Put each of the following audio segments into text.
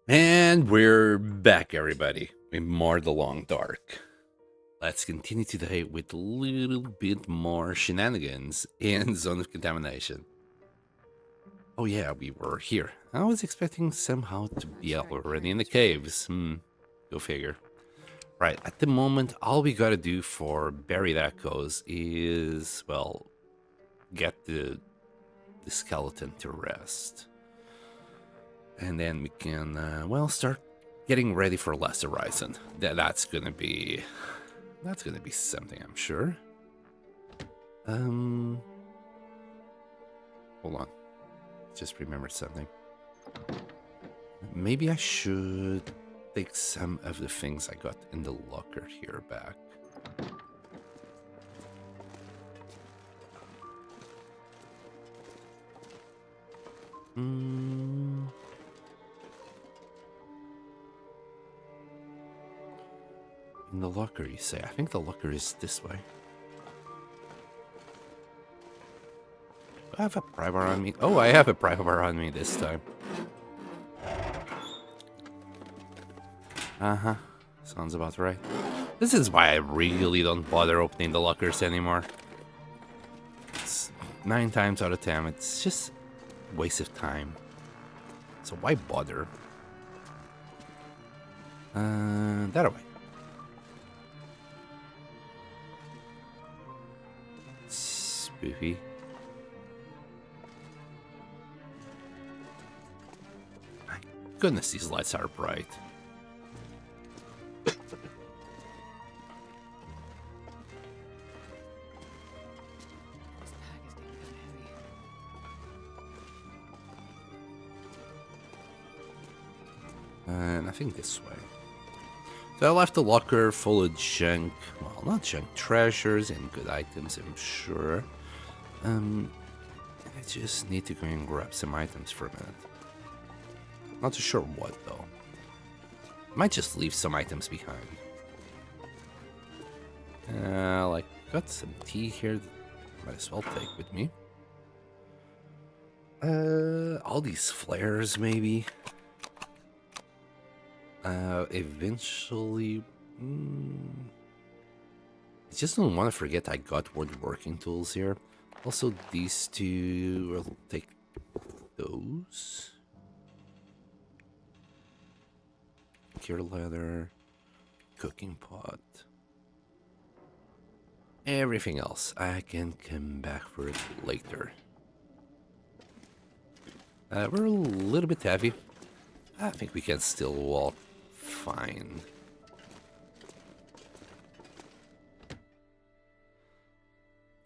And we're back, everybody. In more the Long Dark. Let's continue today with a little bit more shenanigans in Zone of Contamination. Oh yeah, we were here. I was expecting somehow to be already in the caves. Go figure. Right, at the moment, all we gotta do for Buried Echoes is, well, get the skeleton to rest. And then we can, well, start getting ready for Last Horizon. That's gonna be something, I'm sure. Hold on, just remembered something. Maybe I should take some of the things I got in the locker here back. In the locker, you say? I think the locker is this way. Do I have a pry bar on me? Oh, I have a pry bar on me this time. Uh-huh. Sounds about right. This is why I really don't bother opening the lockers anymore. It's 9 times out of 10, it's just a waste of time. So why bother? That away. Spoofy. My goodness, these lights are bright. And I think this way. So I left the locker full of junk. Well, not junk, treasures and good items, I'm sure. I just need to go and grab some items for a minute. Not too sure what, though. Might just leave some items behind. Like, got some tea here that might as well take with me. All these flares, maybe. Eventually... I just don't want to forget I got woodworking tools here. Also, these two, I'll take those. Cure leather, cooking pot. Everything else, I can come back for it later. We're a little bit heavy. I think we can still walk fine.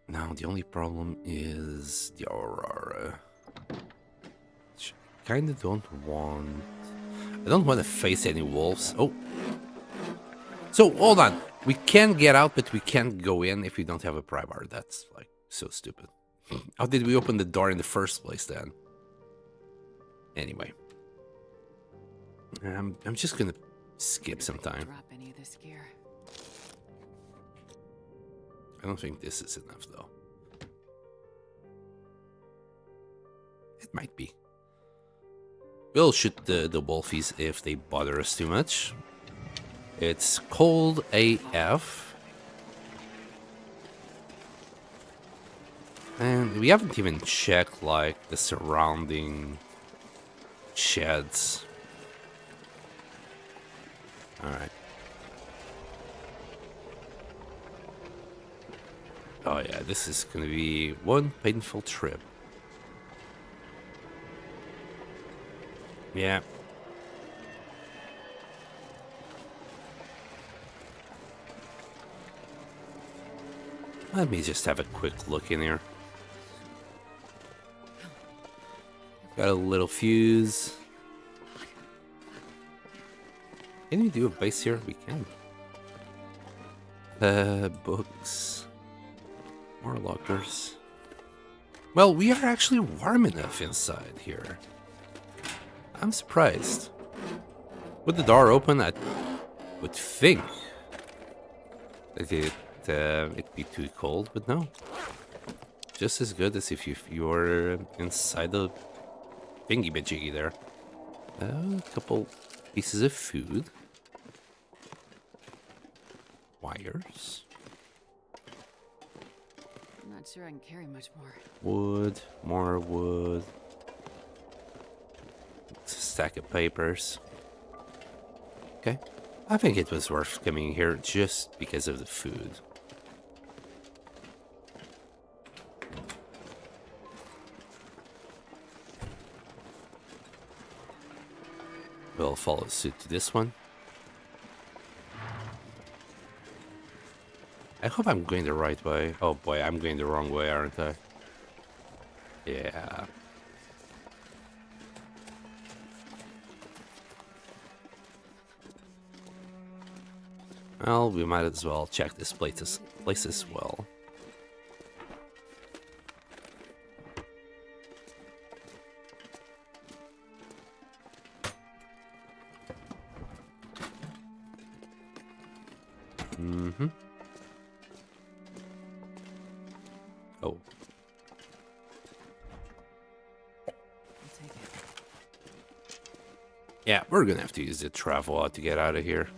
Now, the only problem is the Aurora. Which I kind of don't want. I don't want to face any wolves. Oh. So, hold on. We can get out, but we can't go in if we don't have a pry bar. That's, like, so stupid. How did we open the door in the first place, then? Anyway. I'm just gonna skip some time. Drop any of this gear. I don't think this is enough, though. It might be. We'll shoot the wolfies if they bother us too much. It's cold AF. And we haven't even checked, like, the surrounding sheds. Alright. Oh yeah, this is gonna be one painful trip. Yeah. Let me just have a quick look in here. Got a little fuse. Can we do a base here? We can. Books. More lockers. Well, we are actually warm enough inside here. I'm surprised. With the door open, I would think that it'd be too cold, but no. Just as good as if you were inside the thingy-majiggy there. A couple pieces of food. Wires. I'm not sure I can carry much more. Wood. More wood. Stack of papers. Okay. I think it was worth coming here just because of the food. We'll follow suit to this one. I hope I'm going the right way. Oh boy, I'm going the wrong way, aren't I? Yeah. Well, we might as well check this place as well. Mm-hmm. Oh. I'll take it. Yeah, we're gonna have to use the travel out to get out of here.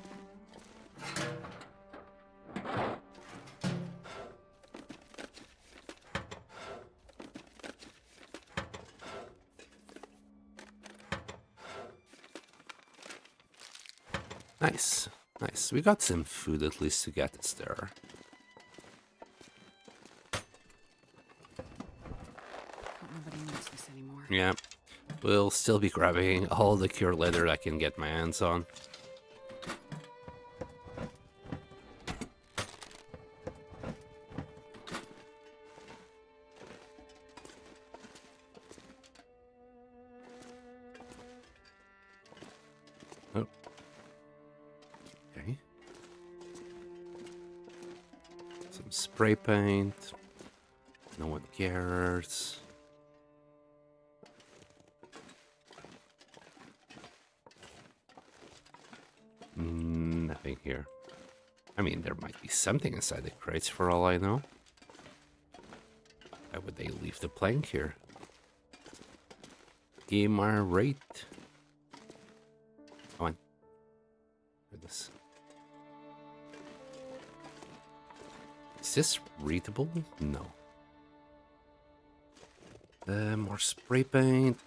Nice, nice. We got some food at least to get us there. Hope nobody needs this anymore. Yeah, we'll still be grabbing all the cured leather I can get my hands on. Oh. Okay. Some spray paint. No one cares. Nothing here. I mean, there might be something inside the crates for all I know. Why would they leave the plank here? Am I right? Come on. Goodness. Is this readable? No. More spray paint.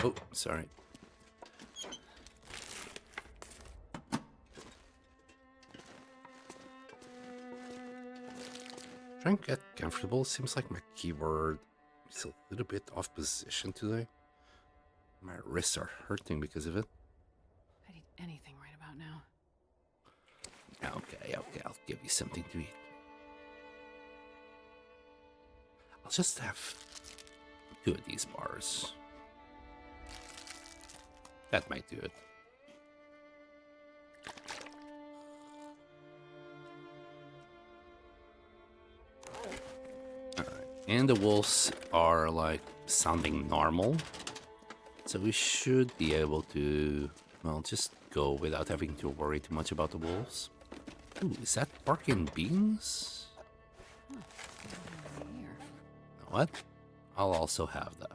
Oh, sorry. Trying to get comfortable. Seems like my keyboard is a little bit off position today. My wrists are hurting because of it. I'd eat anything right about now. Okay, I'll give you something to eat. I'll just have 2 of these bars. That might do it. Alright, and the wolves are like sounding normal. So we should be able to, well, just go without having to worry too much about the wolves. Ooh, is that pork and beans? Huh. Here. You know what? I'll also have that.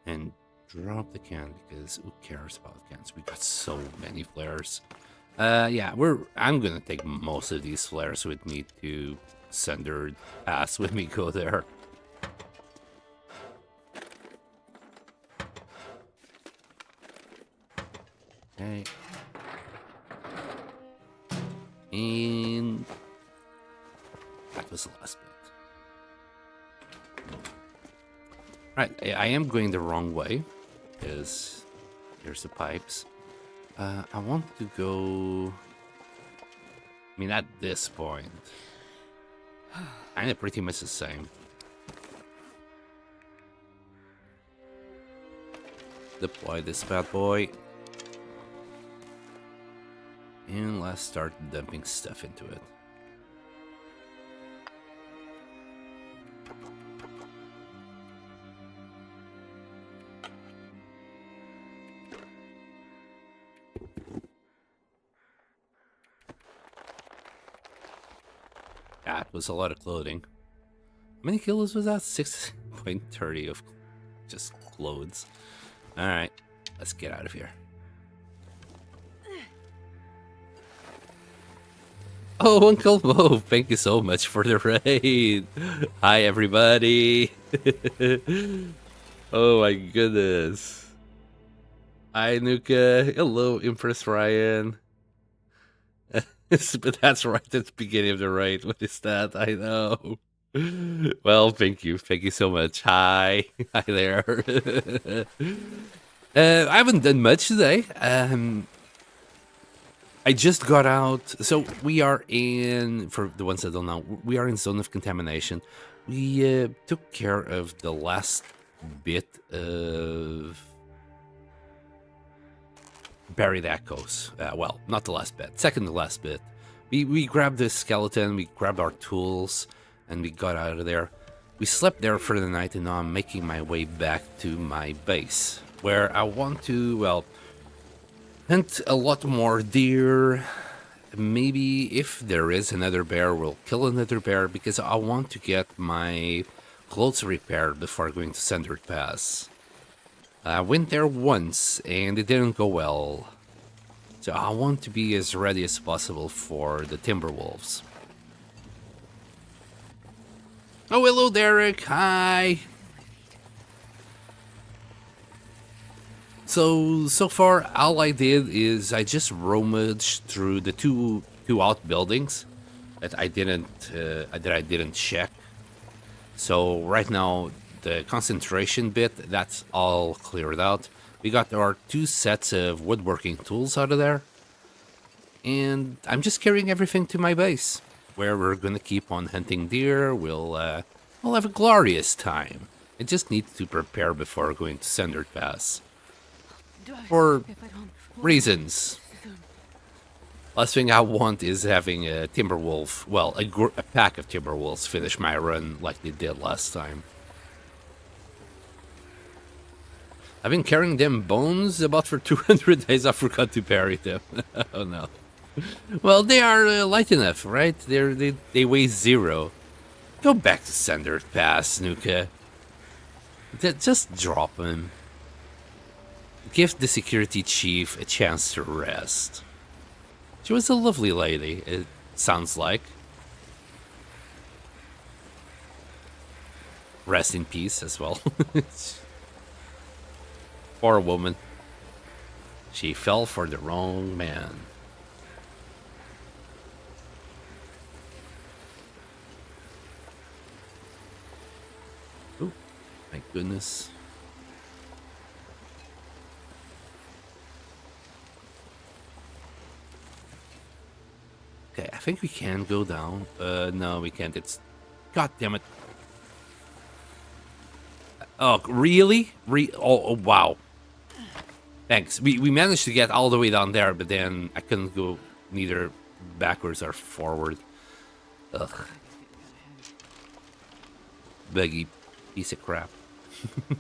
And drop the can because who cares about cans? We got so many flares. Yeah, I'm gonna take most of these flares with me to Sundered Pass when we go there. Okay. And that was the last bit. Right, I am going the wrong way because here's the pipes. I want to go. I mean, at this point, kind of pretty much the same. Deploy this bad boy. And let's start dumping stuff into it. That was a lot of clothing. How many kilos was that? 6.30 of just clothes. Alright, let's get out of here. Oh, Uncle Mo, thank you so much for the raid. Hi, everybody. Oh my goodness. Hi, Nuka. Hello, Empress Ryan. But that's right at the beginning of the raid. What is that? I know. Well, thank you. Thank you so much. Hi. Hi there. I haven't done much today. I just got out. So we are in, for the ones that don't know, we are in zone of contamination. We took care of the last bit of buried echoes. Well, not the last bit, second to last bit. We grabbed the skeleton, we grabbed our tools, and we got out of there. We slept there for the night, and now I'm making my way back to my base, where I want to, well, hunt a lot more deer. Maybe if there is another bear, we'll kill another bear, because I want to get my clothes repaired before going to Sundered Pass. I went there once, and it didn't go well. So I want to be as ready as possible for the Timberwolves. Oh, hello, Derek. Hi. So far, all I did is I just rummaged through the two outbuildings that I didn't check. So right now, the concentration bit, that's all cleared out. We got our 2 sets of woodworking tools out of there. And I'm just carrying everything to my base, where we're gonna keep on hunting deer. We'll have a glorious time. I just need to prepare before going to Sundered Pass. For reasons. Last thing I want is having a Timberwolf, well, a pack of Timberwolves finish my run like they did last time. I've been carrying them bones about for 200 days. I forgot to bury them. Oh no. Well, they are light enough, right? They weigh 0. Go back to Sundered Pass, Nuka. Just drop them. Give the security chief a chance to rest. She was a lovely lady, it sounds like. Rest in peace as well. Poor woman. She fell for the wrong man. Oh, my goodness. Okay, I think we can go down. No, we can't. It's... God damn it. Oh, really? Oh, wow. Thanks. We managed to get all the way down there, but then I couldn't go neither backwards or forward. Ugh. Buggy piece of crap.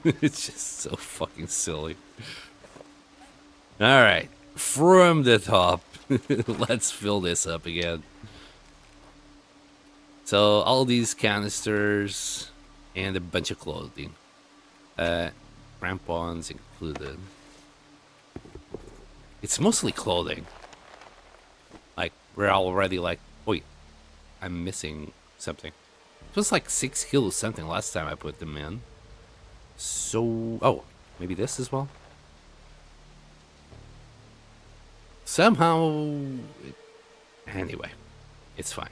It's just so fucking silly. Alright. From the top. Let's fill this up again. So, all these canisters and a bunch of clothing. Crampons included. It's mostly clothing. Like, we're already like, wait, I'm missing something. It was like 6 kilos something last time I put them in. So, oh, maybe this as well? Somehow, anyway, it's fine.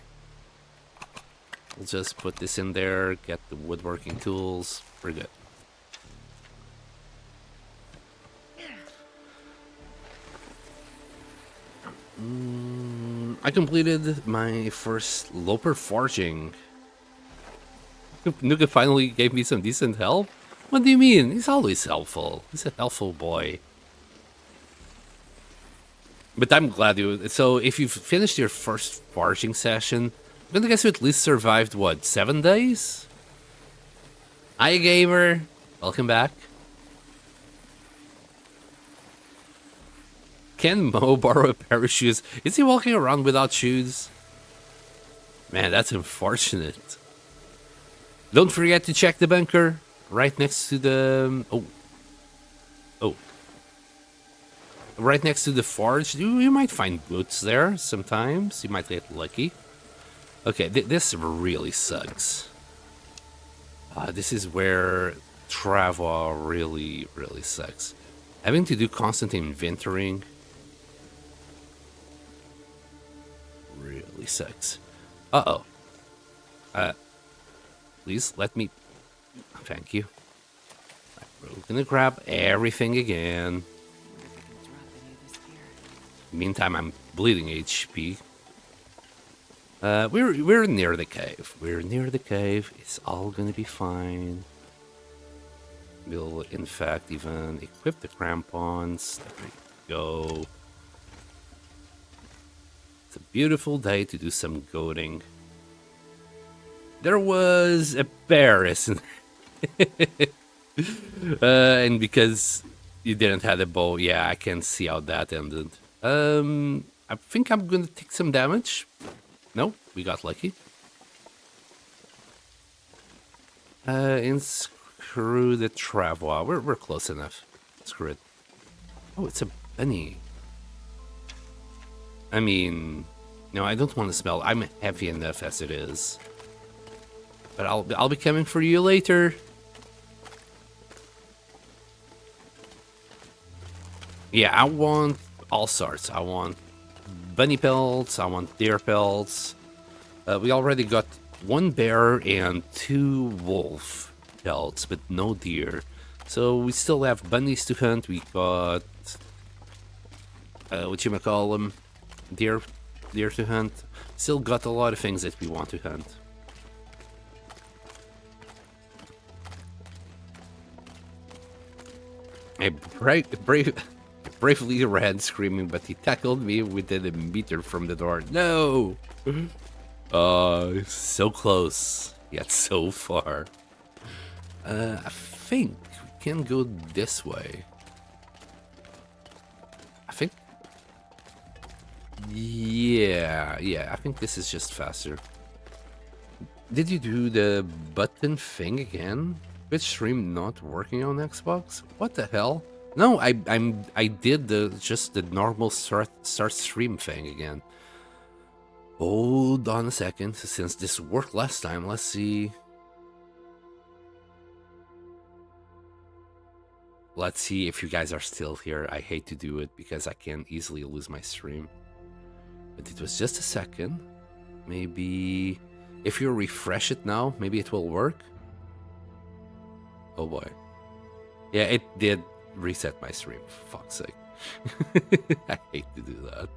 We'll just put this in there, get the woodworking tools, we're good. I completed my first Loper forging. Nuka finally gave me some decent help? What do you mean? He's always helpful. He's a helpful boy. But I'm glad you. So if you've finished your first foraging session, I'm gonna guess you at least survived what, 7 days? Hi, gamer. Welcome back. Can Mo borrow a pair of shoes? Is he walking around without shoes? Man, that's unfortunate. Don't forget to check the bunker right next to the. Oh. Right next to the forge. You might find boots there sometimes. You might get lucky. Okay, this really sucks. This is where travel really sucks. Having to do constant inventorying really sucks. Uh-oh. Please let me... Thank you. We're gonna grab everything again. Meantime, I'm bleeding HP. We're near the cave. We're near the cave. It's all gonna be fine. We'll, in fact, even equip the crampons. There we go. It's a beautiful day to do some goading. There was a bear, isn't there? And because you didn't have a bow, yeah, I can see how that ended. I think I'm gonna take some damage. No, we got lucky. And screw the travois. We're close enough. Screw it. Oh, it's a bunny. I mean, no, I don't want to smell. I'm heavy enough as it is. But I'll be coming for you later. Yeah, I want all sorts. I want bunny pelts. I want deer pelts. We already got 1 bear and 2 wolf pelts, but no deer. So we still have bunnies to hunt. We got whatchamacallem, deer to hunt. Still got a lot of things that we want to hunt. I bravely ran screaming, but he tackled me within a meter from the door. No! So close, yet so far. I think we can go this way. I think... Yeah, I think this is just faster. Did you do the button thing again? Twitch stream not working on Xbox? What the hell? No, I did just the normal start stream thing again. Hold on a second, since this worked last time, let's see. Let's see if you guys are still here. I hate to do it because I can easily lose my stream. But it was just a second. Maybe if you refresh it now, maybe it will work. Oh boy. Yeah, it did reset my stream, for fuck's sake. I hate to do that.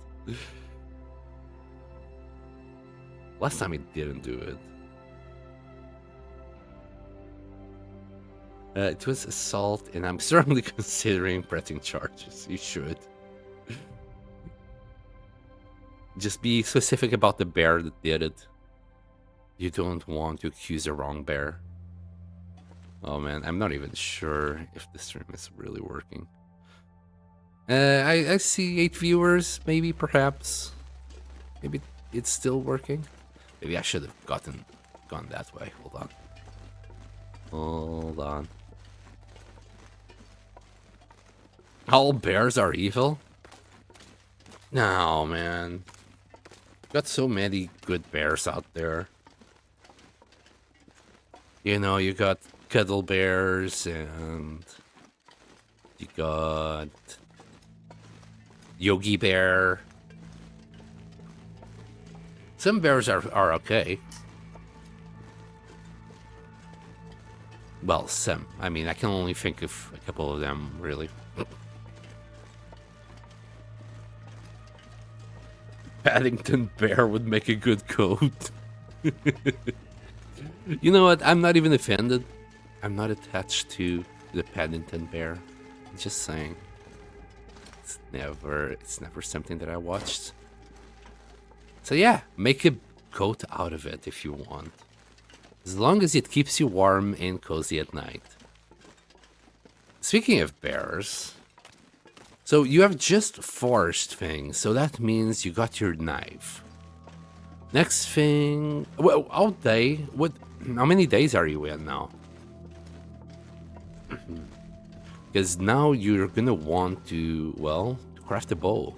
Last time it didn't do it. It was assault, and I'm certainly considering pressing charges. You should. Just be specific about the bear that did it. You don't want to accuse the wrong bear. Oh man, I'm not even sure if the stream is really working. I see 8 viewers, maybe, perhaps. Maybe it's still working. Maybe I should have gone that way. Hold on. All bears are evil? No, man. Got so many good bears out there. You know, you got cuddle bears, and you got Yogi Bear. Some bears are okay. Well, some. I mean, I can only think of a couple of them, really. Paddington Bear would make a good coat. You know what? I'm not even offended. I'm not attached to the Paddington Bear. I'm just saying. It's never something that I watched. So yeah, make a coat out of it if you want. As long as it keeps you warm and cozy at night. Speaking of bears, so you have just forged things, so that means you got your knife. Next thing, well, all day. How many days are you in now? Because now you're gonna want to, well, craft a bow.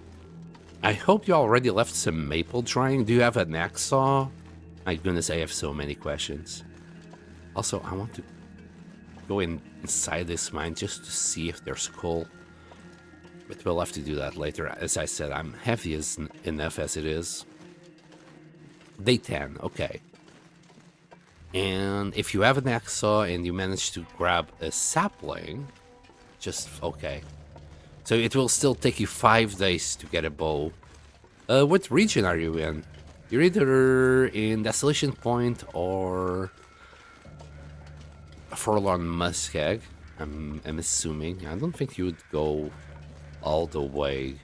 I hope you already left some maple drying. Do you have an axe saw? My goodness, I have so many questions. Also, I want to go inside this mine just to see if there's coal. But we'll have to do that later. As I said, I'm heavy enough as it is. Day 10, okay. And if you have an axe saw and you manage to grab a sapling, just okay. So it will still take you 5 days to get a bow. What region are you in? You're either in Desolation Point or Forlorn Muskeg. I'm assuming. I don't think you would go all the way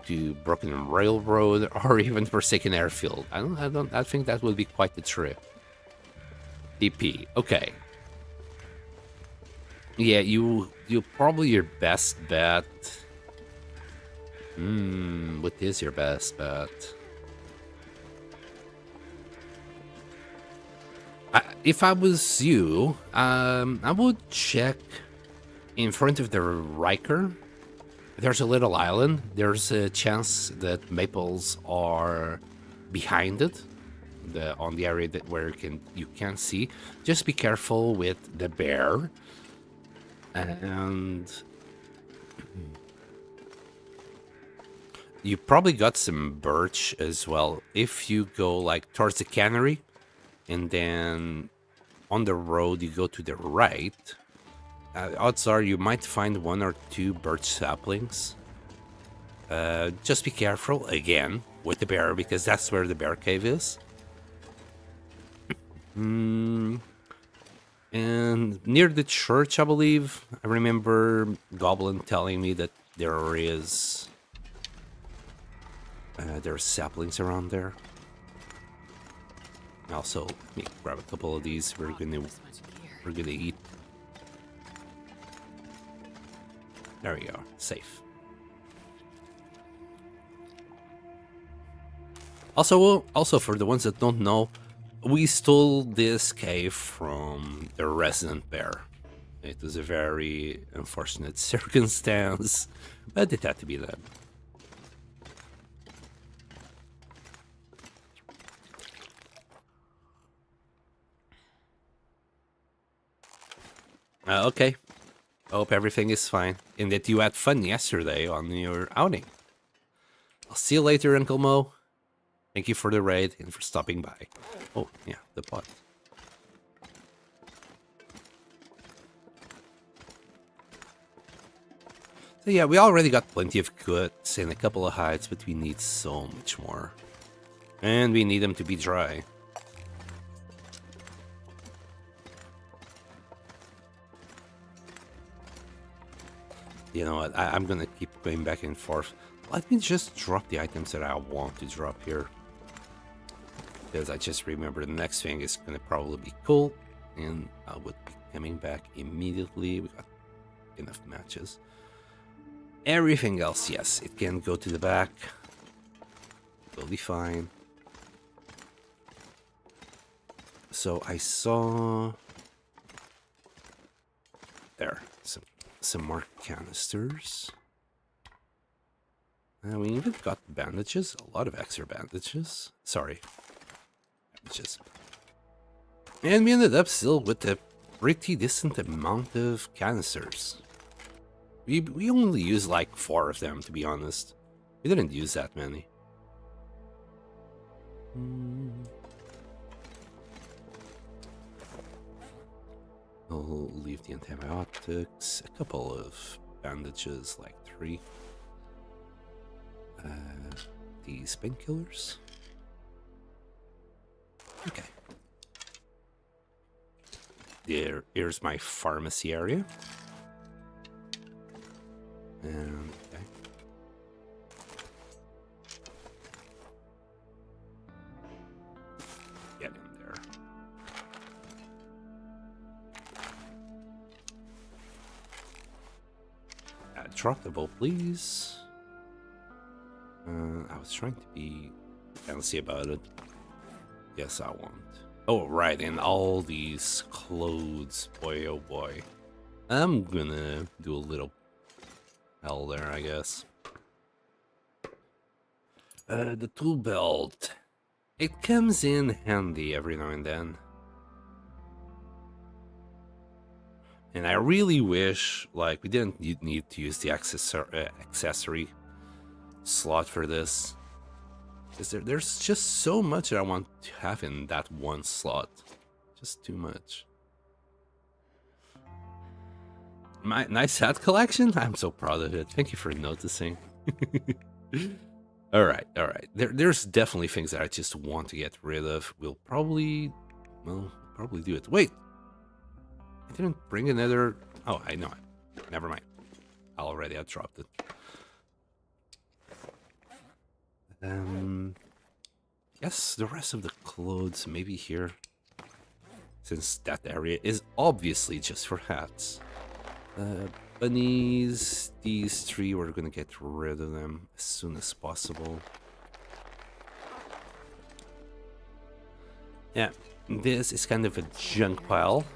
to Broken Railroad or even Forsaken Airfield. I think that would be quite the trip. EP, okay. Yeah, you probably your best bet. What is your best bet? If I was you, I would check in front of the Riker. There's a little island. There's a chance that maples are behind it, on the area where you can see. Just be careful with the bear. And you probably got some birch as well. If you go like towards the cannery, and then on the road you go to the right, odds are you might find 1 or 2 birch saplings. Just be careful again with the bear, because that's where the bear cave is. And near the church, I believe, I remember Goblin telling me that there's saplings around there. Also, let me grab a couple of these. We're gonna eat. There we go, safe. Also for the ones that don't know, we stole this cave from the resident bear. It was a very unfortunate circumstance, but it had to be done. Okay. Hope everything is fine, and that you had fun yesterday on your outing. I'll see you later, Uncle Mo. Thank you for the raid and for stopping by. Oh, yeah, the pot. So yeah, we already got plenty of goods and a couple of hides, but we need so much more. And we need them to be dry. You know what, I'm gonna keep going back and forth. Let me just drop the items that I want to drop here. Because I just remember the next thing is gonna probably be cool. And I would be coming back immediately. We got enough matches. Everything else, yes, it can go to the back. It'll be fine. So I saw... There, some more canisters. We even got bandages, a lot of extra bandages. Sorry. Bandages. And we ended up still with a pretty decent amount of canisters. We only used like 4 of them, to be honest. We didn't use that many. I'll leave the antibiotics, a couple of bandages, like 3. These painkillers. Okay. Here's my pharmacy area. drop the bow, please. I was trying to be fancy about it. Yes, I won't. Oh, right, and all these clothes. Boy, oh boy. I'm gonna do a little hell there, I guess. The tool belt. It comes in handy every now and then. And I really wish, like, we didn't need to use the accessory slot for this. Because there's just so much that I want to have in that one slot. Just too much. My nice hat collection? I'm so proud of it. Thank you for noticing. Alright. There's definitely things that I just want to get rid of. We'll probably do it. Wait! I didn't bring another... Oh, I know it. Never mind. Already I dropped it. Yes, the rest of the clothes maybe here. Since that area is obviously just for hats. Bunnies, these three, we're gonna get rid of them as soon as possible. Yeah, this is kind of a junk pile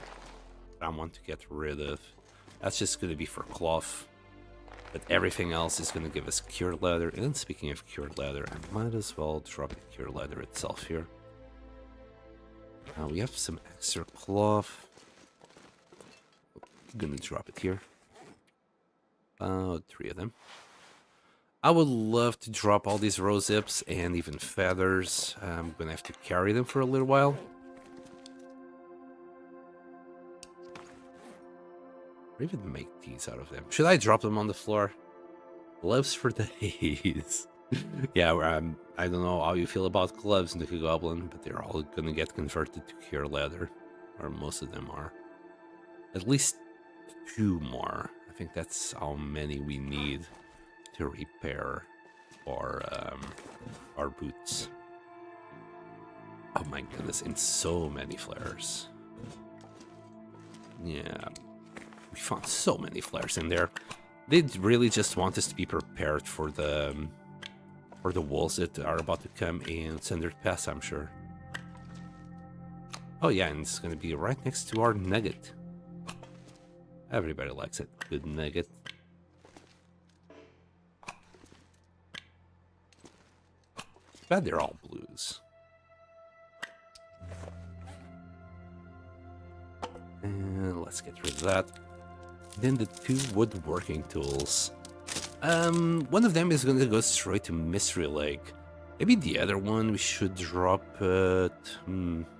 I want to get rid of. That's just gonna be for cloth. But everything else is gonna give us cured leather. And speaking of cured leather, I might as well drop the cured leather itself here. We have some extra cloth. I'm gonna drop it here. About 3 of them. I would love to drop all these rose zips and even feathers. I'm gonna have to carry them for a little while. Or even make these out of them. Should I drop them on the floor? Gloves for days. Yeah, I don't know how you feel about gloves in the Goblin, but they're all gonna get converted to cured leather. Or most of them are. At least 2 more. I think that's how many we need to repair our boots. Oh my goodness, in so many flares. Yeah. We found so many flares in there. They really just want us to be prepared for the wolves that are about to come in Sundered Pass, I'm sure. Oh yeah, and it's gonna be right next to our nugget. Everybody likes it. Good nugget. But they're all blues. And let's get rid of that. Then the 2 woodworking tools. One of them is going to go straight to Mystery Lake. Maybe the other one we should drop it.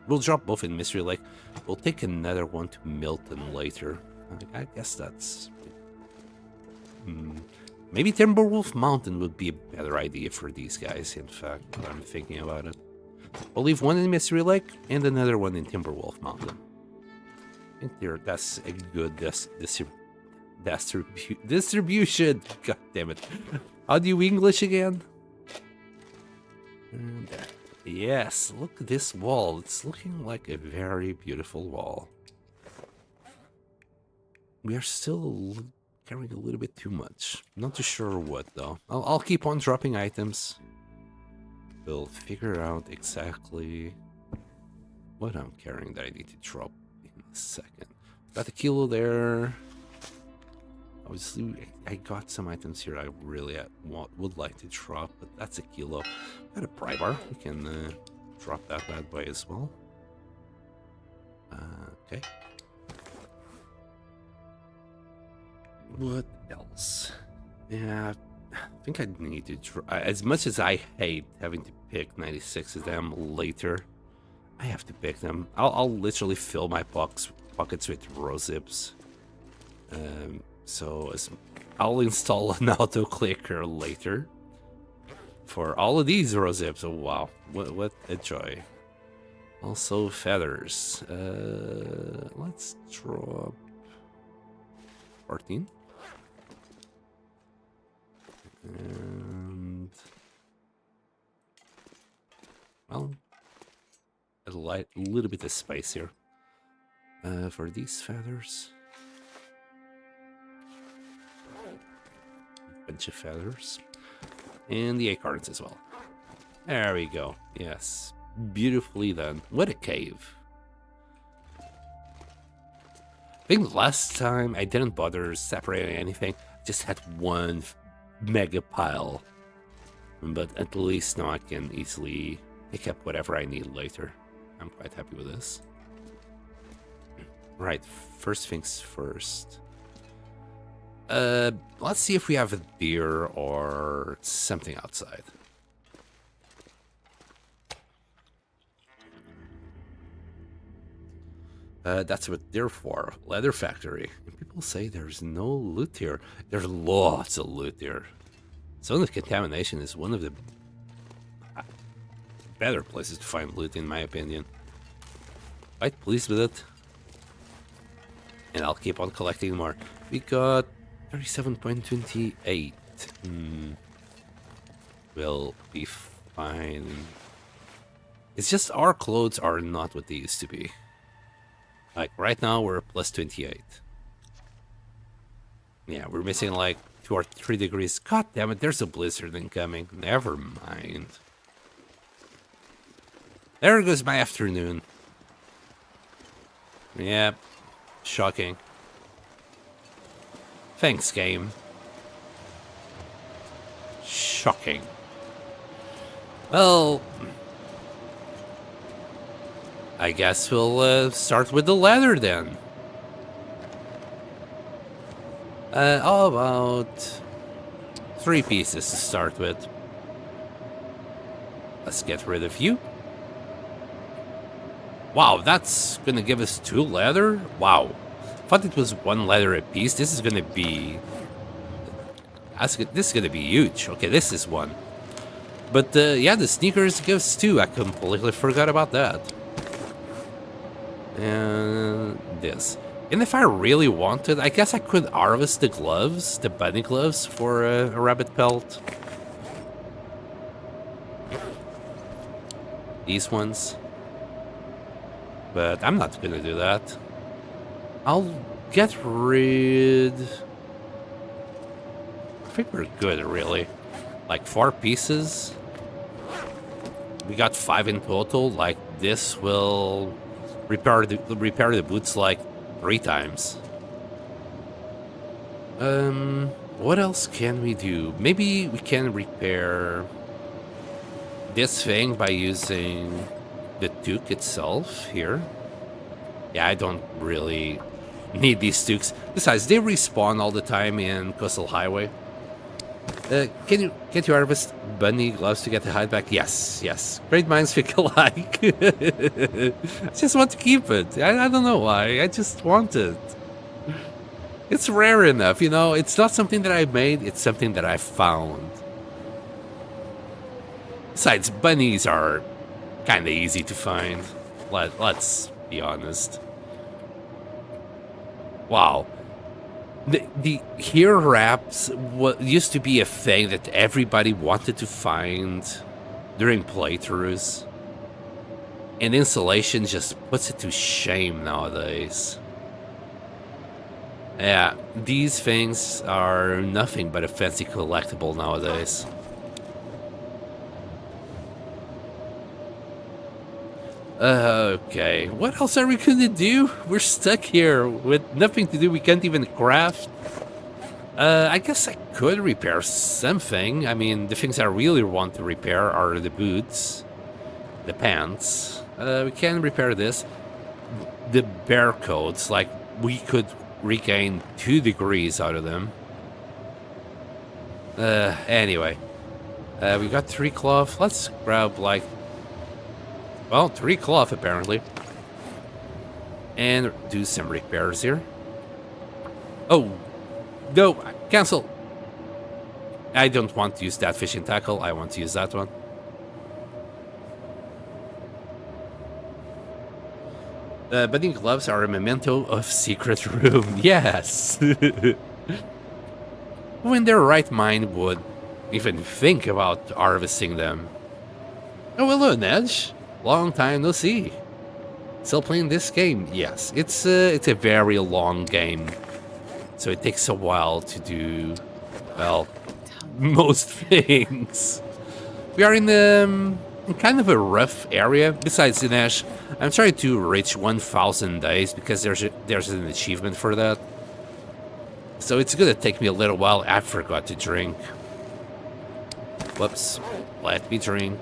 We'll drop both in Mystery Lake. We'll take another one to Milton later. I guess that's... Maybe Timberwolf Mountain would be a better idea for these guys, in fact, when I'm thinking about it. We'll leave one in Mystery Lake and another one in Timberwolf Mountain. I think that's a good distribution. God damn it. How do you English again? And yes, look at this wall. It's looking like a very beautiful wall. We are still carrying a little bit too much. Not too sure what though. I'll keep on dropping items. We'll figure out exactly what I'm carrying that I need to drop in a second. Got a kilo there. Obviously, I got some items here I really would like to drop, but that's a kilo. Got a pry bar. We can drop that bad boy as well. Okay. What else? Yeah, I think I need to as much as I hate having to pick 96 of them later, I have to pick them. I'll literally fill my pockets with rose zips. So I'll install an auto clicker later for all of these rose zips. Oh wow, what a joy! Also feathers. Let's drop 14. And well, a little bit of spice here for these feathers. bunch of feathers. And the acorns as well. There we go. Yes. Beautifully done. What a cave. I think last time I didn't bother separating anything. Just had one mega pile. But at least now I can easily pick up whatever I need later. I'm quite happy with this. Right, first things first. Let's see if we have a deer or something outside. That's what they're for. Leather factory. And people say there's no loot here. There's lots of loot here. Zone of contamination is one of the better places to find loot, in my opinion. Quite pleased with it. And I'll keep on collecting more. We got 37.28. We'll be fine. It's just our clothes are not what they used to be. Like, right now, we're plus 28. Yeah, we're missing like 2 or 3 degrees. God damn it, there's a blizzard incoming. Never mind. There goes my afternoon. Yep. Shocking. Thanks, game. Shocking. Well, I guess we'll start with the ladder then. How about 3 pieces to start with? Let's get rid of you. Wow, that's gonna give us 2 leather? Wow. Thought it was 1 leather a piece. This is gonna be... This is gonna be huge. Okay, this is 1. But yeah, the sneakers gives 2. I completely forgot about that. And this. And if I really wanted, I guess I could harvest the gloves, the bunny gloves, for a rabbit pelt. These ones. But I'm not gonna do that. I'll get rid... I think we're good, really. Like 4 pieces. We got 5 in total. Like, this will repair the boots like 3 times. What else can we do? Maybe we can repair this thing by using the toque itself here. Yeah, I don't really need these toques. Besides, they respawn all the time in Coastal Highway. Can you harvest bunny gloves to get the hide back? Yes, yes. Great minds think alike. I just want to keep it. I don't know why. I just want it. It's rare enough, you know. It's not something that I made. It's something that I found. Besides, bunnies are kind of easy to find. Let's be honest. Wow. The hair wraps used to be a thing that everybody wanted to find during playthroughs. And Insulation just puts it to shame nowadays. Yeah, these things are nothing but a fancy collectible nowadays. Okay, what else are we gonna do? We're stuck here with nothing to do. We can't even craft. I guess I could repair something. I mean, the things I really want to repair are the boots, the pants. We can repair this. The bear coats, like, we could regain 2 degrees out of them. Anyway. We got 3 cloth. Let's grab, like, well, 3 cloth, apparently. And do some repairs here. Oh, no, cancel. I don't want to use that fishing tackle. I want to use that one. Bunny gloves are a memento of secret room. Yes. Who in their right mind would even think about harvesting them? Oh, hello, Nedge. Long time no see. Still playing this game? Yes. It's a very long game. So it takes a while to do, well, most things. We are in kind of a rough area. Besides, Dinesh, I'm trying to reach 1,000 days because there's an achievement for that. So it's gonna take me a little while. I forgot to drink. Whoops. Let me drink.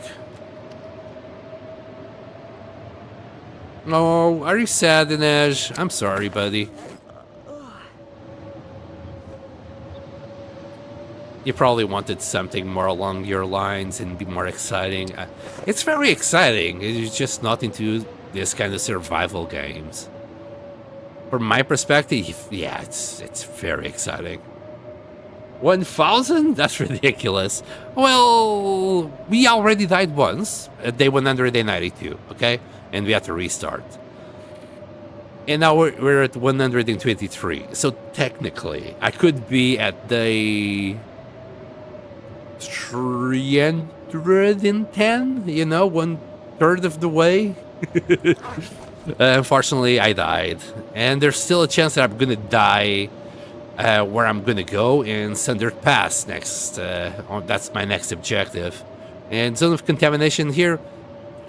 Oh, are you sad, Dinesh? I'm sorry, buddy. You probably wanted something more along your lines and be more exciting. It's very exciting. It's just not into this kind of survival games. From my perspective, yeah, it's very exciting. 1,000? That's ridiculous. Well, we already died once at day 192, okay? And we had to restart. And now we're at 123. So technically, I could be at day 310, you know, 1/3 of the way. Unfortunately, I died. And there's still a chance that I'm gonna die where I'm gonna go in Sundered Pass next. That's my next objective. And zone of contamination here,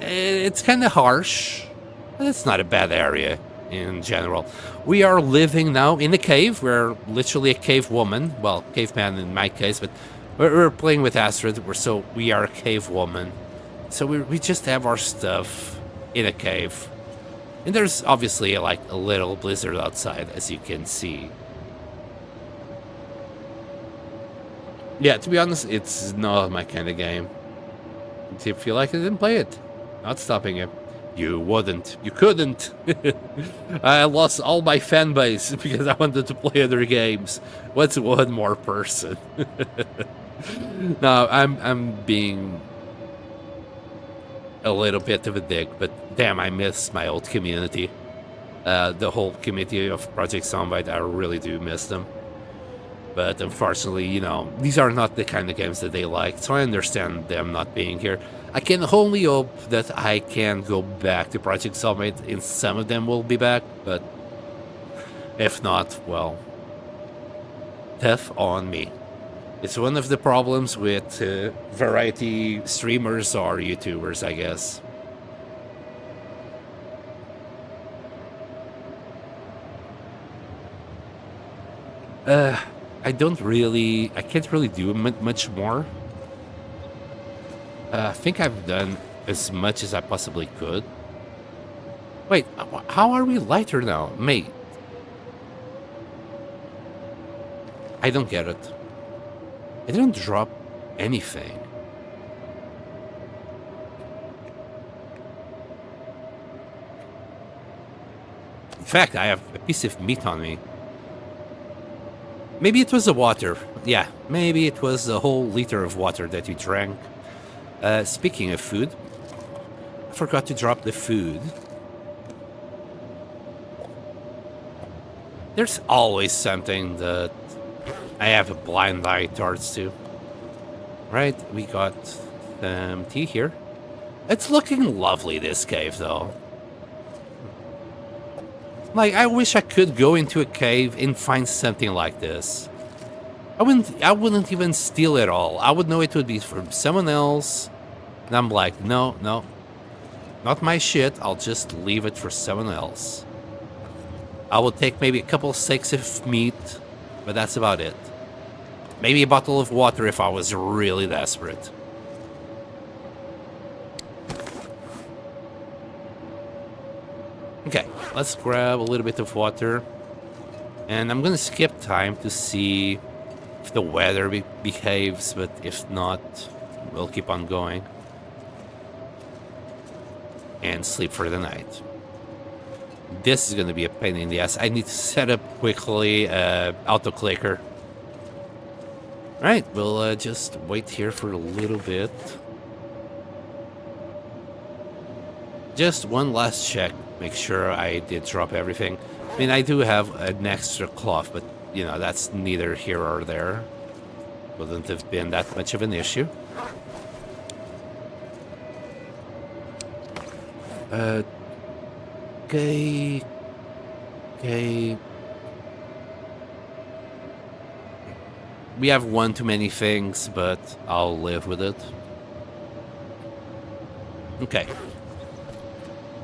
it's kind of harsh, but it's not a bad area in general. We are living now in a cave. We're literally a cave woman. Well, caveman in my case, but we're playing with Astrid, so we are a cave woman. So we just have our stuff in a cave. And there's obviously like a little blizzard outside, as you can see. Yeah, to be honest, it's not my kind of game. If you like it, then play it. Not stopping you. You wouldn't. You couldn't. I lost all my fan base because I wanted to play other games. What's one more person? No, I'm being a little bit of a dick, but damn, I miss my old community. The whole community of Project Zombies, I really do miss them. But unfortunately, you know, these are not the kind of games that they like, so I understand them not being here. I can only hope that I can go back to Project Zombies and some of them will be back, but if not, well, tough on me. It's one of the problems with variety streamers or YouTubers, I guess. I can't really do much more. I think I've done as much as I possibly could. Wait, how are we lighter now? Mate. I don't get it. I didn't drop anything. In fact, I have a piece of meat on me. Maybe it was the water. Yeah, maybe it was the whole liter of water that you drank. Speaking of food, I forgot to drop the food. There's always something that I have a blind eye towards to. Right, we got some tea here. It's looking lovely, this cave, though. Like, I wish I could go into a cave and find something like this. I wouldn't even steal it all. I would know it would be from someone else. And I'm like, no, not my shit. I'll just leave it for someone else. I will take maybe a couple steaks of meat, but that's about it. Maybe a bottle of water if I was really desperate. Okay, let's grab a little bit of water. And I'm gonna skip time to see if the weather behaves, but if not, we'll keep on going. And sleep for the night. This is gonna be a pain in the ass. I need to set up quickly auto clicker. Alright, we'll just wait here for a little bit. Just one last check. Make sure I did drop everything. I mean, I do have an extra cloth, but, you know, that's neither here or there. Wouldn't have been that much of an issue. Okay. We have one too many things, but I'll live with it. Okay.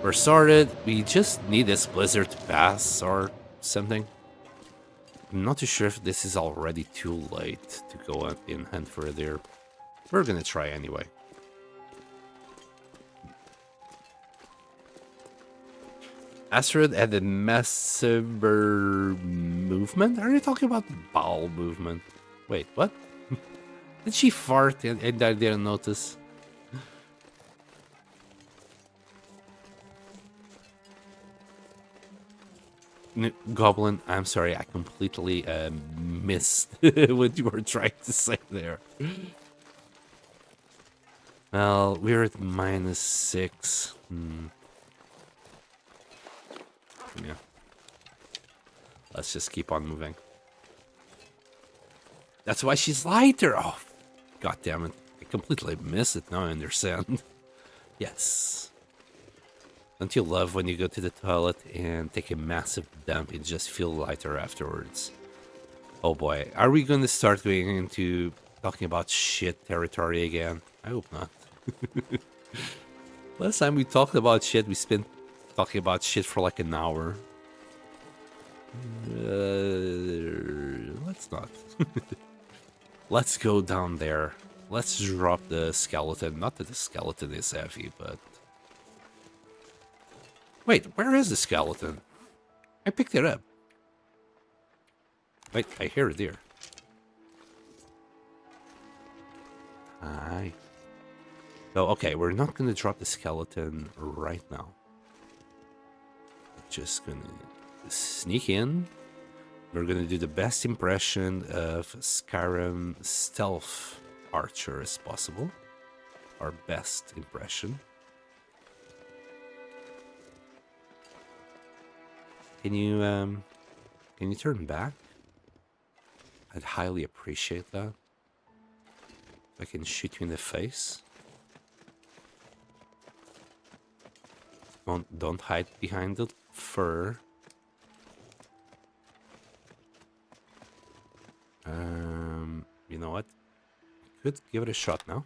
We're sorted. We just need this blizzard to pass or something. I'm not too sure if this is already too late to go in and further. We're gonna try anyway. Asteroid had a massive movement? Are you talking about bowel movement? Wait, what? Did she fart and I didn't notice? Goblin, I'm sorry, I completely missed what you were trying to say there. Well, we're at -6. Yeah. Let's just keep on moving. That's why she's lighter. Oh, god damn it. I completely missed it. Now I understand. Yes. Don't you love when you go to the toilet and take a massive dump and just feel lighter afterwards? Oh boy. Are we going to start going into talking about shit territory again? I hope not. Last time we talked about shit, we spent talking about shit for like an hour. Let's not. Let's go down there. Let's drop the skeleton. Not that the skeleton is heavy, but... Wait, where is the skeleton? I picked it up. Wait, I hear it here. Hi. So, okay, we're not going to drop the skeleton right now. We're just going to sneak in. We're going to do the best impression of Skyrim stealth archer as possible. Our best impression. Can you turn back? I'd highly appreciate that. If I can shoot you in the face. Don't hide behind the fur. You know what? Could give it a shot now.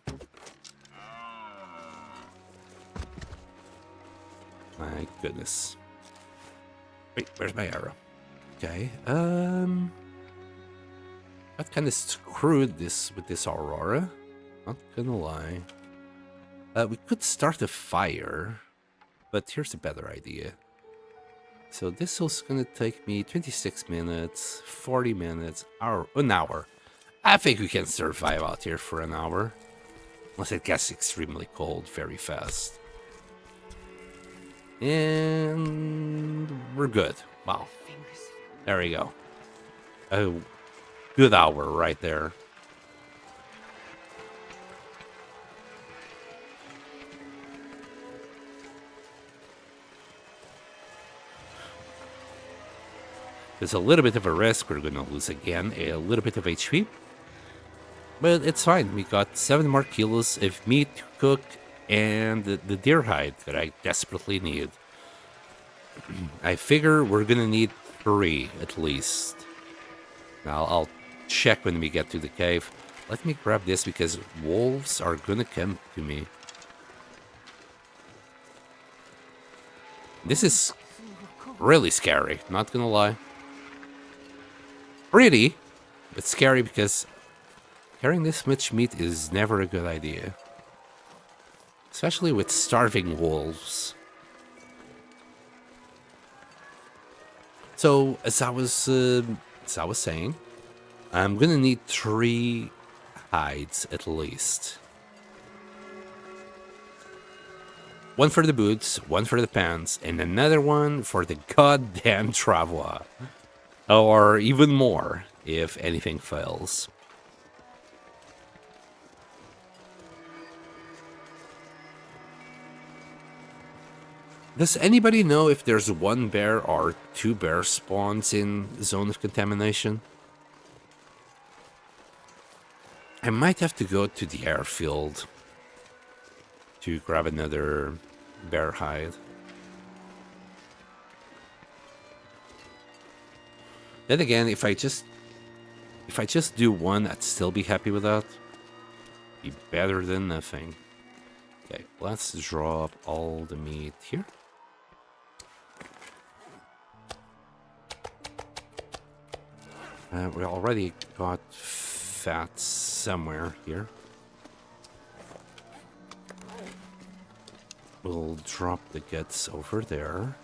My goodness. Wait, where's my arrow? Okay. Got kind of screwed with this Aurora. Not gonna lie. We could start a fire, but here's a better idea. So this is gonna take me 26 minutes, 40 minutes, an hour. I think we can survive out here for an hour. Unless it gets extremely cold very fast. And we're good. Wow. There we go. A good hour right there. There's a little bit of a risk. We're going to lose again a little bit of HP. But it's fine. We got 7 more kilos of meat to cook and the deer hide that I desperately need. I figure we're going to need 3 at least. Now I'll check when we get to the cave. Let me grab this because wolves are going to come to me. This is really scary, not going to lie. Pretty, but scary because carrying this much meat is never a good idea. Especially with starving wolves. So, as I was saying, I'm gonna need 3 hides at least. 1 for the boots, 1 for the pants, and another one for the goddamn travois. Or even more, if anything fails. Does anybody know if there's 1 bear or 2 bear spawns in Zone of Contamination? I might have to go to the airfield to grab another bear hide. Then again, if I just If I just do one, I'd still be happy with that. Be better than nothing. Okay, let's drop all the meat here. We already got fat somewhere here. We'll drop the guts over there.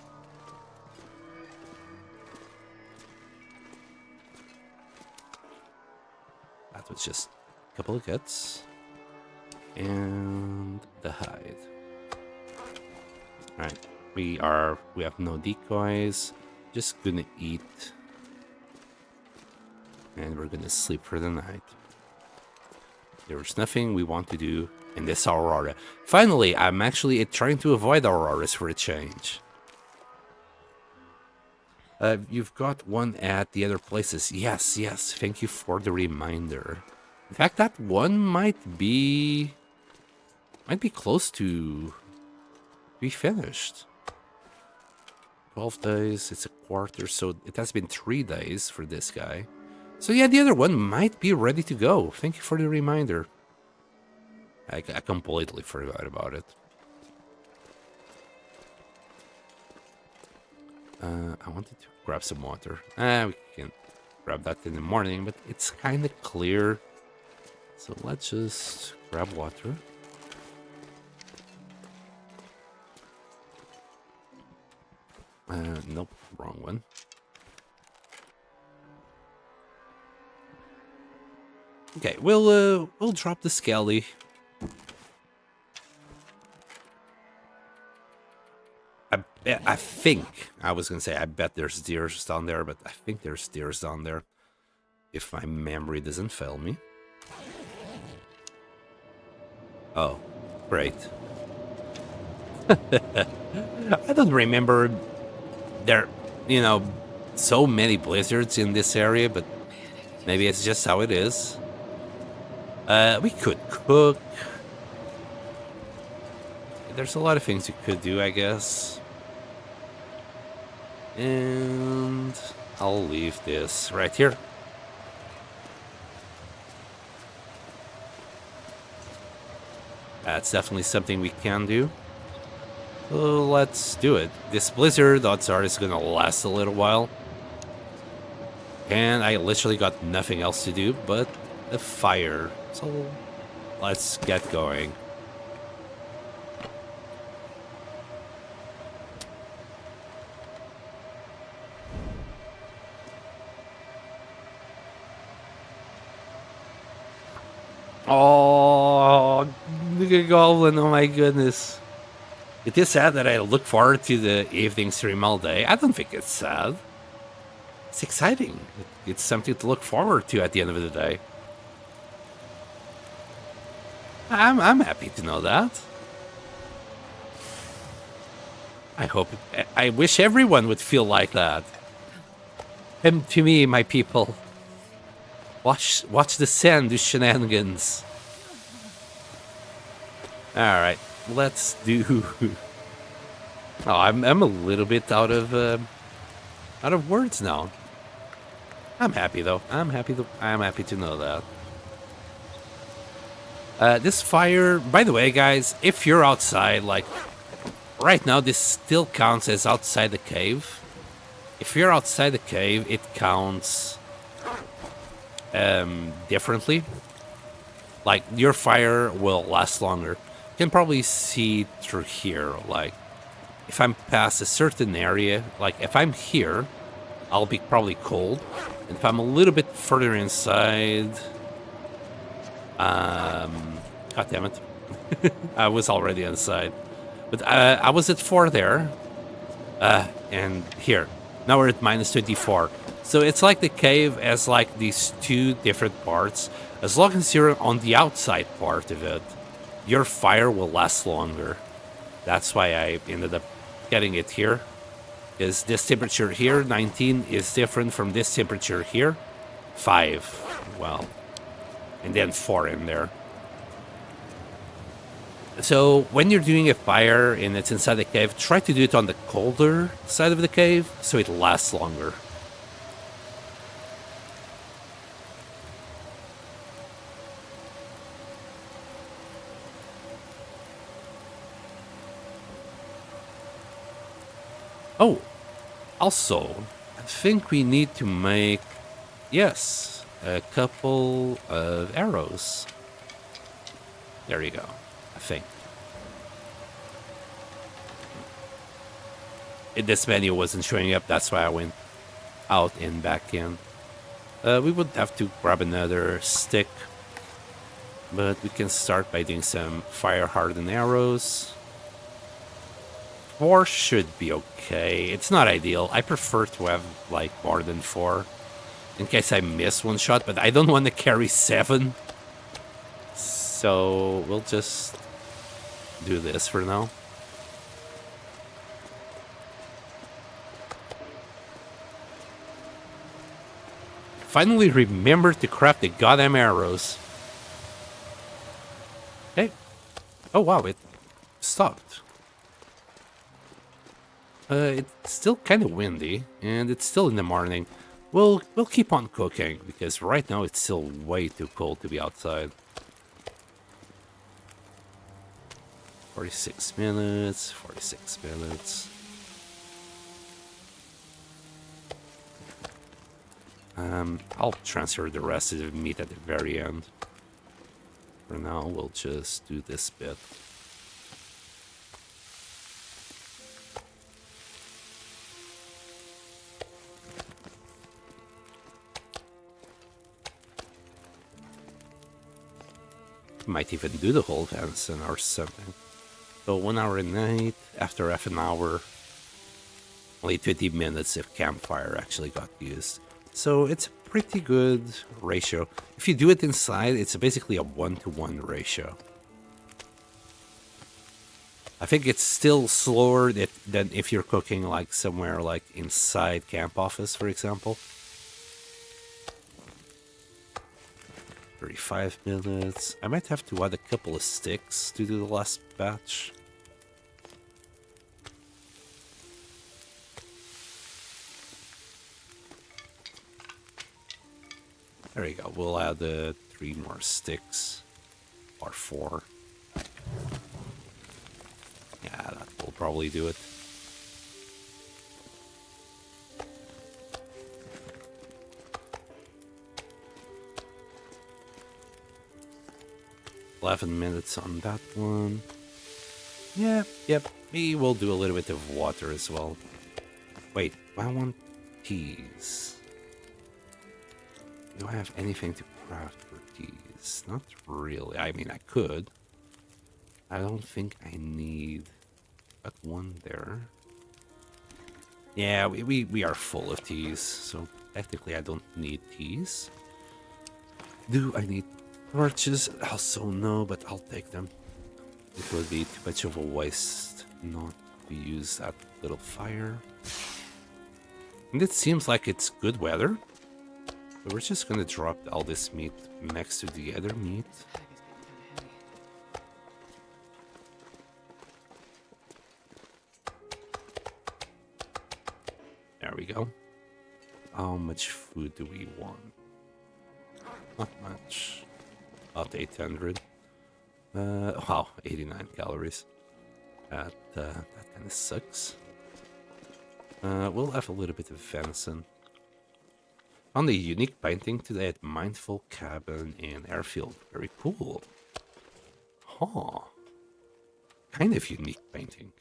That was just a couple of guts. And the hide. Alright, we have no decoys. Just gonna eat. And we're gonna sleep for the night. There's nothing we want to do in this Aurora. Finally, I'm actually trying to avoid Auroras for a change. You've got one at the other places. Yes, yes, thank you for the reminder. In fact, that one might be close to be finished. 12 days, it's a quarter, so it has been 3 days for this guy. So yeah, the other one might be ready to go. Thank you for the reminder. I completely forgot about it. I wanted to grab some water. We can grab that in the morning, but it's kind of clear. So let's just grab water. Nope, wrong one. Okay, we'll drop the skelly. I think I was gonna say I bet there's deers down there, but I think there's deers down there, if my memory doesn't fail me. Oh, great. I don't remember there, so many blizzards in this area, but maybe it's just how it is. We could cook. There's a lot of things you could do, I guess. And I'll leave this right here. That's definitely something we can do. So let's do it. This blizzard, odds are, is gonna last a little while. And I literally got nothing else to do but a fire. So let's get going. Oh, look at Goblin, oh my goodness. It is sad that I look forward to the evening stream all day. I don't think it's sad. It's exciting. It's something to look forward to at the end of the day. I'm happy to know that. I wish everyone would feel like that. And to me, my people, watch the sand do shenanigans. All right, let's do. Oh, I'm a little bit out of words now. I'm happy though. I'm happy to know that. This fire, by the way, guys, if you're outside, like right now, this still counts as outside the cave. If you're outside the cave, it counts differently. Like your fire will last longer. You can probably see through here. Like if I'm past a certain area, like if I'm here, I'll be probably cold. And if I'm a little bit further inside, God damn it. I was already inside. But I was at 4 there. And here. Now we're at minus 24. So it's like the cave has like these 2 different parts. As long as you're on the outside part of it, your fire will last longer. That's why I ended up getting it here. Because this temperature here, 19, is different from this temperature here, 5. Well, and then 4 in there. So when you're doing a fire and it's inside the cave, try to do it on the colder side of the cave so it lasts longer. Oh, also, I think we need to make, yes, a couple of arrows. There you go, I think. This menu wasn't showing up, that's why I went out and back in. We would have to grab another stick, but we can start by doing some fire hardened arrows. 4 should be okay. It's not ideal. I prefer to have like more than 4 in case I miss one shot, but I don't want to carry 7. So we'll just do this for now. Finally remember to craft the goddamn arrows. Hey. Oh wow, it stopped. It's still kind of windy, and it's still in the morning. We'll keep on cooking, because right now it's still way too cold to be outside. 46 minutes, 46 minutes. I'll transfer the rest of the meat at the very end. For now, we'll just do this bit. Might even do the whole venison or something. So 1 hour a night, after half an hour, only 20 minutes of campfire actually got used. So it's a pretty good ratio. If you do it inside, it's basically a 1-to-1 ratio. I think it's still slower than if you're cooking like somewhere like inside camp office, for example. 35 minutes. I might have to add a couple of sticks to do the last batch. There you go. We'll add 3 more sticks. Or 4. Yeah, that will probably do it. "11 minutes on that one." Yep. We will do a little bit of water as well. Wait, I want teas. Do I have anything to craft for teas? Not really. I mean, I could. I don't think I need but 1 there. Yeah, we are full of teas, so technically I don't need teas. Do I need torches? Also no, but I'll take them. It would be too much of a waste not to use that little fire. And it seems like it's good weather. So we're just gonna drop all this meat next to the other meat. There we go. How much food do we want? Not much. About 800. Wow, 89 calories. That kind of sucks. We'll have a little bit of venison. Found a unique painting today at Mindful Cabin in Airfield. Very cool. Huh. Kind of unique painting.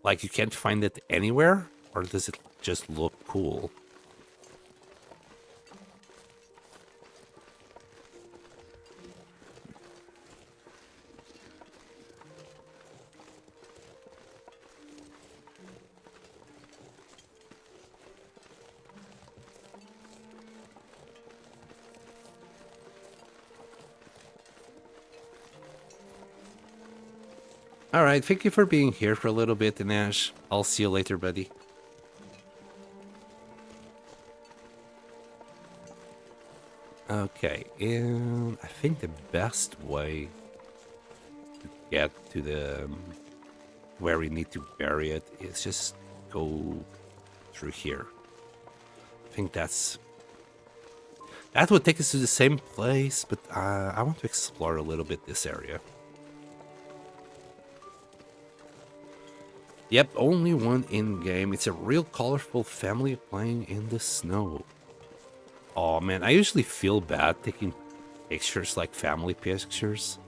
Like, you can't find it anywhere? Or does it just look cool? Alright, thank you for being here for a little bit, Nash. I'll see you later, buddy. Okay, and I think the best way to get to the where we need to bury it is just go through here. I think that would take us to the same place, but I want to explore a little bit this area. Yep, only one in-game. It's a real colorful family playing in the snow. Oh man, I usually feel bad taking pictures, like family pictures.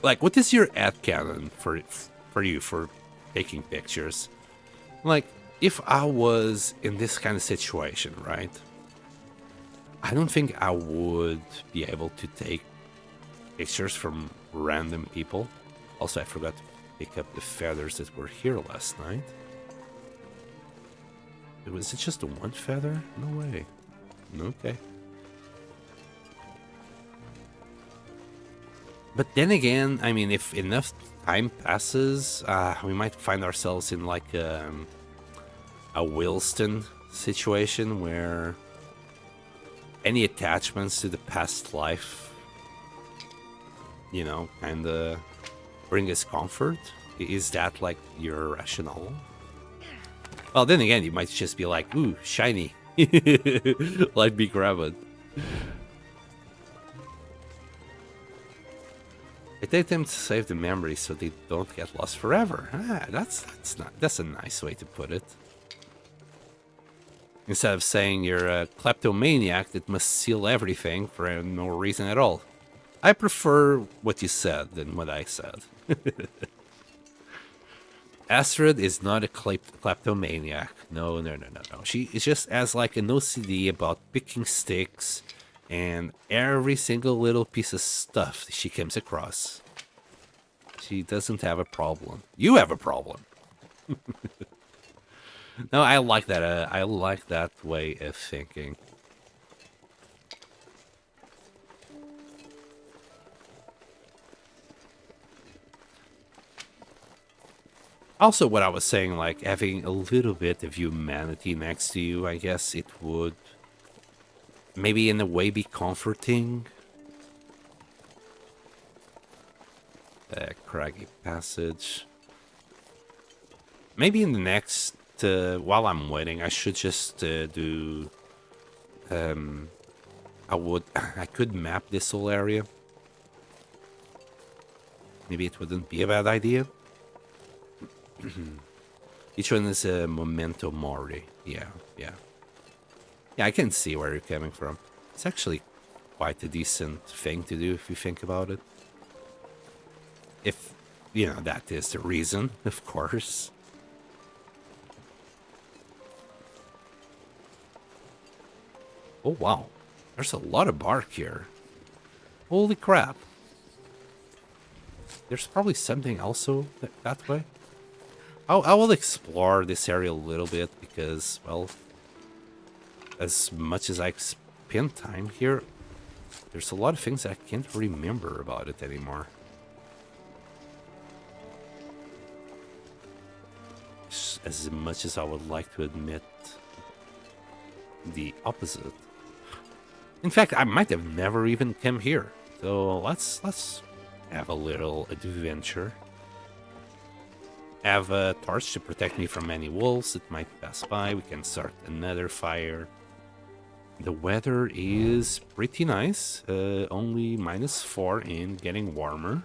Like, what is your ad canon for you for taking pictures? Like, if I was in this kind of situation, right? I don't think I would be able to take pictures from random people. Also, I forgot to pick up the feathers that were here last night. Was it just the one feather? No way. Okay. But then again, I mean, if enough time passes, we might find ourselves in like a Wilston situation where any attachments to the past life, you know, kind of bring us comfort. Is that like your rationale? Well, then again, you might just be like, ooh, shiny. Like Big Rabbit. I take them to save the memories so they don't get lost forever. That's a nice way to put it. Instead of saying you're a kleptomaniac that must steal everything for no reason at all. I prefer what you said than what I said. Astrid is not a kleptomaniac. No. She just has like an OCD about picking sticks and every single little piece of stuff she comes across. She doesn't have a problem. You have a problem. No, I like that. I like that way of thinking. Also, what I was saying, like having a little bit of humanity next to you, I guess it would maybe in a way be comforting. Craggy passage. Maybe in the next, while I'm waiting, I should just do. I could map this whole area. Maybe it wouldn't be a bad idea. Each one is a memento mori. Yeah. Yeah, I can see where you're coming from. It's actually quite a decent thing to do if you think about it. If, you know, that is the reason, of course. Oh, wow. There's a lot of bark here. Holy crap. There's probably something also that way. I will explore this area a little bit because, well, as much as I spend time here, there's a lot of things I can't remember about it anymore. As much as I would like to admit the opposite. In fact, I might have never even come here. So let's have a little adventure. Have a torch to protect me from any wolves that might pass by. We can start another fire. The weather is pretty nice. Only -4 and getting warmer.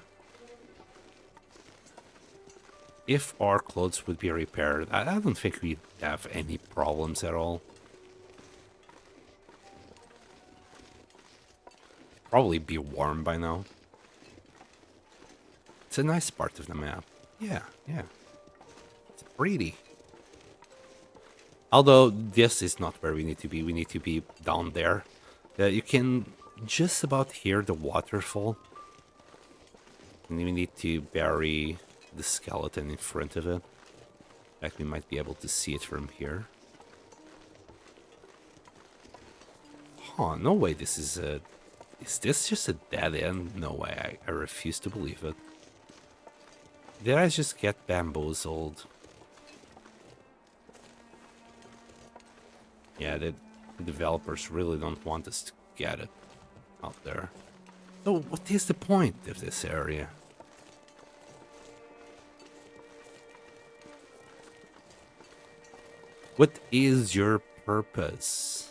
If our clothes would be repaired, I don't think we'd have any problems at all. Probably be warm by now. It's a nice part of the map. Yeah. It's pretty. Although this is not where we need to be. We need to be down there. You can just about hear the waterfall. And we need to bury the skeleton in front of it. In fact, we might be able to see it from here. Huh, no way this is a... Is this just a dead end? No way, I refuse to believe it. Did I just get bamboozled? Yeah, the developers really don't want us to get it out there. So what is the point of this area? What is your purpose?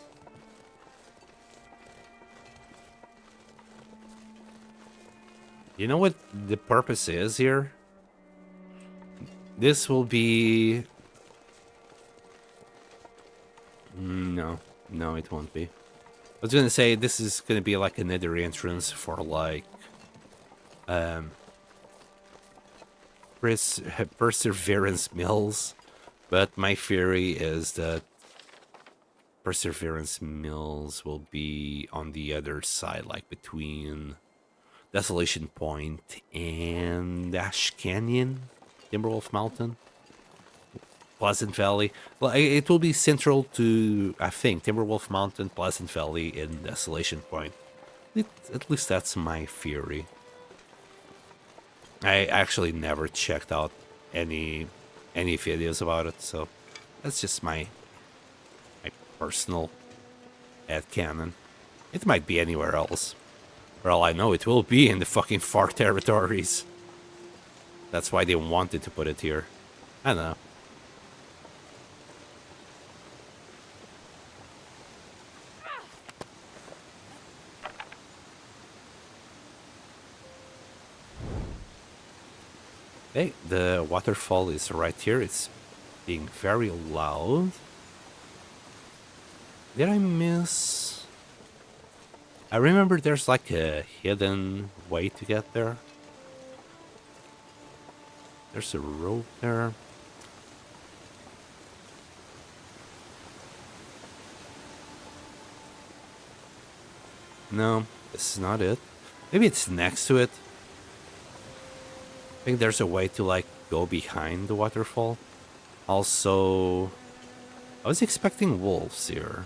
You know what the purpose is here? This will be... No. No, it won't be. I was gonna say, this is gonna be like another entrance for like... Perseverance Mills. But my theory is that Perseverance Mills will be on the other side, like between Desolation Point and Ash Canyon, Timberwolf Mountain, Pleasant Valley. Well, it will be central to, I think, Timberwolf Mountain, Pleasant Valley, and Desolation Point. At least that's my theory. I actually never checked out any videos about it, so that's just my personal headcanon. It might be anywhere else. For all I know, it will be in the fucking far territories. That's why they wanted to put it here. I don't know. Hey, the waterfall is right here. It's being very loud. Did I miss? I remember there's like a hidden way to get there. There's a rope there. No, this is not it. Maybe it's next to it. I think there's a way to like go behind the waterfall. Also, I was expecting wolves here.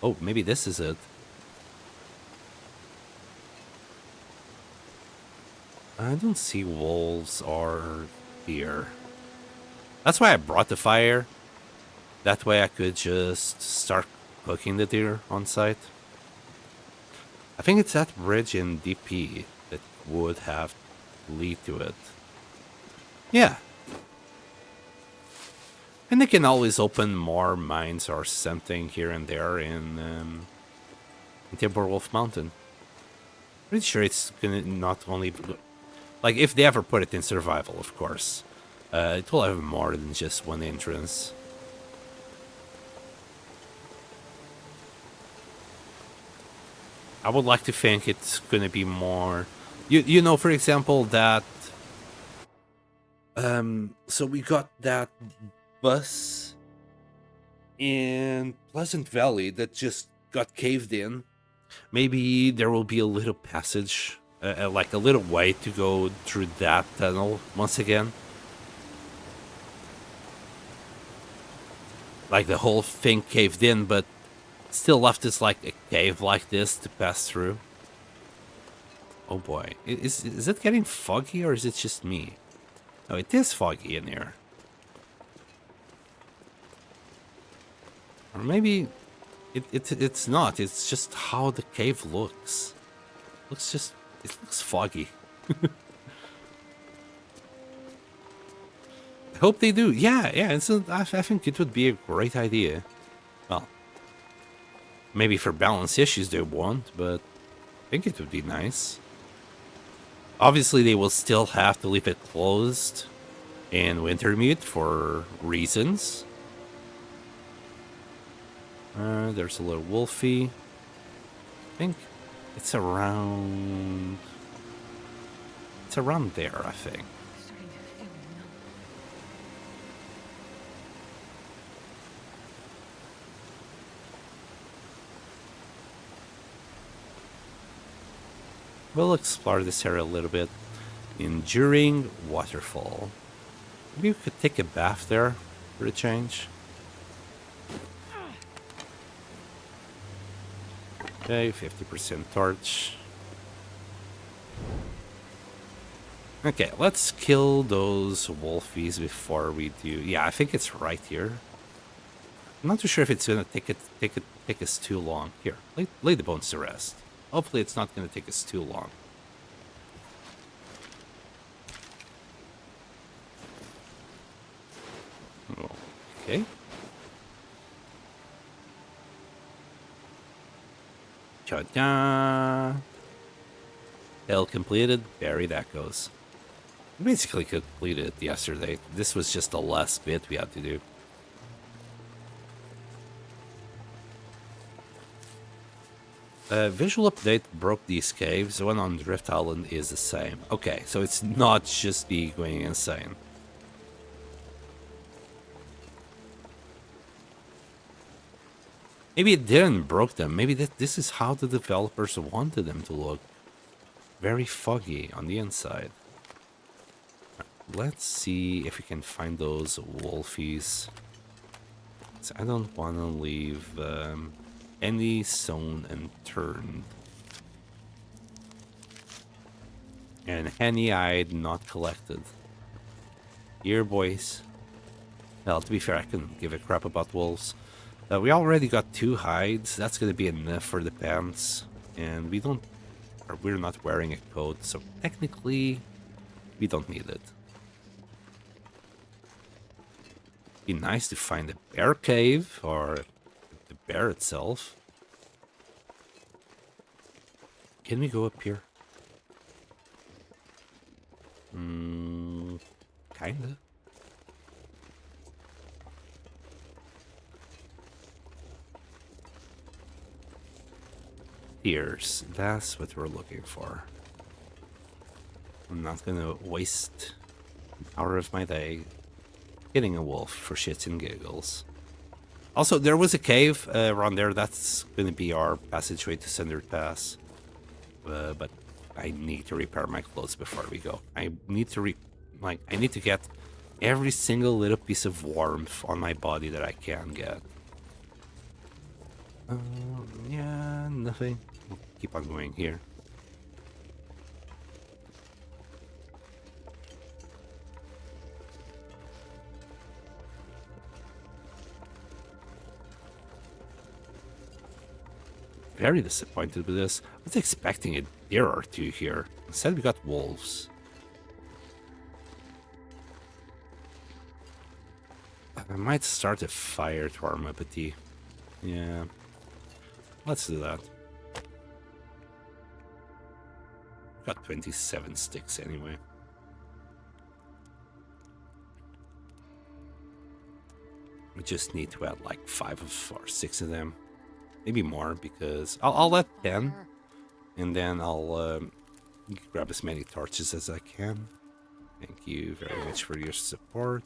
Oh, maybe this is it. I don't see wolves or deer. That's why I brought the fire. That way I could just start cooking the deer on site. I think it's that bridge in DP that would have lead to it. Yeah. And they can always open more mines or something here and there in Timberwolf Mountain. Pretty sure it's gonna not only... Like, if they ever put it in survival, of course. It will have more than just one entrance. I would like to think it's gonna be more... You know, for example, that... So we got that bus in Pleasant Valley that just got caved in. Maybe there will be a little passage, like a little way to go through that tunnel once again. Like the whole thing caved in, but still left us like a cave like this to pass through. Oh boy, is it getting foggy or is it just me? Oh, it is foggy in here. Or maybe it's not. It's just how the cave looks. It looks foggy. I hope they do. Yeah. I think it would be a great idea. Well, maybe for balance issues they won't, but I think it would be nice. Obviously, they will still have to leave it closed in Wintermute for reasons. There's a little wolfie. I think it's around... It's around there, I think. Starting to feel numb. We'll explore this area a little bit. Enduring waterfall. Maybe we could take a bath there for a change. Okay, 50% torch. Okay, let's kill those wolfies before we do. Yeah, I think it's right here. I'm not too sure if it's gonna take us too long. Here, lay the bones to rest. Hopefully, it's not gonna take us too long. Okay. Ta-da! Hill completed. Bury that goes. Basically completed it yesterday. This was just the last bit we had to do. Visual update broke these caves. The one on Drift Island is the same. Okay, so it's not just me going insane. Maybe it didn't broke them. Maybe this is how the developers wanted them to look. Very foggy on the inside. Let's see if we can find those wolfies. So I don't want to leave any stone unturned. And any hide not collected. Here, boys. Well, to be fair, I couldn't give a crap about wolves. We already got 2 hides. That's gonna be enough for the pants. And we're not wearing a coat, so technically we don't need it. Be nice to find a bear cave or the bear itself. Can we go up here? Kinda. Tears. That's what we're looking for. I'm not gonna waste an hour of my day getting a wolf for shits and giggles. Also, there was a cave around there. That's gonna be our passageway to Sundered Pass. But I need to repair my clothes before we go. I need to I need to get every single little piece of warmth on my body that I can get. Yeah, nothing. We'll keep on going here. Very disappointed with this. I was expecting a deer or 2 here. Instead, we got wolves. I might start a fire to warm up a tea. Yeah. Let's do that. Got 27 sticks anyway. We just need to add like 5 or 6 of them. Maybe more, because I'll let 10. And then I'll grab as many torches as I can. Thank you very much for your support.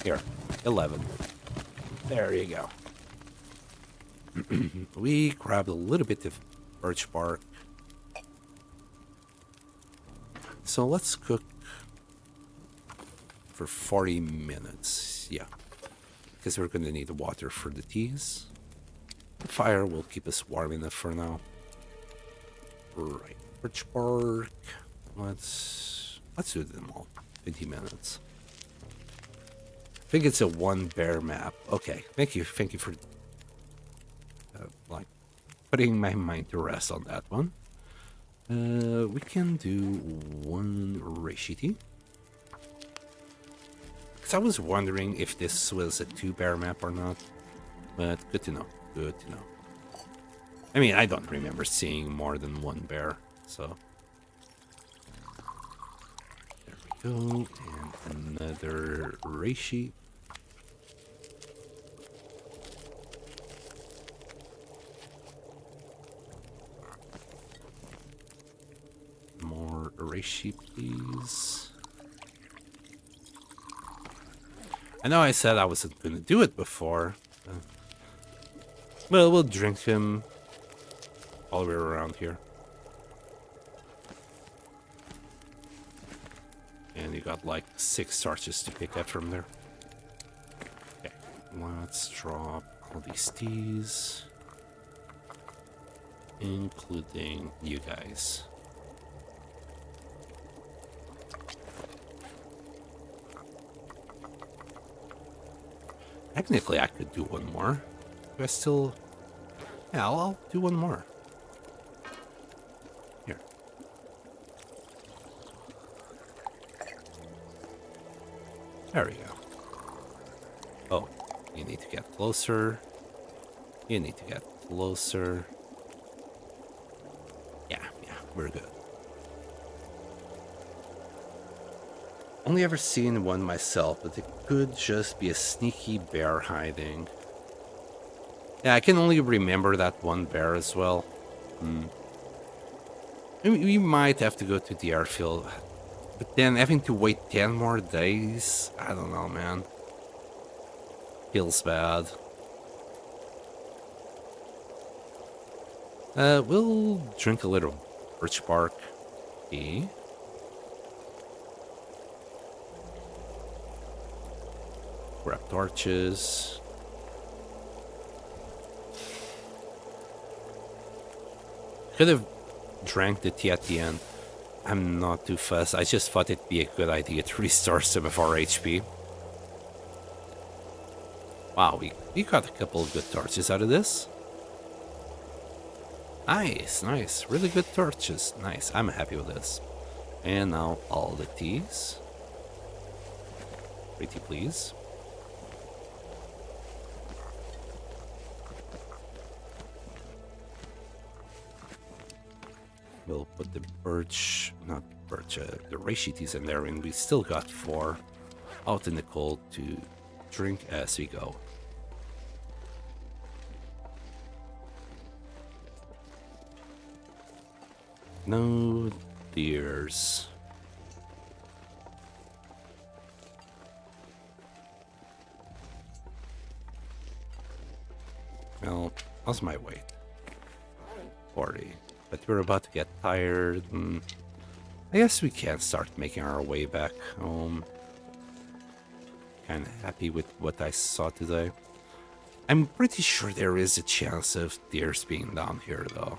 Here, 11. There you go. We grabbed a little bit of birch bark. So let's cook for 40 minutes. Yeah, because we're going to need water for the teas. The fire will keep us warm enough for now. Right, birch bark. Let's do them all. 20 minutes. I think it's a 1 bear map. Okay, thank you for like putting my mind to rest on that one. We can do 1 reishi. Because I was wondering if this was a 2 bear map or not, but good to know. Good to know. I mean, I don't remember seeing more than 1 bear, so there we go, and another reishi. More reishi, please. I know I said I wasn't going to do it before. Well, we'll drink him while we're around here. And you got like 6 torches to pick up from there. Okay, let's drop all these teas, including you guys. Technically, I could do 1 more. Do I still... Yeah, I'll do 1 more. Here. There we go. Oh, you need to get closer. You need to get closer. Yeah, we're good. Only ever seen one myself, but it could just be a sneaky bear hiding. Yeah, I can only remember that one bear as well. We might have to go to the airfield. But then having to wait 10 more days? I don't know, man. Feels bad. We'll drink a little birch bark tea. Grab torches. Could have drank the tea at the end. I'm not too fussed. I just thought it'd be a good idea to restore some of our HP. Wow, we got a couple of good torches out of this. Nice, nice. Really good torches. Nice. I'm happy with this. And now all the teas. Pretty please. We'll put the not birch, the reishi teas in there, and we still got 4 out in the cold to drink as we go. No deers. Well, how's my weight? 40. But we're about to get tired. I guess we can start making our way back home. Kind of happy with what I saw today. I'm pretty sure there is a chance of deers being down here, though.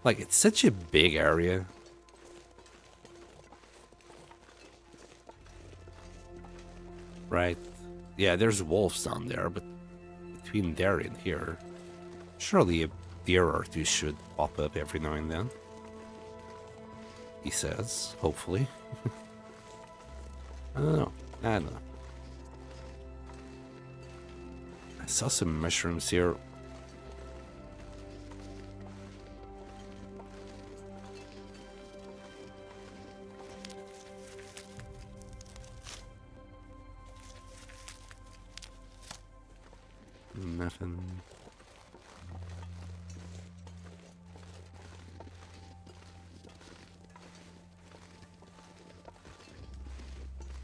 Like, it's such a big area. Right? Yeah, there's wolves down there, but between there and here, surely a deer or two should pop up every now and then. He says, hopefully. I don't know. I don't know. I saw some mushrooms here. Nothing.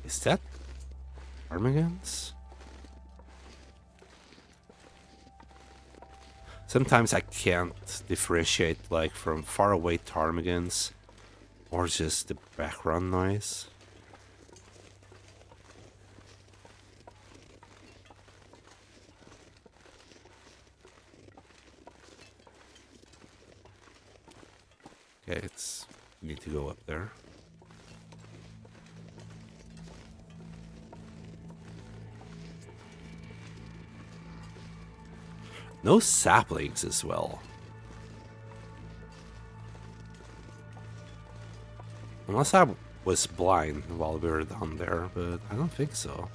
Is that ptarmigans? Sometimes I can't differentiate, like, from far away ptarmigans or just the background noise. Okay, need to go up there. No saplings as well. Unless I was blind while we were down there, but I don't think so.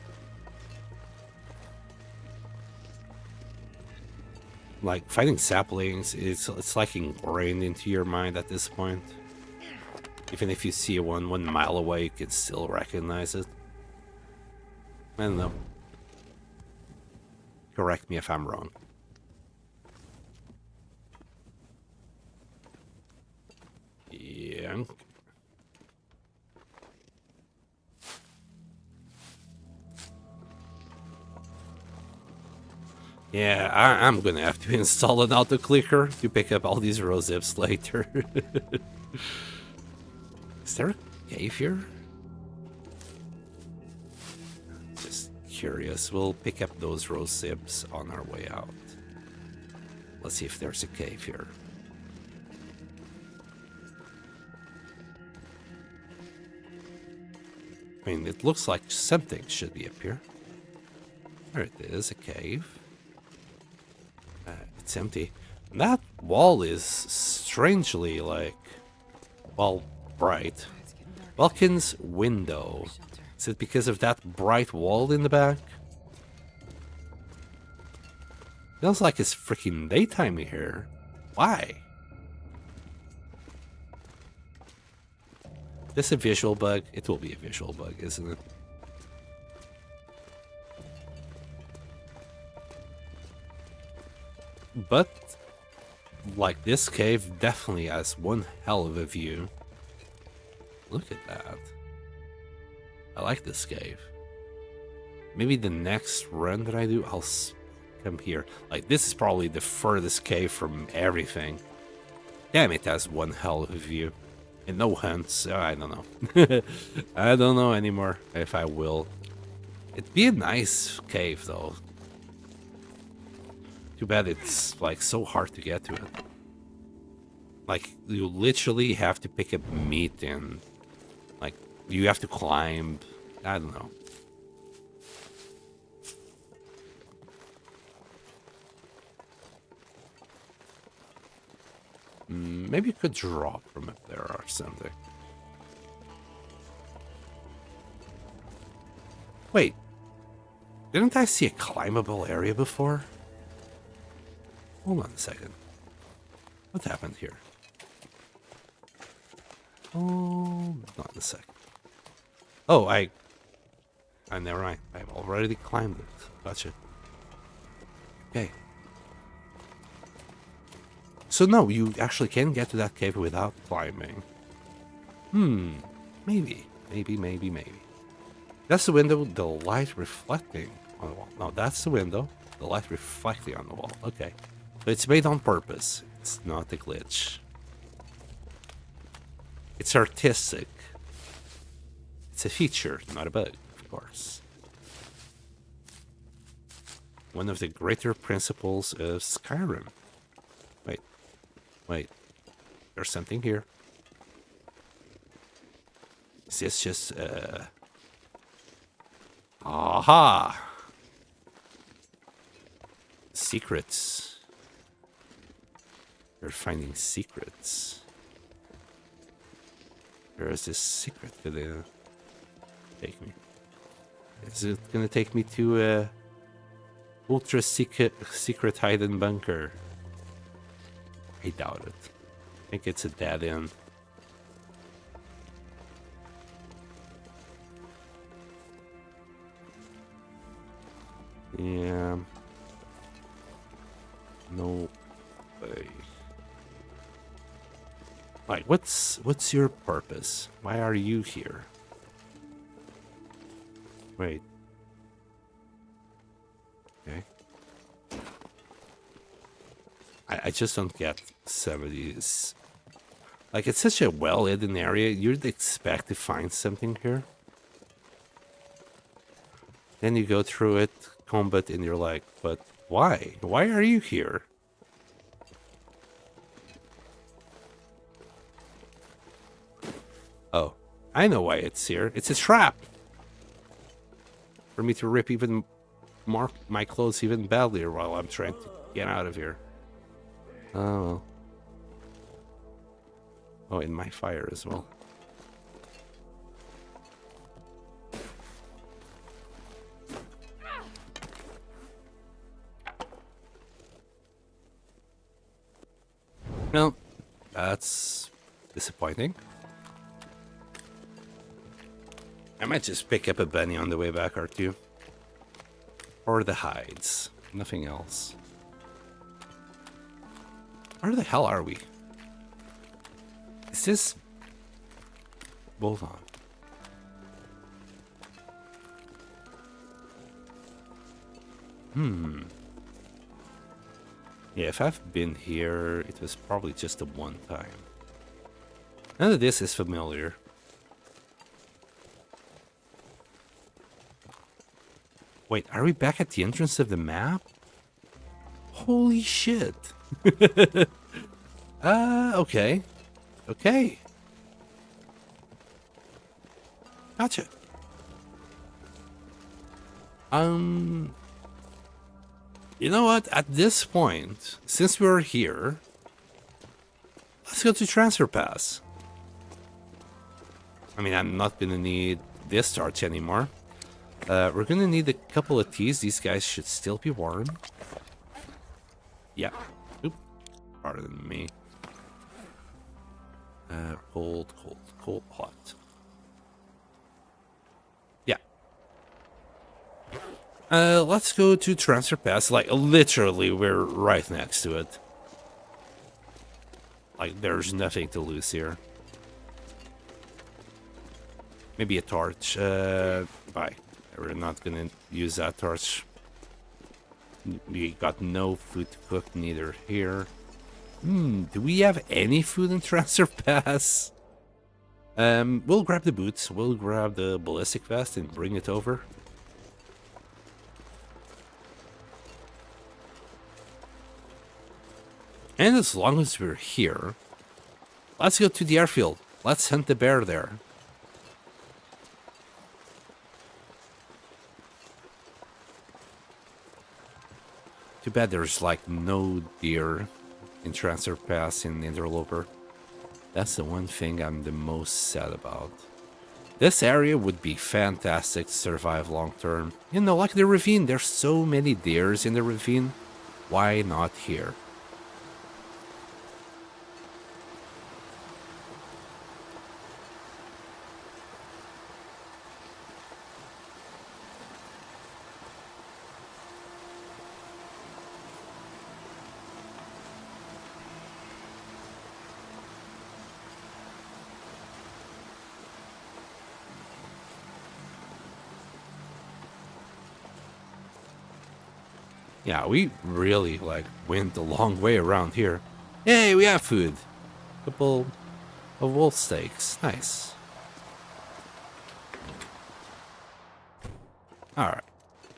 Like, finding saplings, it's like ingrained into your mind at this point. Even if you see one 1 mile away, you can still recognize it. I don't know. Correct me if I'm wrong. Yeah. Yeah, I'm gonna have to install an auto clicker to pick up all these rose zips later. Is there a cave here? Just curious. We'll pick up those rose zips on our way out. Let's see if there's a cave here. I mean, it looks like something should be up here. There it is, a cave. It's empty. And that wall is strangely, like, well, bright. Welkin's window. Is it because of that bright wall in the back? Feels like it's freaking daytime here. Why? this a visual bug? It will be a visual bug, isn't it? But, like, this cave definitely has one hell of a view. Look at that. I like this cave. Maybe the next run that I do, I'll come here. Like, this is probably the furthest cave from everything. Damn, it has one hell of a view. And no hunts. I don't know. I don't know anymore if I will. It'd be a nice cave, though. Too bad it's, like, so hard to get to it. Like, you literally have to pick up meat and, like, you have to climb. I don't know. Maybe you could drop from up there or something. Wait. Didn't I see a climbable area before? Hold on a second. What happened here? Oh, not a second. Oh, never mind. I've already climbed it. Gotcha. Okay. So no, you actually can get to that cave without climbing. Maybe. That's the window, the light reflecting on the wall. No, that's the window, the light reflecting on the wall. Okay. So it's made on purpose. It's not a glitch. It's artistic. It's a feature, not a bug, of course. One of the greater principles of Skyrim. Wait. There's something here. Is this just, aha! Secrets. You're finding secrets. Where is this secret gonna take me? Is it gonna take me to a ultra secret hidden bunker? I doubt it. I think it's a dead end. Yeah. No way. Like, what's your purpose? Why are you here? Wait. Okay. I just don't get some of these. Like, it's such a well-hidden area. You'd expect to find something here. Then you go through it, combat, and you're like, but why? Why are you here? Oh, I know why it's here. It's a trap. For me to rip even more my clothes even badlier while I'm trying to get out of here. Oh, well. Oh, and my fire as well. Well, that's disappointing. I might just pick up a bunny on the way back, or two. Or the hides. Nothing else. Where the hell are we? Is this... Hold on. Yeah, if I've been here, it was probably just a one time. None of this is familiar. Wait, are we back at the entrance of the map? Holy shit. Okay. Okay. Gotcha. You know what? At this point, since we're here, let's go to Transfer Pass. I mean, I'm not gonna need this torch anymore. We're gonna need a couple of teas. These guys should still be warm. Yeah. Oop. Pardon me. Cold, hot. Let's go to transfer pass. Like, literally, we're right next to it. Like, there's nothing to lose here. Maybe a torch. Bye. We're not gonna use that torch. We got no food to cook, neither here. Do we have any food in transfer pass? We'll grab the boots. We'll grab the ballistic vest and bring it over. And as long as we're here, let's go to the airfield. Let's hunt the bear there. Too bad there's like no deer in Transfer Pass in Interloper. That's the one thing I'm the most sad about. This area would be fantastic to survive long term. You know, like the ravine, there's so many deers in the ravine. Why not here? Yeah, we really, like, went a long way around here. Hey, we have food. Couple of wolf steaks. Nice. Alright.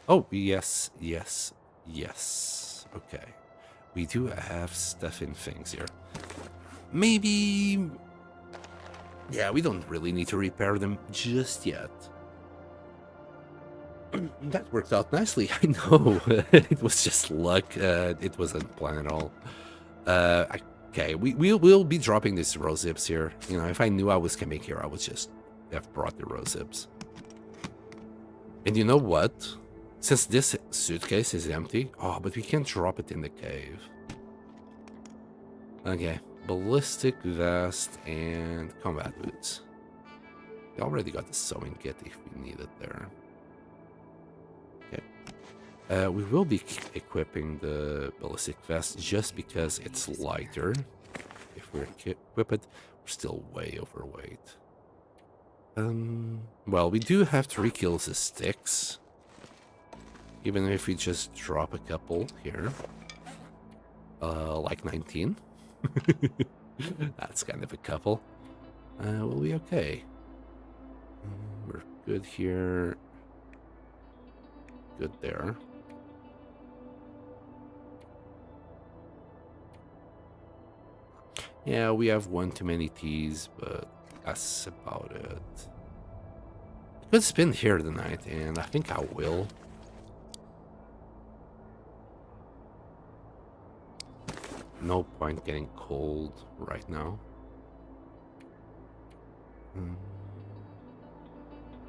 Oh, yes, yes, yes. Okay. We do have stuff in things here. Maybe... Yeah, we don't really need to repair them just yet. That worked out nicely, I know. It was just luck. It wasn't planned at all. Okay, we'll be dropping these rose zips here. You know, if I knew I was coming here, I would just have brought the rose zips. And you know what? Since this suitcase is empty... Oh, but we can't drop it in the cave. Okay, ballistic vest and combat boots. We already got the sewing kit if we need it there. We will be equipping the ballistic vest just because it's lighter. If we equip it, we're still way overweight. Well, we do have 3 kills of sticks. Even if we just drop a couple here. Like 19. That's kind of a couple. We'll be okay. We're good here. Good there. Yeah, we have one too many teas, but that's about it. I could spend here tonight, and I think I will. No point getting cold right now.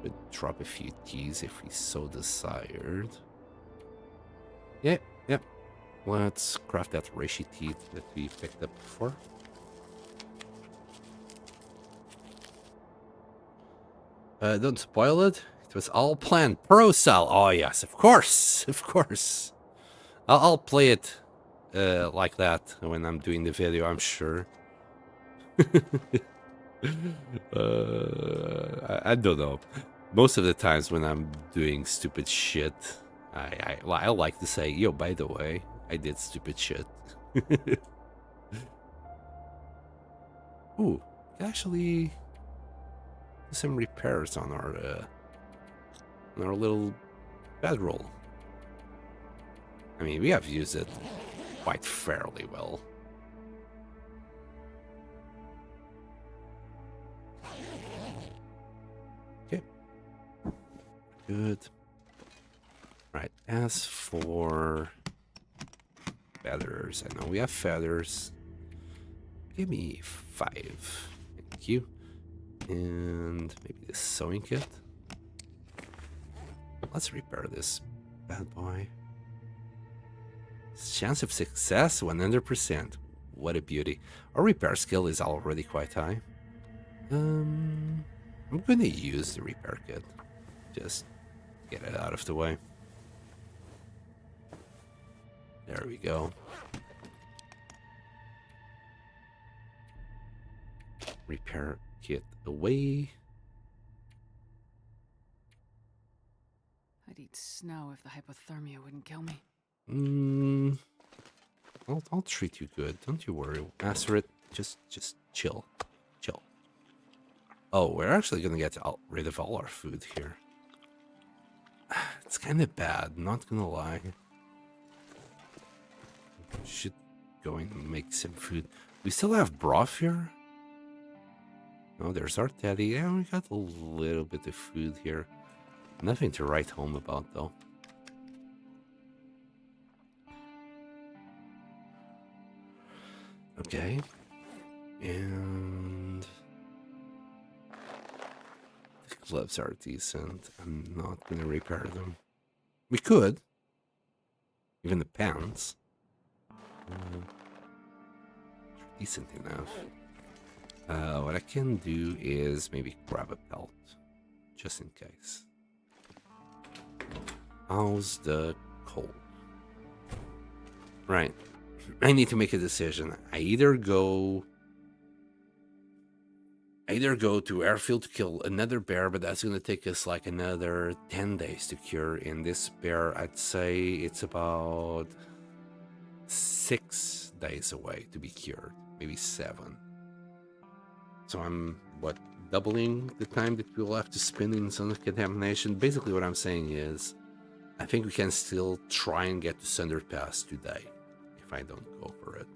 Could drop a few teas if we so desired. Yeah. Let's craft that reishi tea that we picked up before. Don't spoil it. It was all planned. Pro-sal. Oh, yes, of course. Of course. I'll play it like that when I'm doing the video, I'm sure. I don't know. Most of the times when I'm doing stupid shit, I like to say, yo, by the way, I did stupid shit. Ooh, actually... some repairs on our little bedroll. I mean, we have used it quite fairly well. Okay, good. Right, as for feathers, I know we have feathers. Give me 5. Thank you. And maybe the sewing kit. Let's repair this bad boy. Chance of success 100%. What a beauty. Our repair skill is already quite high. I'm gonna use the repair kit. Just get it out of the way. There we go. Repair kit away. I'd eat snow if the hypothermia wouldn't kill me. I'll treat you good. Don't you worry. Asteroid, just chill. Chill. Oh, we're actually gonna get rid of all our food here. It's kind of bad, not gonna lie. Should go and make some food. We still have broth here? Oh, there's our teddy. Yeah, we got a little bit of food here. Nothing to write home about, though. Okay. And... the gloves are decent. I'm not going to repair them. We could. Even the pants. Decent enough. What I can do is maybe grab a belt. Just in case. How's the cold? Right. I need to make a decision. I either go to airfield to kill another bear, but that's going to take us like another 10 days to cure. In this bear, I'd say it's about 6 days away to be cured, maybe 7. So I'm, what, doubling the time that we'll have to spend in Sundered contamination? Basically what I'm saying is, I think we can still try and get to Sundered Pass today, if I don't go for it.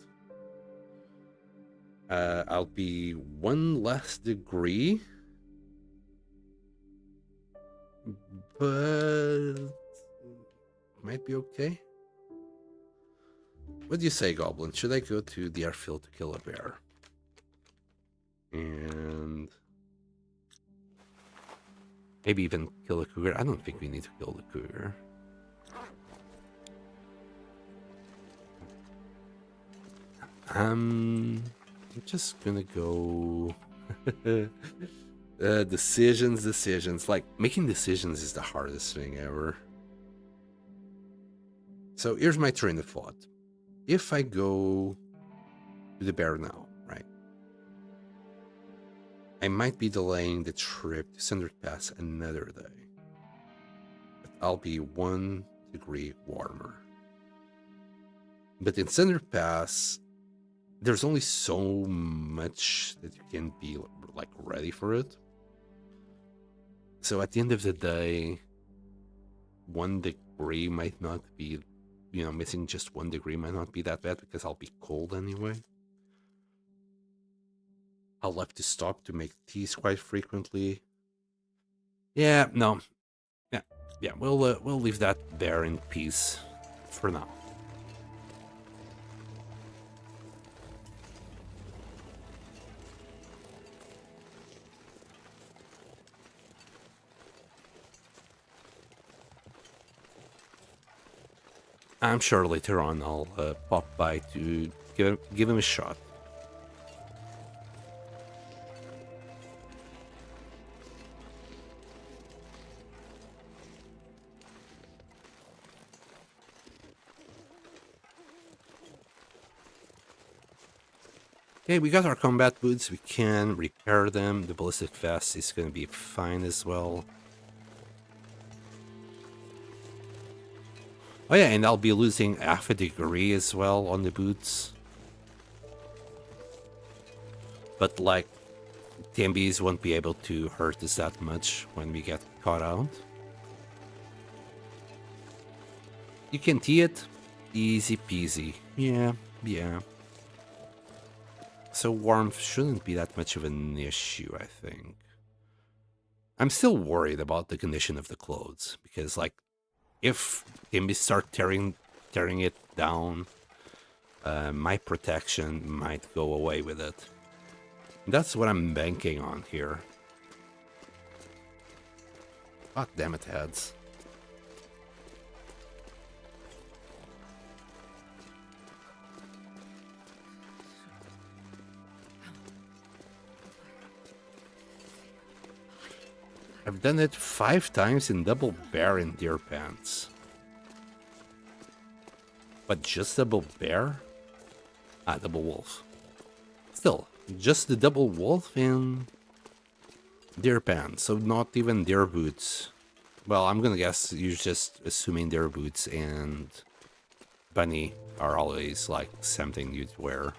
I'll be 1 less degree, but might be okay. What do you say, Goblin? Should I go to the airfield to kill a bear? And maybe even kill a cougar? I don't think we need to kill the cougar. I'm just gonna go... decisions. Like, making decisions is the hardest thing ever. So here's my train of thought. If I go to the bear now, right, I might be delaying the trip to Sundered Pass another day. But I'll be 1 degree warmer. But in Sundered Pass, there's only so much that you can be like ready for it. So at the end of the day, 1 degree might not be, you know, missing just 1 degree might not be that bad because I'll be cold anyway. I'll have to stop to make teas quite frequently. Yeah, no. Yeah, we'll leave that there in peace for now. I'm sure later on I'll pop by to give him a shot. Okay, we got our combat boots. We can repair them. The ballistic vest is going to be fine as well. Oh yeah, and I'll be losing half a degree as well on the boots. But like, TMBs won't be able to hurt us that much when we get caught out. You can tee it. Easy peasy. Yeah. So warmth shouldn't be that much of an issue, I think. I'm still worried about the condition of the clothes, because like, if TMBs start tearing it down, my protection might go away with it. That's what I'm banking on here. God damn it, heads. I've done it 5 times in double bear and deer pants. But just double bear? Ah, double wolf. Still, just the double wolf and deer pants, so not even deer boots. Well, I'm gonna guess you're just assuming deer boots and bunny are always like something you'd wear.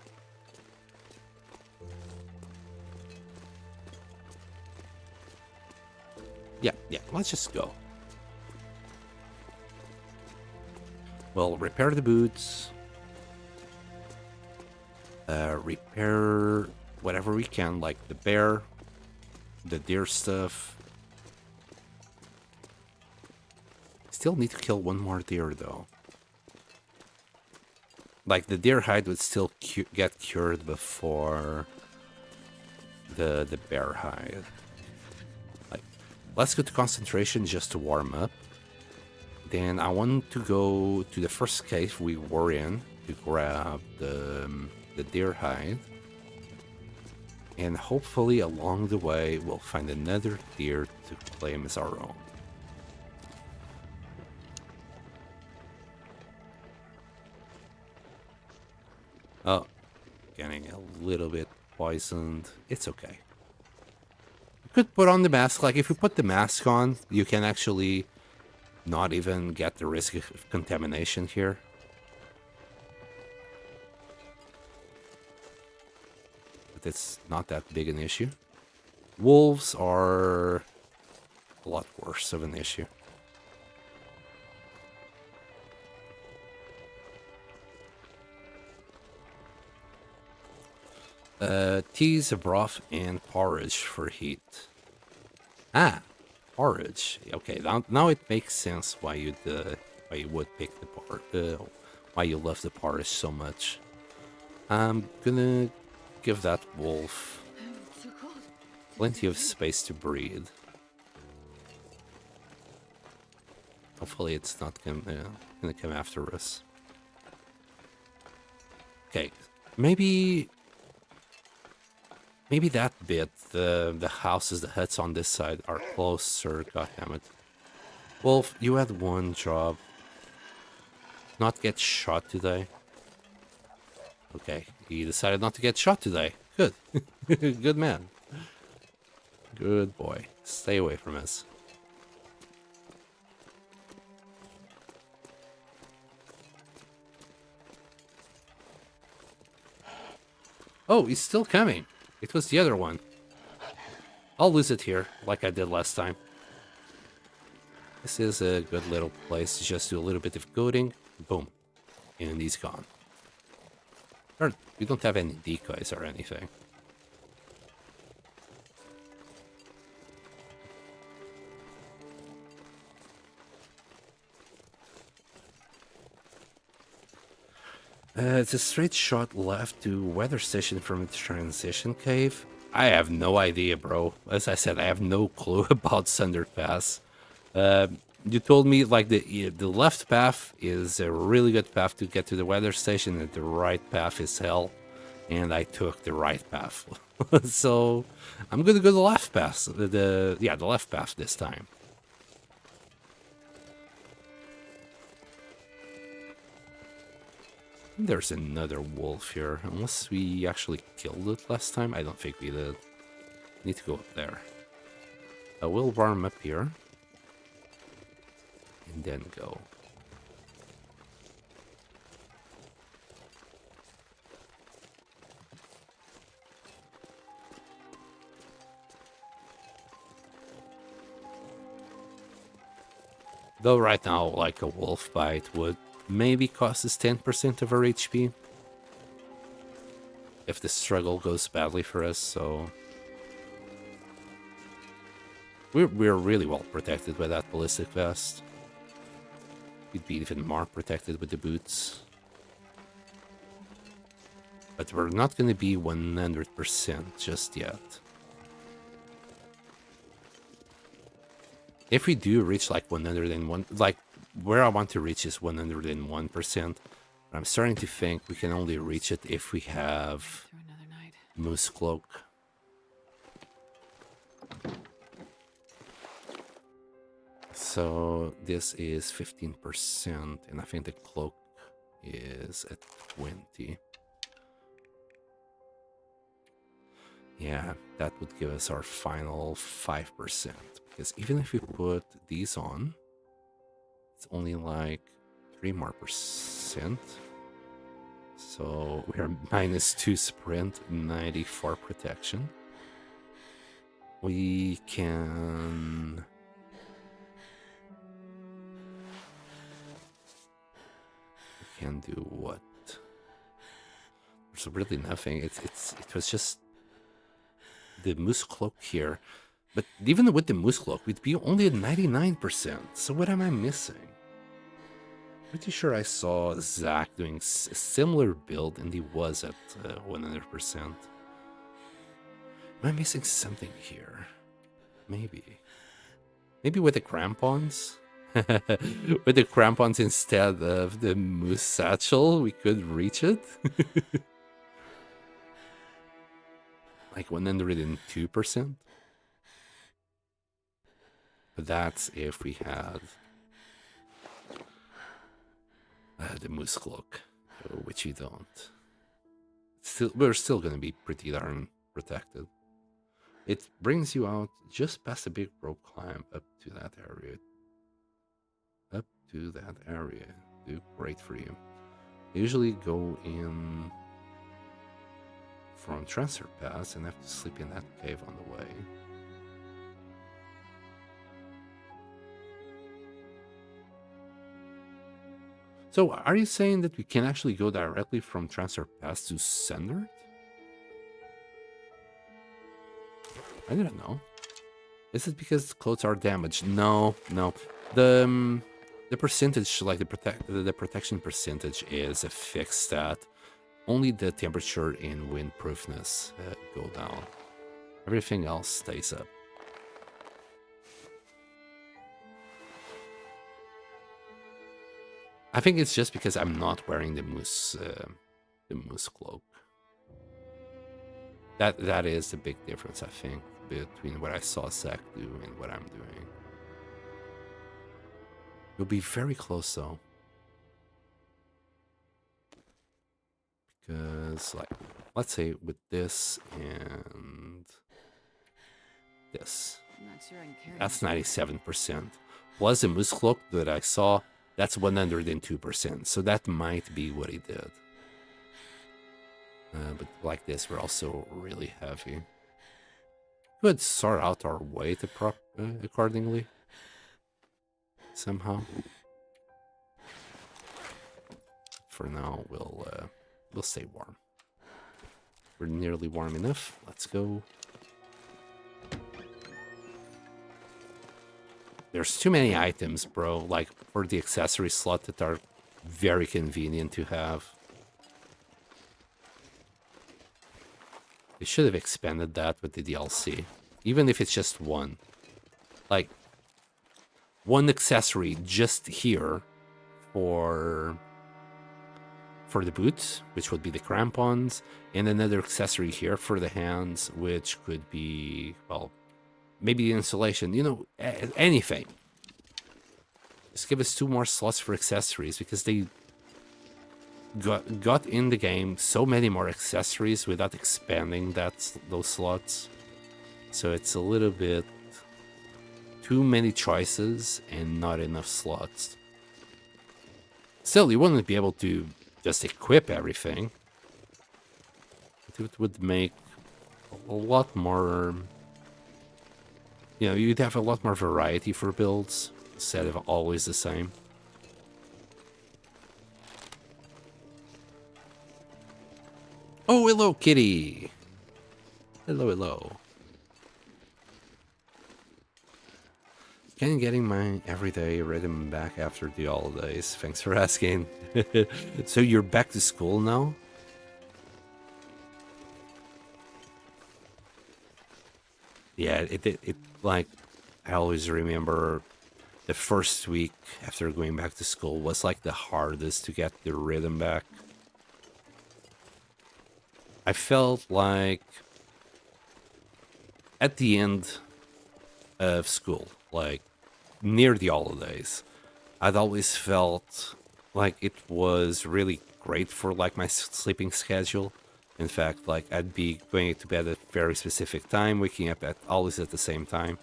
Yeah, let's just go. We'll repair the boots. Repair whatever we can, like the bear, the deer stuff. Still need to kill one more deer though. Like the deer hide would still get cured before the bear hide. Like, let's go to concentration just to warm up. Then I want to go to the first cave we were in to grab the deer hide. And hopefully along the way we'll find another deer to claim as our own. Oh, getting a little bit poisoned. It's okay. You could put on the mask. Like, if you put the mask on, you can actually not even get the risk of contamination here. But it's not that big an issue. Wolves are a lot worse of an issue. Teas, broth, and porridge for heat. Ah, porridge. Okay, now it makes sense why you would pick the why you love the porridge so much. I'm gonna give that wolf plenty of space to breathe. Hopefully, it's not gonna come after us. Okay, maybe that bit, the houses, the huts on this side are closer. God damn it. Wolf, you had one job. Not get shot today. Okay, he decided not to get shot today. Good. Good man. Good boy. Stay away from us. Oh, he's still coming. It was the other one. I'll lose it here, like I did last time. This is a good little place to just do a little bit of coding. Boom. And he's gone. We don't have any decoys or anything. It's a straight shot left to weather station from the transition cave. I have no idea, bro. As I said, I have no clue about Sundered Pass. You told me like the left path is a really good path to get to the weather station, and the right path is hell. And I took the right path, so I'm gonna go the left path. The left path this time. There's another wolf here, unless we actually killed it last time. I don't think we did. Need to go up there. I will warm up here. And then go. Though right now, like a wolf bite would maybe cost us 10% of our HP. If the struggle goes badly for us, so... We're really well protected by that ballistic vest. We'd be even more protected with the boots. But we're not going to be 100% just yet. If we do reach like 101, like where I want to reach is 101%. But I'm starting to think we can only reach it if we have Moose Cloak. So this is 15%, and I think the cloak is at 20. Yeah, that would give us our final 5%. Because even if we put these on, it's only like 3 more percent. So we are -2 sprint, 94 protection. We can... do what? There's really nothing. It was just the moose cloak here. But even with the moose cloak, we'd be only at 99%. So what am I missing? Pretty sure I saw Zach doing a similar build and he was at 100%. Am I missing something here? Maybe. Maybe with the crampons? With the crampons instead of the moose satchel, we could reach it. Like 102%. But that's if we had the moose cloak, which we don't. We're still going to be pretty darn protected. It brings you out just past the big rope climb up to that area. Up to that area. Do great for you. I usually go in from transfer pass and have to sleep in that cave on the way. So are you saying that we can actually go directly from transfer pass to Sundered? I don't know. Is it because clothes are damaged? No. The percentage, like the protection percentage, is a fixed stat. Only the temperature and windproofness go down. Everything else stays up. I think it's just because I'm not wearing the moose cloak. That is the big difference, I think, between what I saw Zach do and what I'm doing. You'll be very close though. Because, like, let's say with this and this. That's 97%. Plus the moose cloak that I saw, that's 102%. So that might be what he did. But like this, we're also really heavy. Could sort out our weight accordingly. Somehow. For now, we'll stay warm. We're nearly warm enough. Let's go. There's too many items, bro. Like for the accessory slot that are very convenient to have. They should have expanded that with the DLC. Even if it's just one. Like, one accessory just here for the boots, which would be the crampons, and another accessory here for the hands, which could be, well, maybe the insulation, you know, anything. Just give us 2 more slots for accessories, because they got in the game so many more accessories without expanding those slots. So it's a little bit too many choices and not enough slots. Still, you wouldn't be able to just equip everything. It would make a lot more... You know, you'd have a lot more variety for builds instead of always the same. Oh, hello, kitty. Hello, hello. Getting my everyday rhythm back after the holidays. Thanks for asking. So you're back to school now? Yeah, it like, I always remember the first week after going back to school was like the hardest to get the rhythm back. I felt like at the end of school, like near the holidays, I'd always felt Like, it was really great for, like, my sleeping schedule. In fact, like, I'd be going to bed at a very specific time, waking up at always at the same time,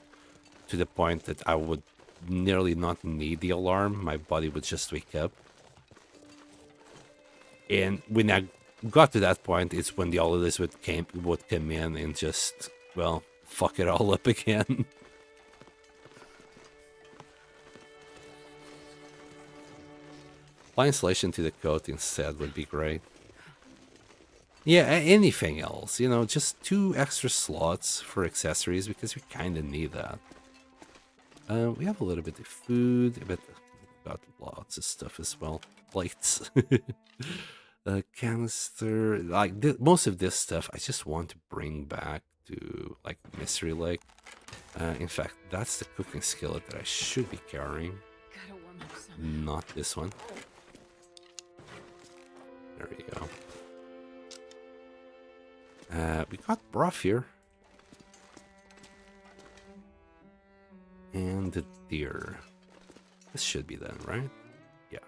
to the point that I would nearly not need the alarm. My body would just wake up. And when I got to that point, it's when the holidays would come in and just, well, fuck it all up again. Apply insulation to the coat instead would be great. Yeah, anything else, you know, just 2 extra slots for accessories because we kind of need that. We have a little bit of food, but got lots of stuff as well. Plates, a canister, like most of this stuff I just want to bring back to like Mystery Lake. In fact, that's the cooking skillet that I should be carrying. Gotta warm up some. Not this one. There you go. We got broth here. And the deer. This should be done, right? Yeah.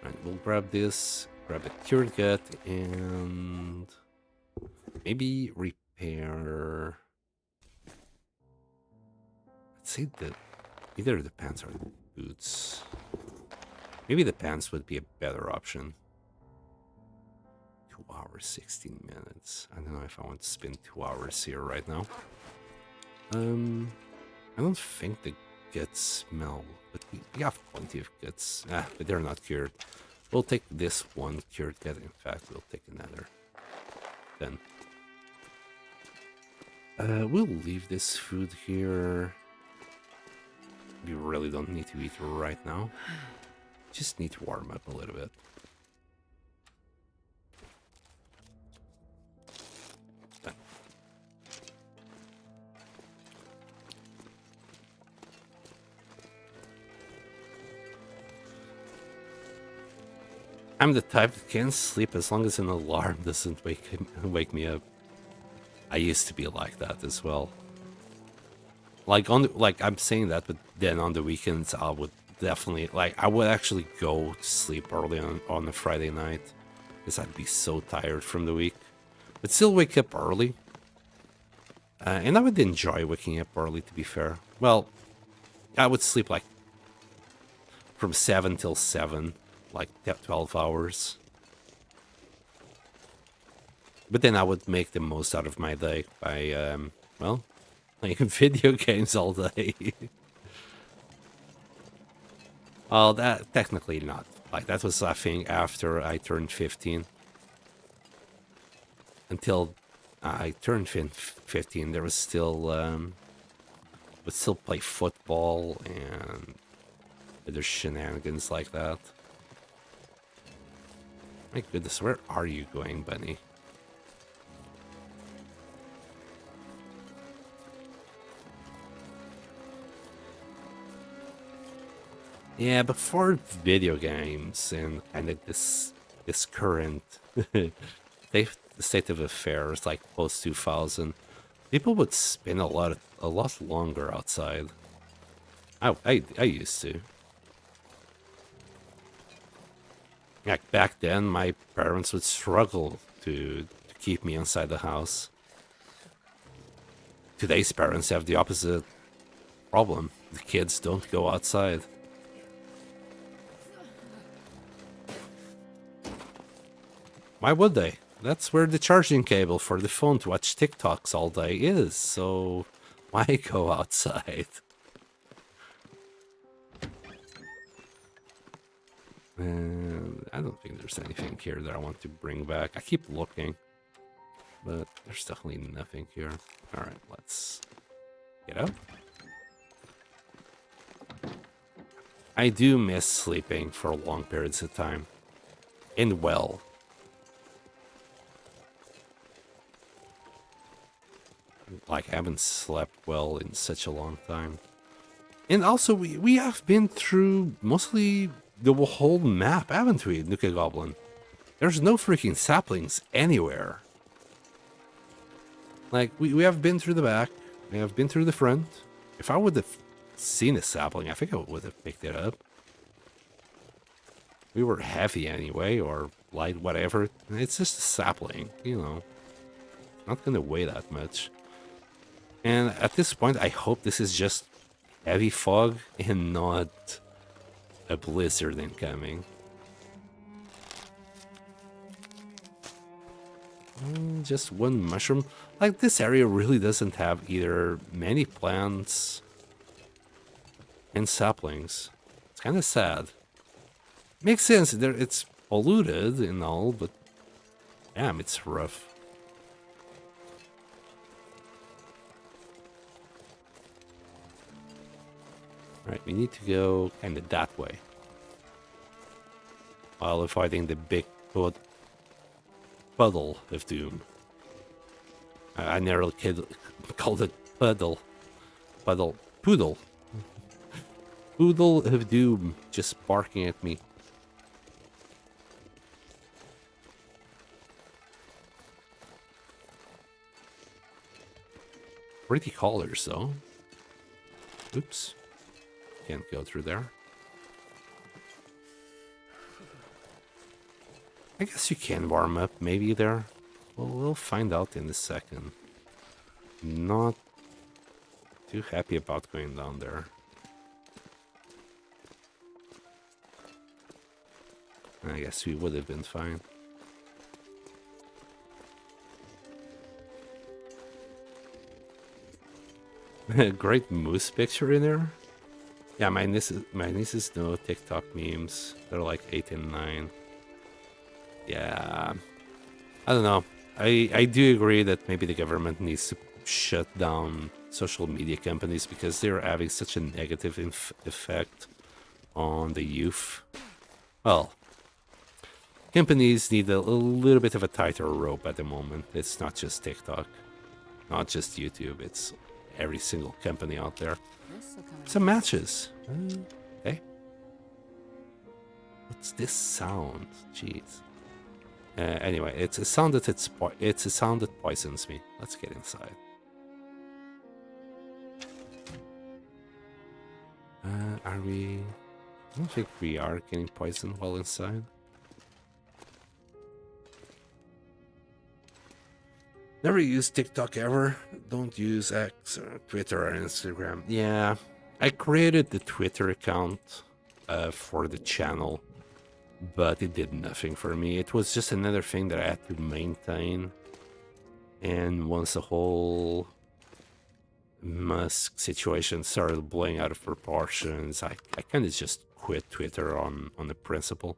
Alright, we'll grab this, grab a cured gut, and maybe repair. Let's say that either the pants or the boots. Maybe the pants would be a better option. 2 hours, 16 minutes. I don't know if I want to spend 2 hours here right now. I don't think the guts smell, but we have plenty of guts. But they're not cured. We'll take this one cured gut. In fact, we'll take another. Then we'll leave this food here. We really don't need to eat right now. Just need to warm up a little bit. I'm the type that can sleep as long as an alarm doesn't wake me up. I used to be like that as well. Like I'm saying that, but then on the weekends I would definitely I would actually go to sleep early on a Friday night because I'd be so tired from the week, but still wake up early. And I would enjoy waking up early, to be fair. Well, I would sleep like from 7 till 7. Like 12 hours. But then I would make the most out of my day by, well, playing video games all day. Well, that technically not. Like, that was a thing after I turned 15. Until I turned 15, there was still, would still play football and other shenanigans like that. My goodness, where are you going, Bunny? Yeah, before video games and kind of this current state of affairs, like post 2000, people would spend a lot longer outside. I used to. Like back then, my parents would struggle to keep me inside the house. Today's parents have the opposite problem. The kids don't go outside. Why would they? That's where the charging cable for the phone to watch TikToks all day is, so why go outside? I don't think there's anything here that I want to bring back. I keep looking, but there's definitely nothing here. Alright, let's get up. I do miss sleeping for long periods of time. And well. Like, I haven't slept well in such a long time. And also, we have been through mostly the whole map, haven't we, Nuka Goblin? There's no freaking saplings anywhere. Like, we have been through the back, we have been through the front. If I would have seen a sapling, I think I would have picked it up. We were heavy anyway, or light, whatever. It's just a sapling, you know. Not gonna weigh that much. And at this point, I hope this is just heavy fog and not a blizzard incoming. Just one mushroom. Like, this area really doesn't have either many plants and saplings. It's kind of sad. Makes sense. It's polluted and all, but damn, it's rough. Alright, we need to go kind of that way. While avoiding the big puddle of doom. I nearly called it puddle. Poodle of doom just barking at me. Pretty colors though. Oops. Can't go through there. I guess you can warm up maybe there. Well, we'll find out in a second. Not too happy about going down there. I guess we would have been fine. Great moose picture in there. Yeah, my nieces know TikTok memes. They're like 8 and 9. Yeah, I don't know. I do agree that maybe the government needs to shut down social media companies because they're having such a negative effect on the youth. Well, companies need a little bit of a tighter rope at the moment. It's not just TikTok, not just YouTube. It's every single company out there. Some matches. Okay. What's this sound? Jeez. Anyway, it's a sound that poisons me. Let's get inside. Are we? I don't think we are getting poisoned while inside. Never use TikTok ever. Don't use X or Twitter or Instagram. Yeah, I created the Twitter account for the channel, but it did nothing for me. It was just another thing that I had to maintain. And once the whole Musk situation started blowing out of proportions, I kind of just quit Twitter on the principle.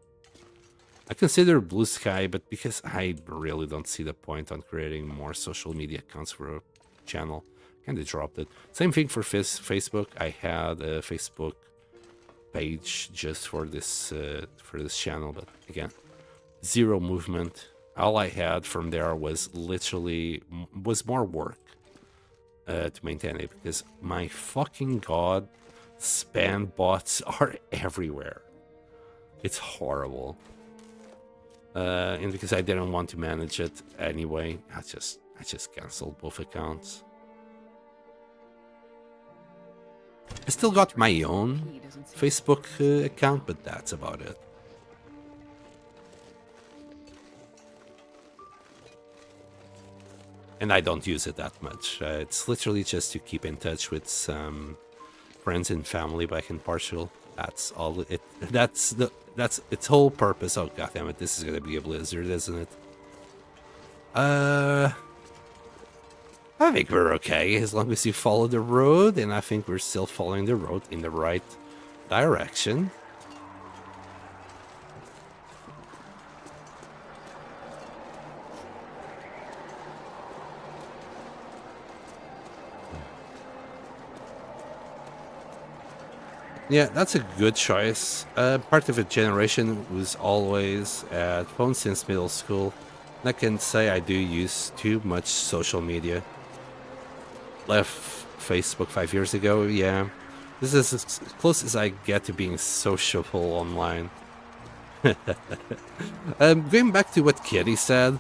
I consider Blue Sky, but because I really don't see the point on creating more social media accounts for a channel, kind of dropped it. Same thing for Facebook. I had a Facebook page just for this channel, but again, zero movement. All I had from there was literally more work to maintain it, because my fucking god, spam bots are everywhere. It's horrible. And because I didn't want to manage it anyway, I just canceled both accounts. I still got my own Facebook account, but that's about it. And I don't use it that much. It's literally just to keep in touch with some friends and family back in Portugal. That's all it. That's its whole purpose. Oh goddammit, this is gonna be a blizzard, isn't it? I think we're okay as long as you follow the road, and I think we're still following the road in the right direction. Yeah, that's a good choice. Part of a generation was always at phone since middle school. And I can say I do use too much social media. Left Facebook 5 years ago, yeah. This is as close as I get to being sociable online. Going back to what Kitty said,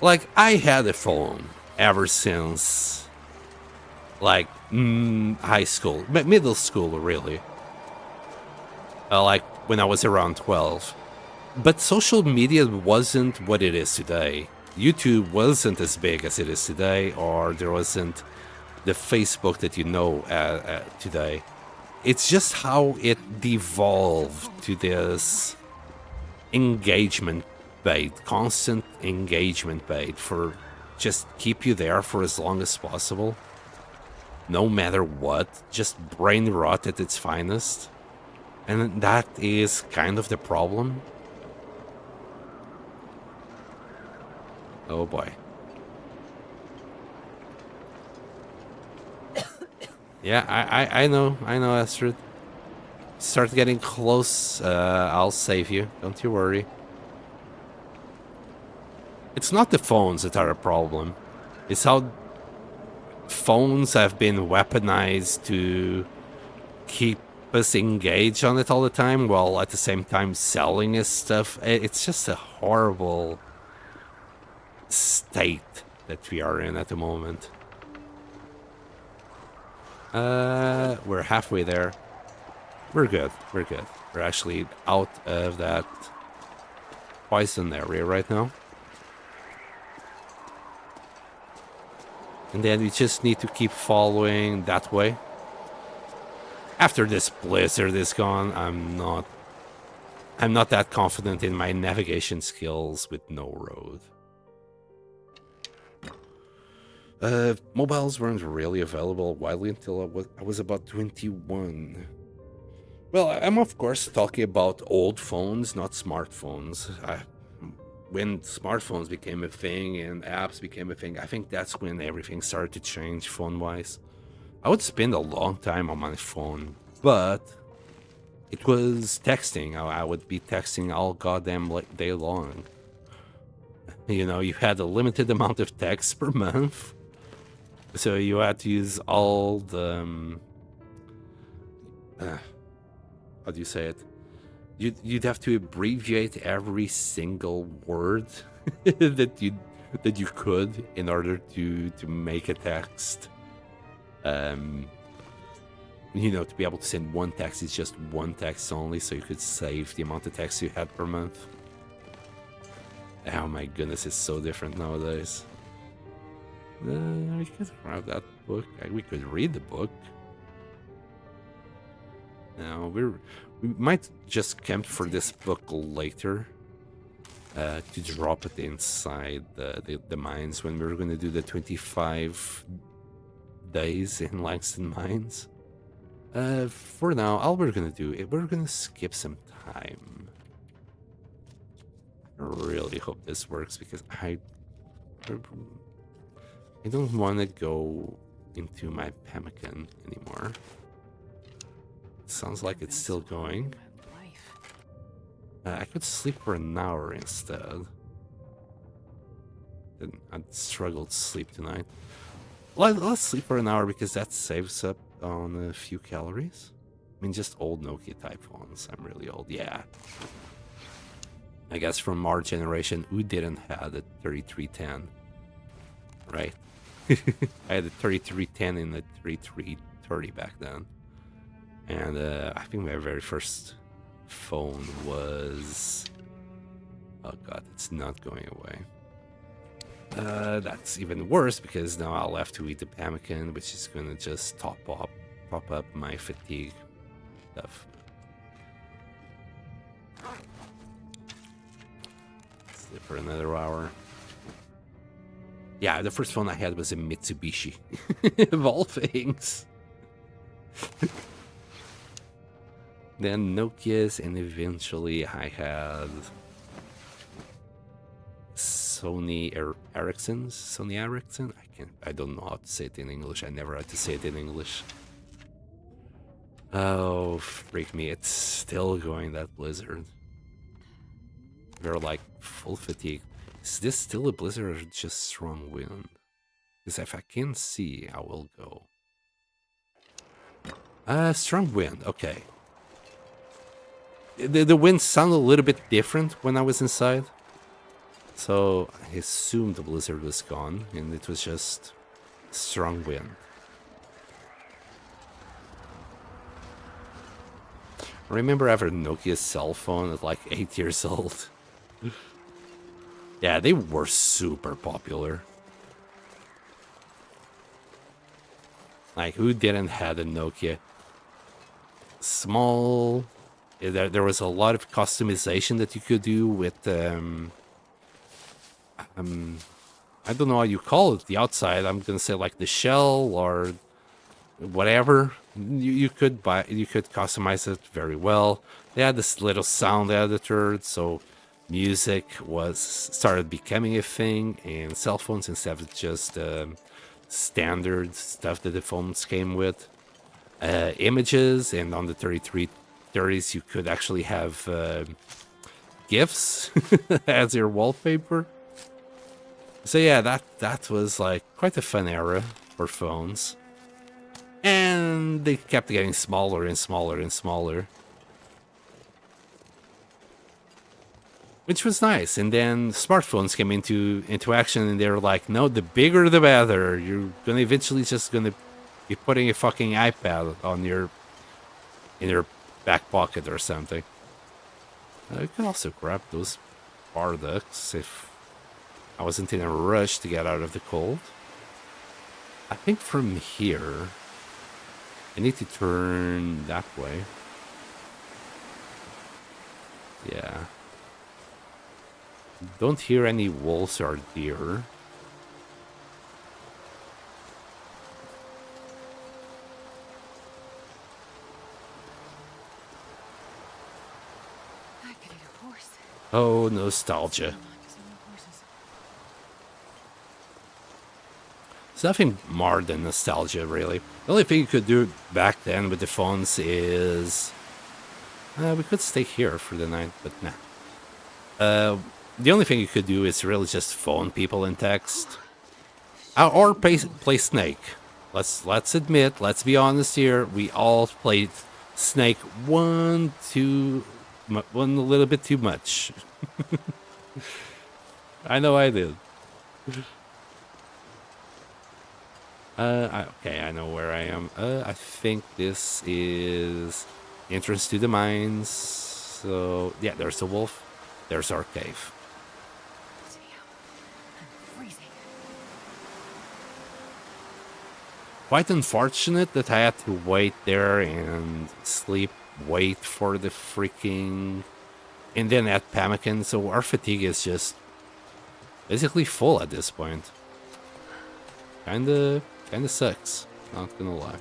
like, I had a phone ever since, like, high school, middle school, really. Like when I was around 12. But social media wasn't what it is today. YouTube wasn't as big as it is today, or there wasn't the Facebook that you know today. It's just how it devolved to this engagement bait, constant engagement bait for just keep you there for as long as possible. No matter what, just brain rot at its finest. And that is kind of the problem. Oh boy. Yeah, I know, Astrid. Start getting close, I'll save you. Don't you worry. It's not the phones that are a problem. It's how phones have been weaponized to keep us engaged on it all the time, while at the same time selling us stuff. It's just a horrible state that we are in at the moment. We're halfway there. We're good. We're good. We're actually out of that poison area right now. And then we just need to keep following that way. After this blizzard is gone, I'm not that confident in my navigation skills with no road. Mobiles weren't really available widely until I was about 21. Well, I'm of course talking about old phones, not smartphones. When smartphones became a thing and apps became a thing, I think that's when everything started to change phone-wise. I would spend a long time on my phone, but it was texting. I would be texting all goddamn day long. You know, you had a limited amount of text per month, so you had to use all the how do you say it? You'd have to abbreviate every single word that you could in order to make a text. You know, to be able to send one text is just one text only, so you could save the amount of text you had per month. Oh my goodness, it's so different nowadays. We could grab that book. We could read the book. No, we might just camp for this book later to drop it inside the mines when we're going to do the 25 days in Langston Mines. For now, all we're going to do is we're going to skip some time. I really hope this works because I don't want to go into my pemmican anymore. Sounds like it's still going. I could sleep for an hour instead. Then I'd struggle to sleep tonight. Let's sleep for an hour because that saves up on a few calories. I mean, just old Nokia type phones. I'm really old. Yeah. I guess from our generation, who didn't have the 3310? Right? I had the 3310 and the 3330 back then. And I think my very first phone was... Oh god, it's not going away. That's even worse because now I'll have to eat the pemmican, which is going to just top up my fatigue stuff. Sleep for another hour. Yeah, the first phone I had was a Mitsubishi. Of all things. Then Nokia's, and eventually I had Sony Ericsson's. Sony Ericsson? I don't know how to say it in English. I never had to say it in English. Oh, freak me. It's still going, that blizzard. We're like full fatigue. Is this still a blizzard or just strong wind? Because if I can see, I will go. Strong wind, okay. The wind sounded a little bit different when I was inside. So I assumed the blizzard was gone and it was just strong wind. I remember having a Nokia cell phone at like 8 years old. Yeah, they were super popular. Like, who didn't have a Nokia? Small. There was a lot of customization that you could do with I don't know how you call it, the outside. I'm gonna say like the shell or whatever. You could customize it very well. They had this little sound editor, so music was started becoming a thing, and cell phones instead of just standard stuff that the phones came with. Images, and on the 3330s you could actually have GIFs as your wallpaper. So yeah, that was like quite a fun era for phones. And they kept getting smaller and smaller and smaller. Which was nice. And then smartphones came into action, and they were like, no, the bigger the better. You're gonna eventually just gonna be putting a fucking iPad on in your back pocket or something. You can also grab those bar ducks if I wasn't in a rush to get out of the cold. I think from here, I need to turn that way. Yeah. Don't hear any wolves or deer. I could eat a horse. Oh, nostalgia. It's nothing more than nostalgia, really. The only thing you could do back then with the phones is... we could stay here for the night, but nah. The only thing you could do is really just phone people in text. Or play Snake. Let's admit, let's be honest here, we all played Snake one a little bit too much. I know I did. Okay, I know where I am. I think this is the entrance to the mines. So, yeah, there's the wolf. There's our cave. I'm freezing. Quite unfortunate that I had to wait there and wait for the freaking... And then at Pemmican, so our fatigue is just basically full at this point. Kinda sucks, not gonna lie.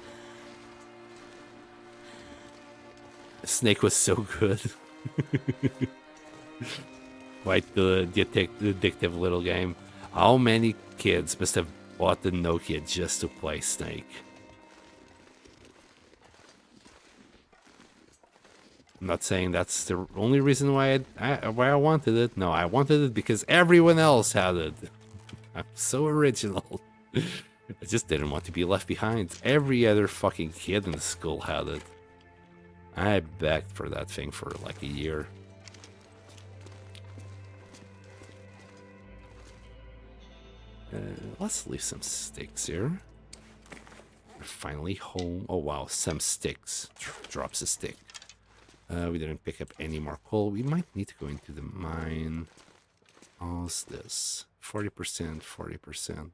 Snake was so good. Quite the addictive little game. How many kids must have bought the Nokia just to play Snake? I'm not saying that's the only reason why I wanted it. No, I wanted it because everyone else had it. I'm so original. I just didn't want to be left behind. Every other fucking kid in the school had it. I begged for that thing for like a year. Let's leave some sticks here. We're finally home. Oh wow, some sticks. Drops a stick. We didn't pick up any more coal. We might need to go into the mine. How's this? 40%, 40%.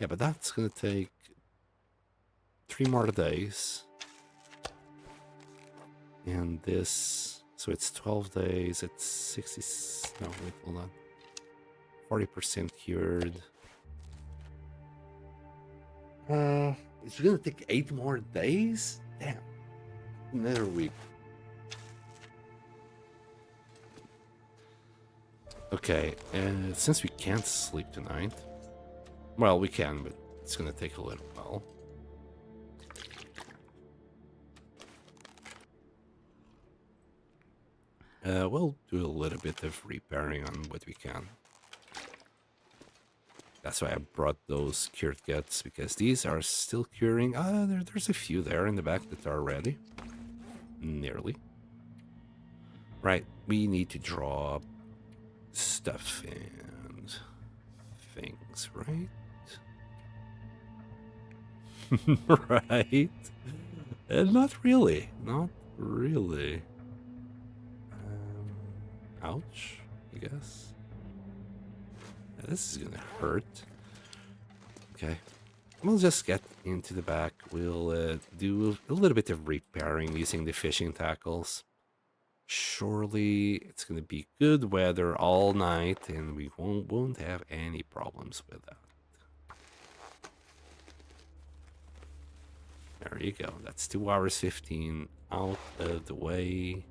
Yeah, but that's gonna take 3 more days. And this, so it's 12 days, it's 60, no, wait, hold on. 40% cured. It's gonna take 8 more days? Damn. Another week. Okay, since we can't sleep tonight, well, we can, but it's gonna take a little while. We'll do a little bit of repairing on what we can. That's why I brought those cured guts, because these are still curing. There's a few there in the back that are ready. Nearly. Right, we need to drop stuff and things, right? Right? Not really. Not really. Ouch, I guess. Yeah, this is gonna hurt. Okay. We'll just get into the back. We'll do a little bit of repairing using the fishing tackles. Surely it's going to be good weather all night and we won't have any problems with that. There you go. That's 2 hours 15 out of the way.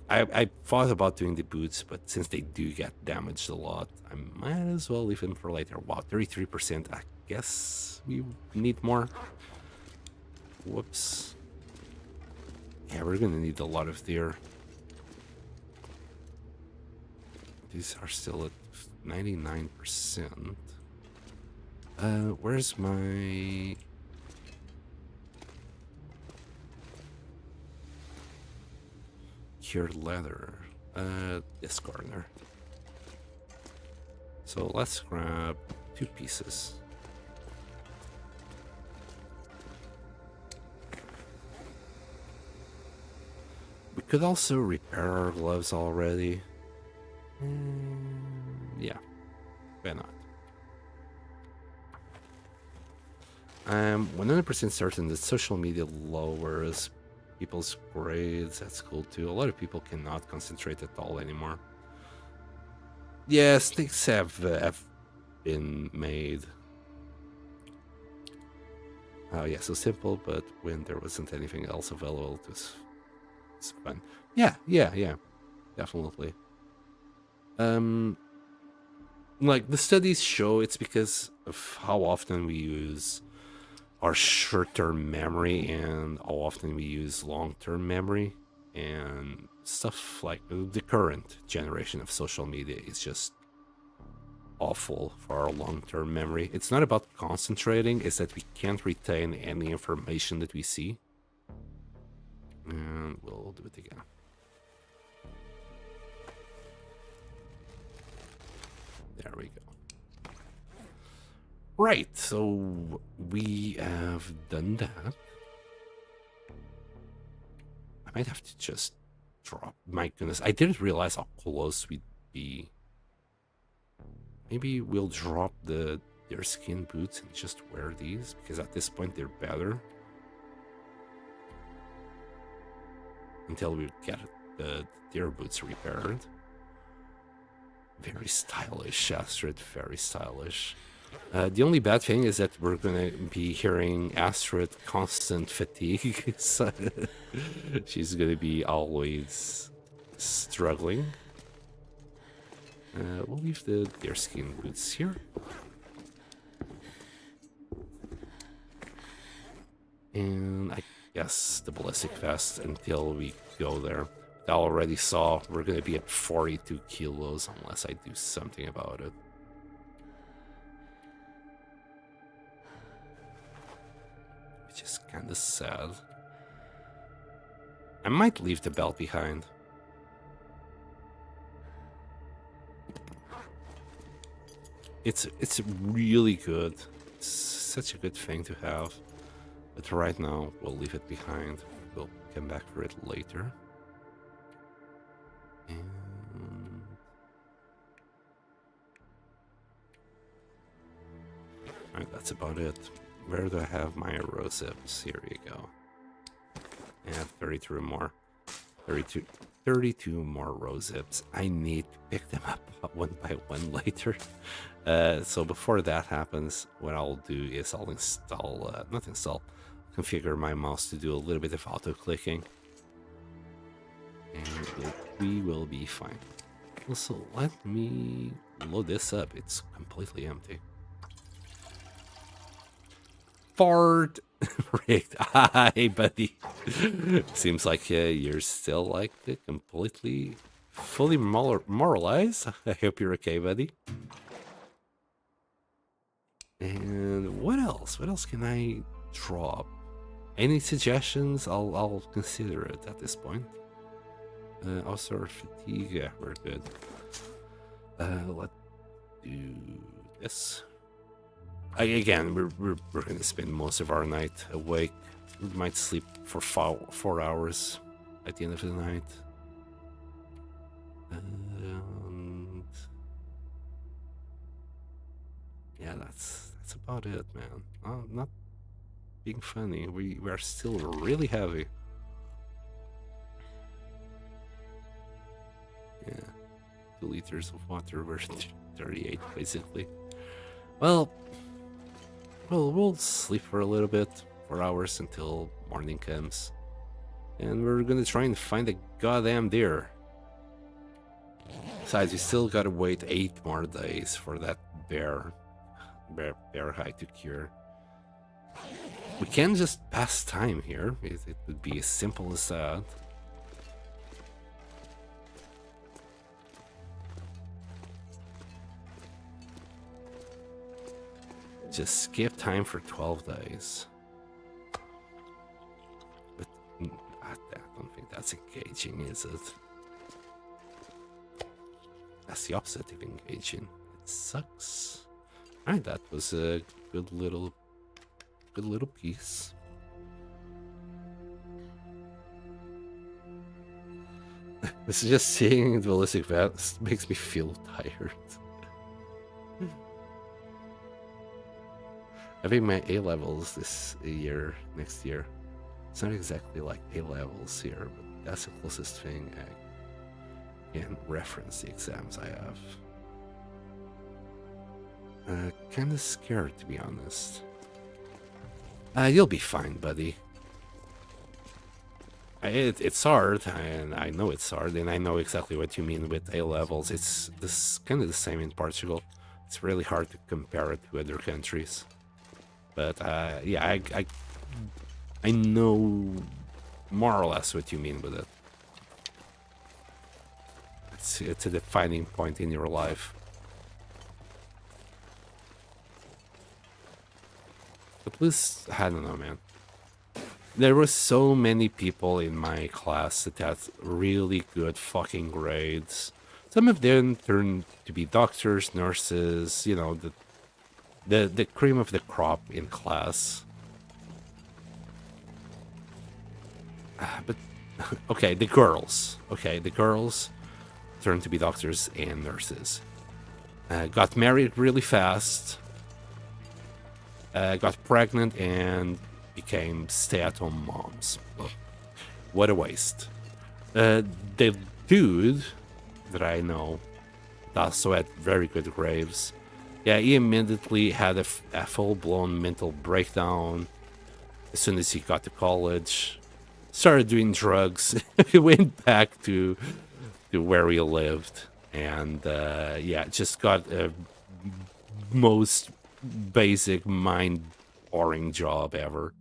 I thought about doing the boots, but since they do get damaged a lot, I might as well leave them for later. Wow, 33%. I guess we need more. Whoops. Yeah, we're gonna need a lot of deer. These are still at 99%. Where's my... cured leather? This corner. So let's grab 2 pieces. We could also repair our gloves already. Yeah, why not? I'm 100% certain that social media lowers people's grades at school too. A lot of people cannot concentrate at all anymore. Yes, things have been made. Oh yeah, so simple, but when there wasn't anything else available, it's fun. Yeah, definitely. Like the studies show, it's because of how often we use our short-term memory and how often we use long-term memory, and stuff like the current generation of social media is just awful for our long-term memory. It's not about concentrating, it's that we can't retain any information that we see. And we'll do it again. There we go. Right, so we have done that. I might have to just drop. My goodness, I didn't realize how close we'd be. Maybe we'll drop their skin boots and just wear these, because at this point they're better. Until we get the deer boots repaired. Very stylish, Astrid, very stylish. The only bad thing is that we're going to be hearing Astrid constant fatigue. So she's going to be always struggling. We'll leave the deerskin boots here. And I guess the ballistic vest until we go there. I already saw we're going to be at 42 kilos unless I do something about it. Which is kind of sad. I might leave the belt behind. It's really good. It's such a good thing to have. But right now, we'll leave it behind. We'll come back for it later. And... alright, that's about it. Where do I have my rose zips? Here you go. And 32 more. 32 more rose zips. I need to pick them up one by one later. So before that happens, what I'll do is I'll install, not install, configure my mouse to do a little bit of auto-clicking. And we will be fine. Also, let me load this up. It's completely empty. Fart! Rigged. Hi, buddy. Seems like you're still like completely, fully moralized. I hope you're okay, buddy. And what else? What else can I drop? Any suggestions? I'll consider it at this point. Also, fatigue. Yeah, we're good. Let's do this. Again, we're going to spend most of our night awake. We might sleep for 4 hours at the end of the night. yeah, that's about it, man. Not being funny. We are still really heavy. Yeah, 2 liters of water. We're 38 basically. Well, we'll sleep for a little bit, 4 hours until morning comes, and we're gonna try and find a goddamn deer. Besides, we still gotta wait 8 more days for that bear hide to cure. We can just pass time here. It would be as simple as that. Just skip time for 12 days. But I don't think that's engaging, is it? That's the opposite of engaging. It sucks. Alright, that was a good little piece. This is just seeing the ballistic vest makes me feel tired. Having my A levels next year. It's not exactly like A levels here, but that's the closest thing I can reference the exams I have. Kinda scared, to be honest. You'll be fine, buddy. It's hard, and I know it's hard, and I know exactly what you mean with A levels. It's kind of the same in Portugal. It's really hard to compare it to other countries. But yeah, I know more or less what you mean with it. It's a defining point in your life. At least, I don't know, man. There were so many people in my class that had really good fucking grades. Some of them turned to be doctors, nurses, you know, the cream of the crop in class. But, okay, the girls. Okay, the girls turned to be doctors and nurses. Got married really fast. Got pregnant and became stay-at-home moms. What a waste. The dude that I know also had very good grades. Yeah, he immediately had a full-blown mental breakdown as soon as he got to college. Started doing drugs. He went back to where he lived. And, yeah, just got a most basic, mind-boring job ever.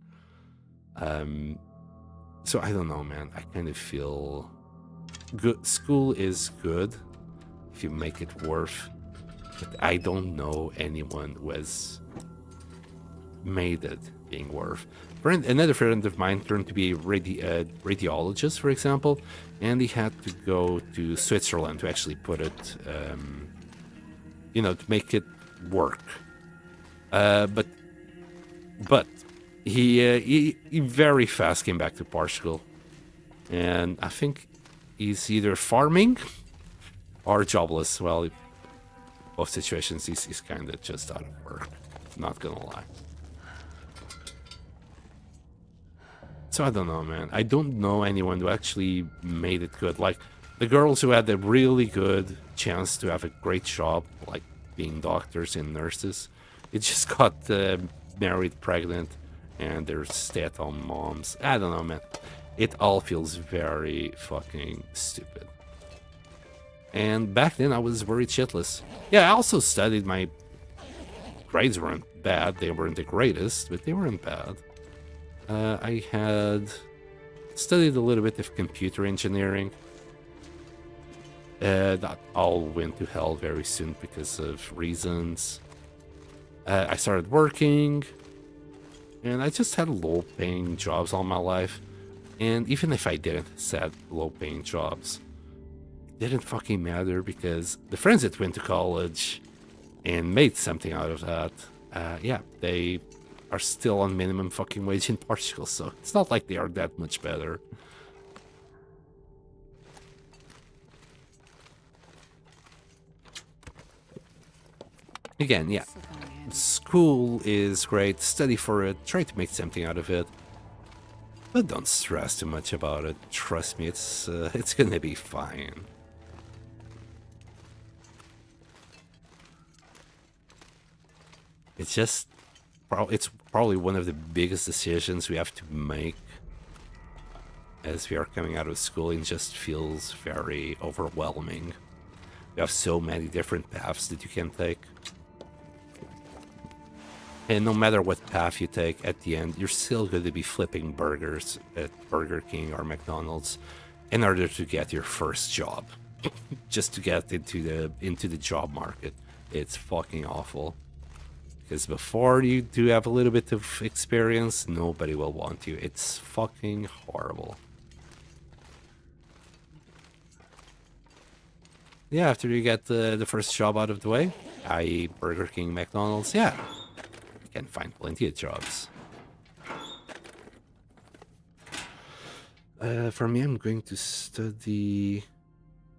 So I don't know, man. I kind of feel good. School is good if you make it worth. But I don't know anyone who has made it being worth. Another friend of mine turned to be a radiologist, for example, and he had to go to Switzerland to actually put it, you know, to make it work. But he very fast came back to Portugal, and I think he's either farming or jobless. Well, both situations, he's kind of just out of work. Not gonna lie. So I don't know, man. I don't know anyone who actually made it good. Like the girls who had a really good chance to have a great job, like being doctors and nurses, it just got married, pregnant, and they're stay-at-home moms. I don't know, man. It all feels very fucking stupid. And back then, I was very shitless. Yeah, I also studied. My grades weren't bad. They weren't the greatest, but they weren't bad. I had studied a little bit of computer engineering. That all went to hell very soon because of reasons. I started working, and I just had low-paying jobs all my life. And even if I didn't have low-paying jobs, it didn't fucking matter because the friends that went to college and made something out of that, yeah, they are still on minimum fucking wage in Portugal, so it's not like they are that much better. Again, yeah. school is great, study for it, try to make something out of it. But don't stress too much about it. Trust me, it's gonna be fine. It's just, it's probably one of the biggest decisions we have to make as we are coming out of school. It just feels very overwhelming. You have so many different paths that you can take. And no matter what path you take, at the end, you're still going to be flipping burgers at Burger King or McDonald's in order to get your first job. Just to get into the job market. It's fucking awful. Because before you do have a little bit of experience, nobody will want you. It's fucking horrible. Yeah, after you get the first job out of the way, i.e. Burger King, McDonald's, yeah, you can find plenty of jobs. For me, I'm going to study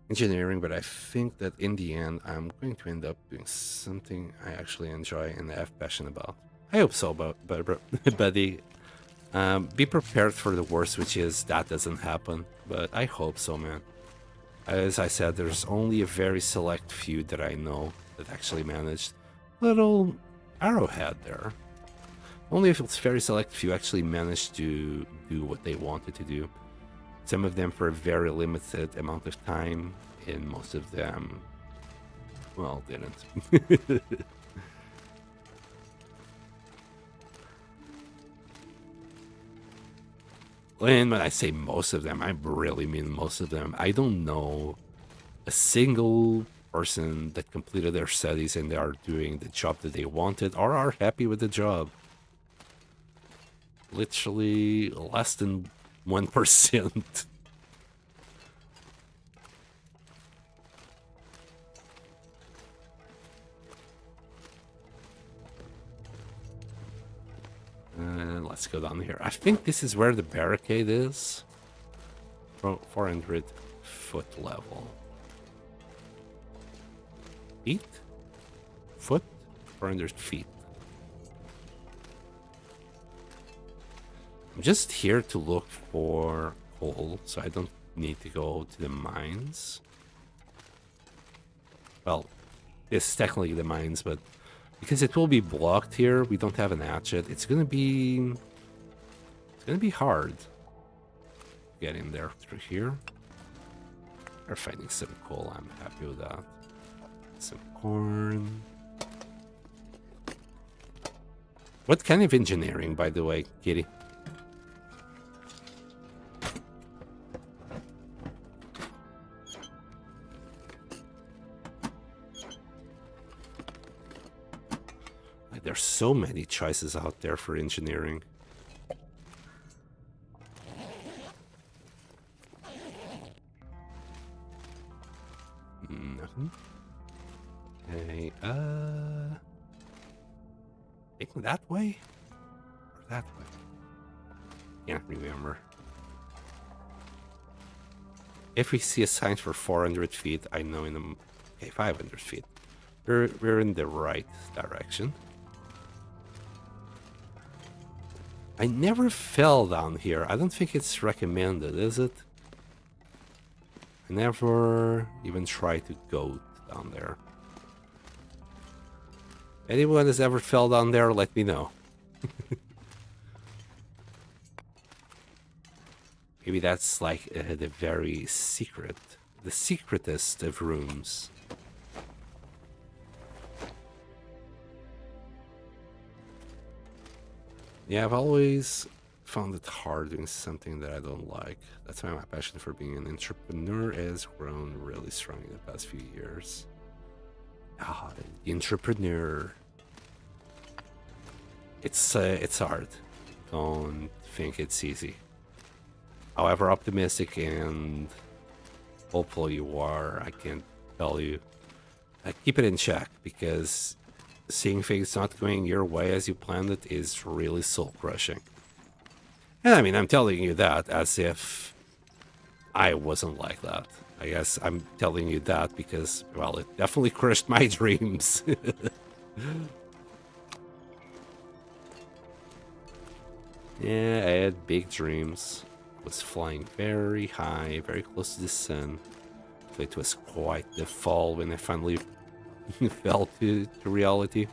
engineering, but I think that in the end, I'm going to end up doing something I actually enjoy and have passion about. I hope so, buddy. Be prepared for the worst, which is that doesn't happen, but I hope so, man. As I said, there's only a very select few that I know that actually managed. Little arrowhead there. Only if it's very select few actually managed to do what they wanted to do. Some of them for a very limited amount of time, and most of them, well, didn't. And when I say most of them, I really mean most of them. I don't know a single person that completed their studies and they are doing the job that they wanted or are happy with the job. Literally less than 1%. Let's go down here. I think this is where the barricade is. 400 foot level. Feet? Foot? 400 feet. I'm just here to look for coal, so I don't need to go to the mines. Well, it's technically the mines, but because it will be blocked here, we don't have an hatchet. It's gonna be hard to get in there through here. We're finding some coal. I'm happy with that. Some corn. What kind of engineering, by the way, Kitty? There's so many choices out there for engineering. Nothing. Okay, taking that way? Or that way? Can't remember. If we see a sign for 400 feet, I know in the... Okay, 500 feet. We're in the right direction. I never fell down here. I don't think it's recommended, is it? I never even tried to go down there. Anyone has ever fell down there, let me know. Maybe that's like the very secret, the secretest of rooms. Yeah, I've always found it hard doing something that I don't like. That's why my passion for being an entrepreneur has grown really strong in the past few years. Ah, the entrepreneur. It's hard. Don't think it's easy. However optimistic and hopeful you are, I can tell you, keep it in check, because seeing things not going your way as you planned it is really soul-crushing. And I mean, I'm telling you that as if I wasn't like that. I guess I'm telling you that because, well, it definitely crushed my dreams. Yeah, I had big dreams. Was flying very high, very close to the sun. So it was quite the fall when I finally fell to reality.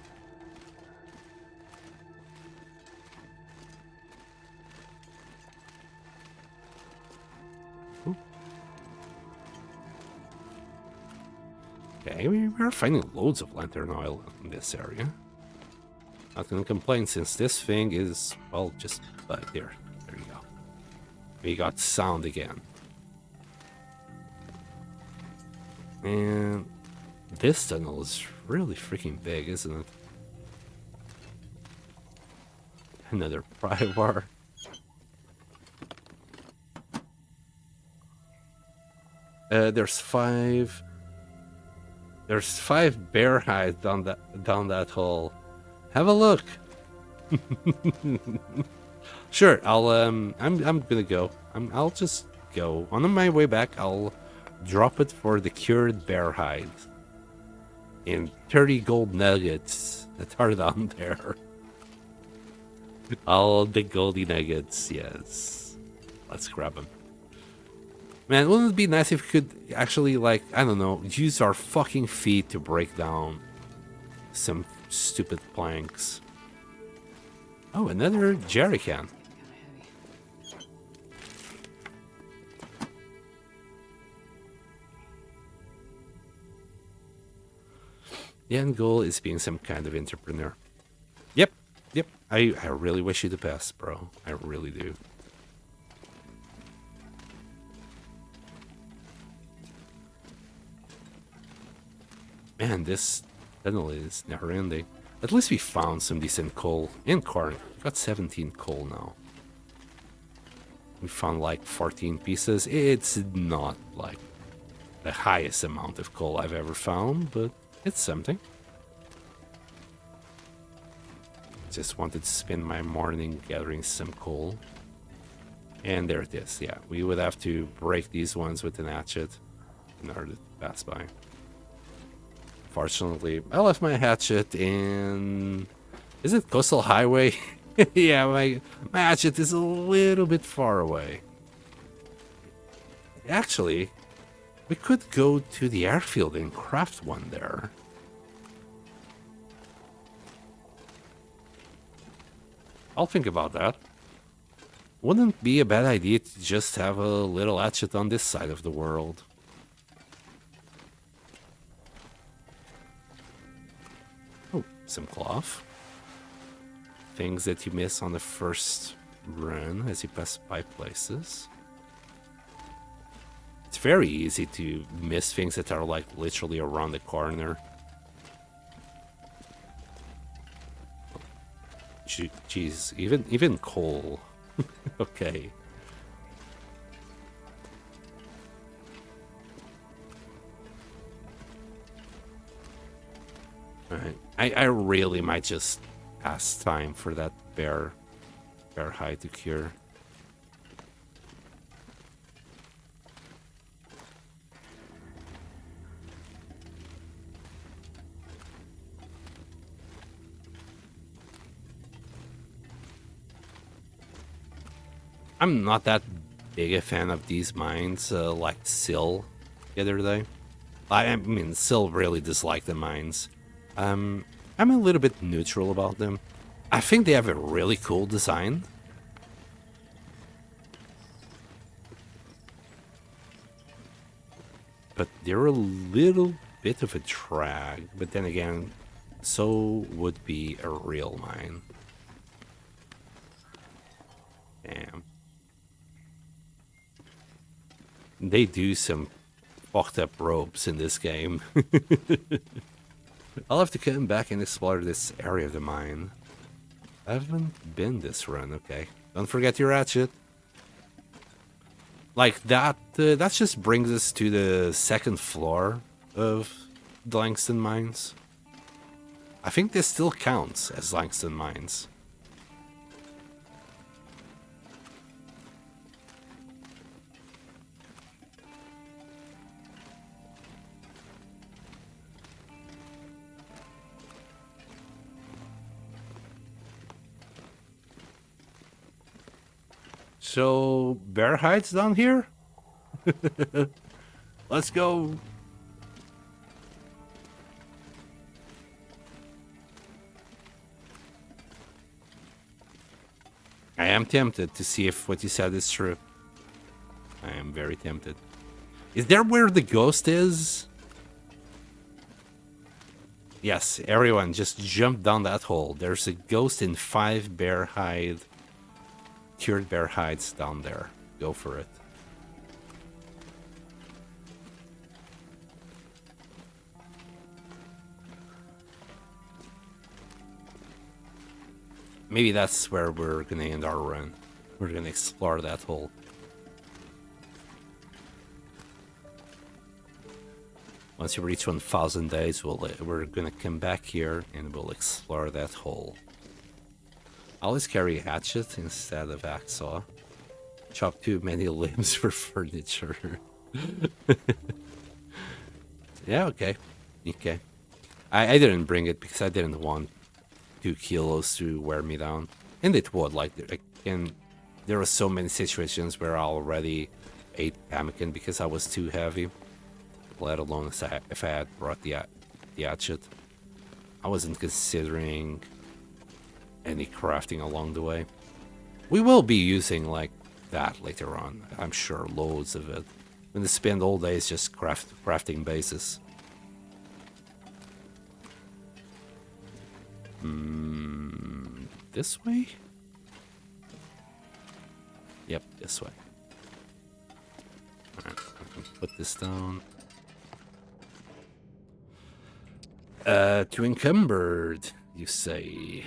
Ooh. Okay, we are finding loads of lantern oil in this area. Not gonna complain since this thing is, well, just there. There you go. We got sound again. And this tunnel is really freaking big, isn't it? Another pry bar. There's five bear hides down that hole. Have a look. Sure, I'm gonna go. I'll just go. On my way back, I'll drop it for the cured bear hide. And 30 gold nuggets that are down there. All the goldy nuggets, yes. Let's grab them. Man, wouldn't it be nice if we could actually, like, I don't know, use our fucking feet to break down some stupid planks. Oh, another jerry can. The end goal is being some kind of entrepreneur. Yep. I really wish you the best, bro. I really do. Man, this tunnel is never ending. At least we found some decent coal and corn. We've got 17 coal now. We found like 14 pieces. It's not like the highest amount of coal I've ever found, but it's something. Just wanted to spend my morning gathering some coal. And there it is. Yeah, we would have to break these ones with an hatchet in order to pass by. Fortunately, I left my hatchet in... Is it Coastal Highway? Yeah, my hatchet is a little bit far away. Actually, we could go to the airfield and craft one there. I'll think about that. Wouldn't be a bad idea to just have a little hatchet on this side of the world. Oh, some cloth. Things that you miss on the first run as you pass by places. It's very easy to miss things that are like literally around the corner. Jeez, even coal. Okay. Alright. I really might just pass time for that bear hide to cure. I'm not that big a fan of these mines, like Syl the other day. I mean, Syl really disliked the mines. I'm a little bit neutral about them. I think they have a really cool design. But they're a little bit of a drag. But then again, so would be a real mine. Damn. They do some fucked up ropes in this game. I'll have to come back and explore this area of the mine. I haven't been this run, okay. Don't forget your hatchet. Like that, that just brings us to the second floor of the Langston Mines. I think this still counts as Langston Mines. So, bear hides down here? Let's go. I am tempted to see if what you said is true. I am very tempted. Is there where the ghost is? Yes, everyone, just jump down that hole. There's a ghost in 5 cured bear hides down there. Go for it. Maybe that's where we're gonna end our run. We're gonna explore that hole. Once you reach 1,000 days, we're gonna come back here and we'll explore that hole. I always carry a hatchet instead of hacksaw. Chop too many limbs for furniture. Yeah, okay. Okay. I didn't bring it because I didn't want 2 kilos to wear me down. And it would, and there were so many situations where I already ate pemmican because I was too heavy. Let alone if I had brought the hatchet. I wasn't considering any crafting along the way. We will be using like that later on. I'm sure loads of it. I'm gonna spend all days just crafting bases. This way? Yep, this way. Alright, I can put this down. Too encumbered, you say.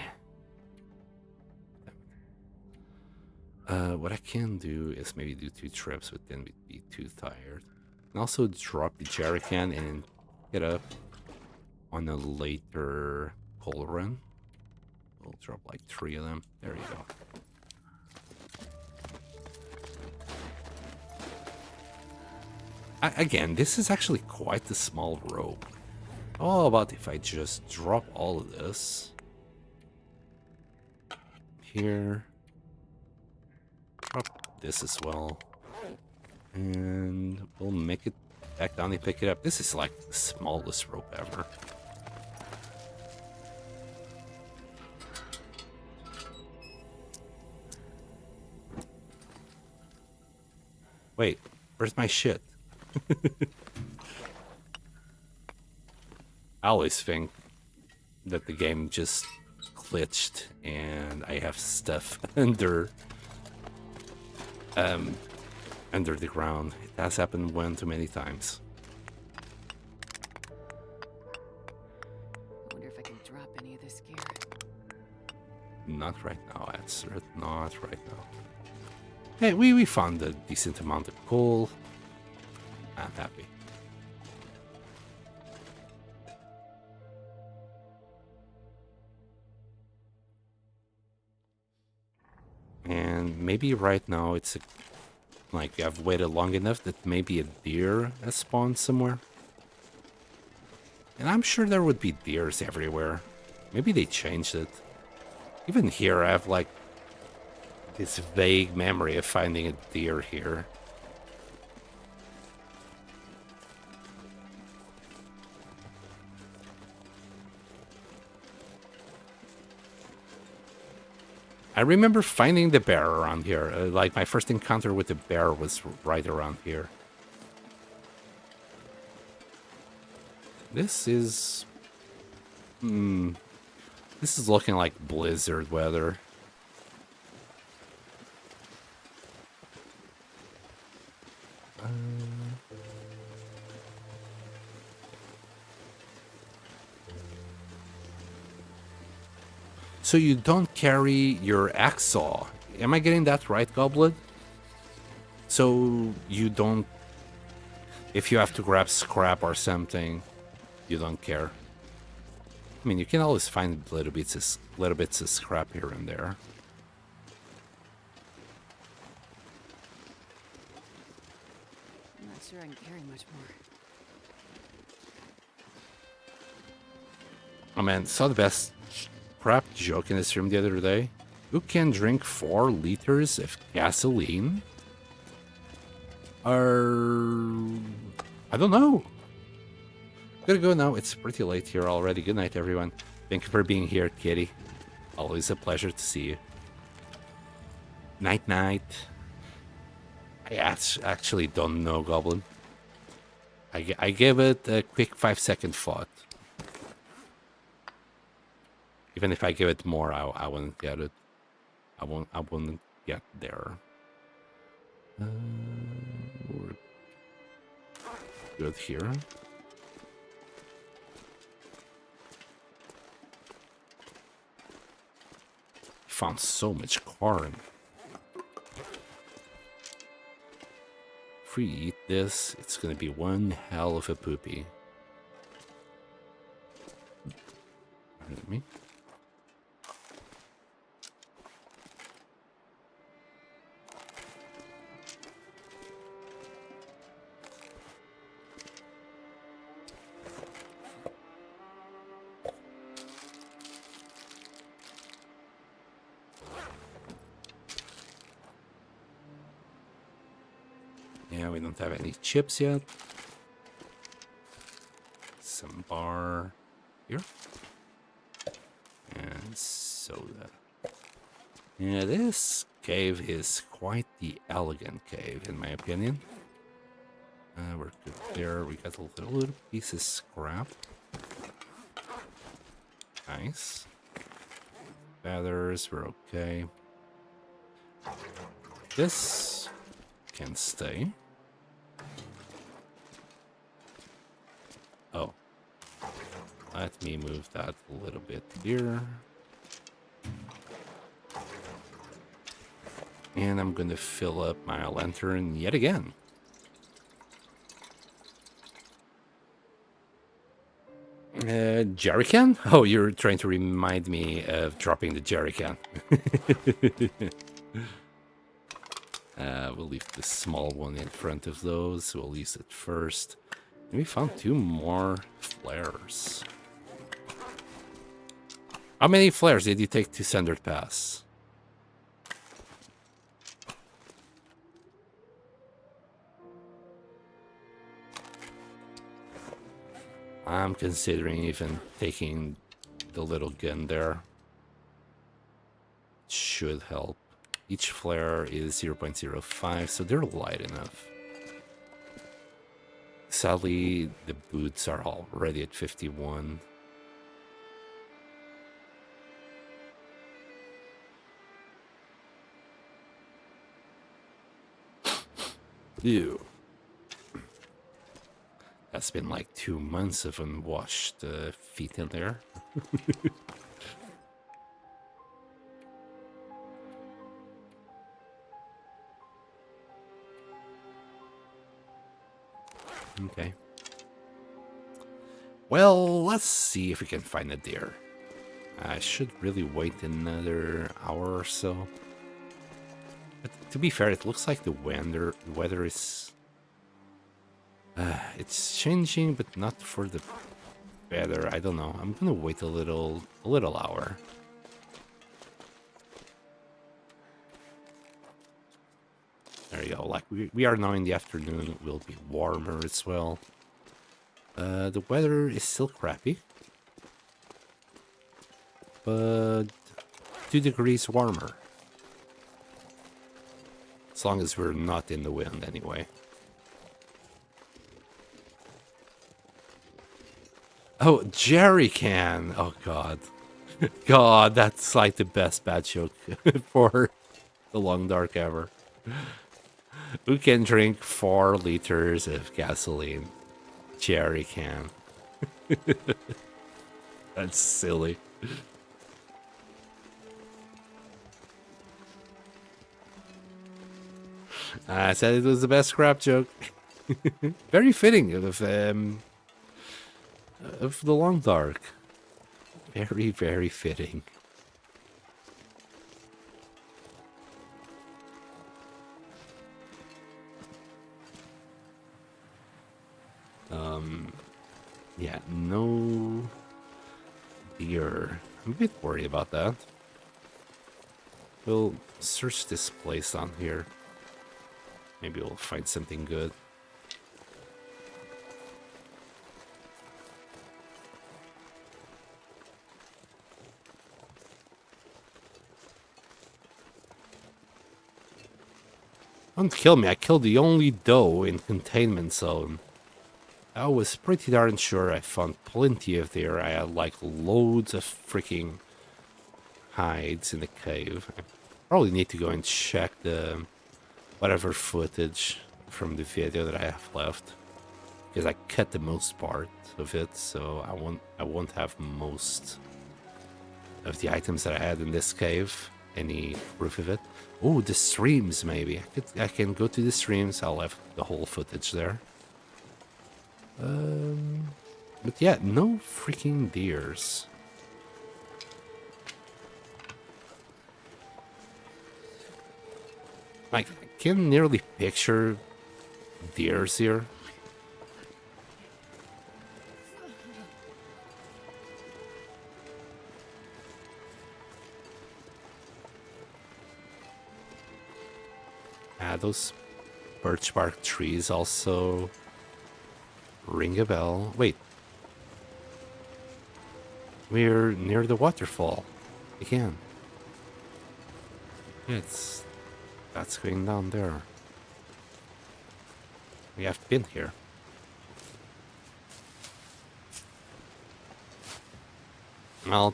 What I can do is maybe do 2 trips, but then we'd be too tired. And also drop the jerrycan and get up on a later coal run. We'll drop like 3 of them. There you go. Again, this is actually quite a small rope. How about if I just drop all of this here, drop this as well, and we'll make it back down and pick it up. This is like the smallest rope ever. Wait, where's my shit? I always think that the game just glitched and I have stuff under the ground. It has happened one too many times. I wonder if I can drop any of this gear. Not right now, answer it. Not right now. Hey, we found a decent amount of coal. I'm happy. And maybe right now it's like I've waited long enough that maybe a deer has spawned somewhere. And I'm sure there would be deers everywhere. Maybe they changed it. Even here I have like this vague memory of finding a deer here. I remember finding the bear around here. Like my first encounter with the bear was right around here. This is... this is looking like blizzard weather. So you don't carry your hacksaw. Am I getting that right, Goblet? So you don't... If you have to grab scrap or something, you don't care. I mean, you can always find little bits of scrap here and there. I'm not sure I can carry much more. Oh man, saw the best crap joke in this room the other day. Who can drink 4 liters of gasoline? I don't know. Gotta go now. It's pretty late here already. Good night, everyone. Thank you for being here, Kitty. Always a pleasure to see you. Night, night. I actually don't know, Goblin. I gave it a quick 5-second thought. Even if I give it more, I wouldn't get it. I wouldn't get there. We're good here. Found so much corn. If we eat this, it's gonna be one hell of a poopy. Pardon me. Yeah, we don't have any chips yet. Some bar here. And soda. Yeah, this cave is quite the elegant cave, in my opinion. We're good there. We got a little piece of scrap. Nice. Feathers, we're okay. This can stay. Oh. Let me move that a little bit here. And I'm going to fill up my lantern yet again. Jerry can? Oh, you're trying to remind me of dropping the jerry can. We'll leave the small one in front of those. We'll use it first. And we found 2 more flares. How many flares did you take to Sundered Pass? I'm considering even taking the little gun there. It should help. Each flare is 0.05, so they're light enough. Sadly, the boots are already at 51. Ew. That's been like 2 months of unwashed feet in there. Okay. Well, let's see if we can find a deer. I should really wait another hour or so. But to be fair, it looks like the weather is... it's changing, but not for the better. I don't know. I'm gonna wait a little hour. There you go. Like we are now in the afternoon. It will be warmer as well. The weather is still crappy, but 2 degrees warmer. As long as we're not in the wind, anyway. Oh, jerry can. Oh God, God, that's like the best bad joke for the long dark ever. Who can drink 4 liters of gasoline? Jerry can. That's silly. I said it was the best crap joke. Very fitting of the long dark. Very, very fitting. Yeah, no deer. I'm a bit worried about that. We'll search this place down here. Maybe we'll find something good. Don't kill me, I killed the only doe in containment zone. I was pretty darn sure I found plenty of there. I had like loads of freaking hides in the cave. I probably need to go and check the whatever footage from the video that I have left. Because I cut the most part of it, so I won't have most of the items that I had in this cave. Any proof of it. Oh, the streams maybe. I can go to the streams. I'll have the whole footage there. But yeah, no freaking deers. Like, I can nearly picture deers here. Those birch bark trees also ring a bell. Wait. We're near the waterfall again. Yeah, that's going down there. We have been here. I'll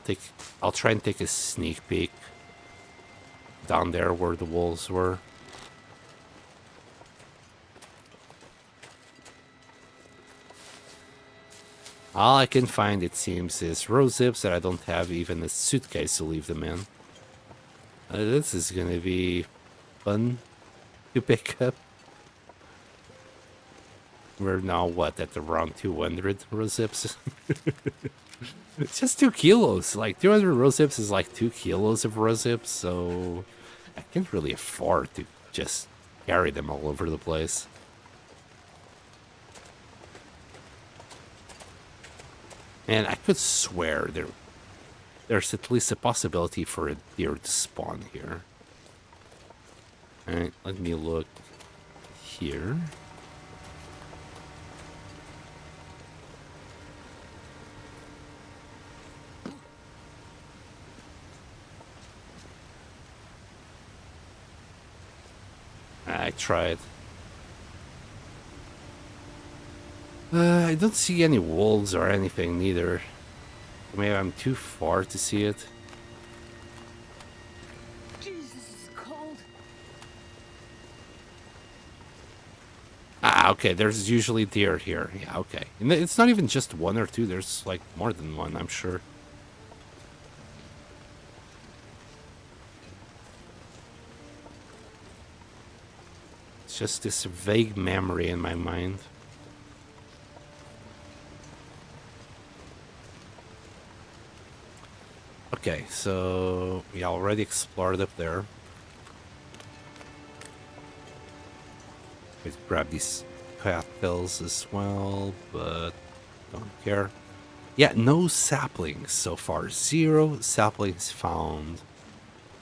try and take a sneak peek down there where the wolves were. All I can find, it seems, is rose zips that I don't have even a suitcase to leave them in. This is gonna be fun to pick up. We're now, what, at around 200 rose zips? It's just 2 kilos. Like, 200 rose zips is like 2 kilos of rose zips, so I can't really afford to just carry them all over the place. And I could swear there's at least a possibility for a deer to spawn here. Alright, let me look here. I tried. I don't see any wolves or anything neither. Maybe I'm too far to see it. Jesus, it's cold. Ah, okay, there's usually deer here. Yeah, okay. And it's not even just 1 or 2, there's like more than 1, I'm sure. It's just this vague memory in my mind. Okay, so we already explored up there. Let's grab these cat pills as well, but don't care. Yeah, no saplings so far. 0 saplings found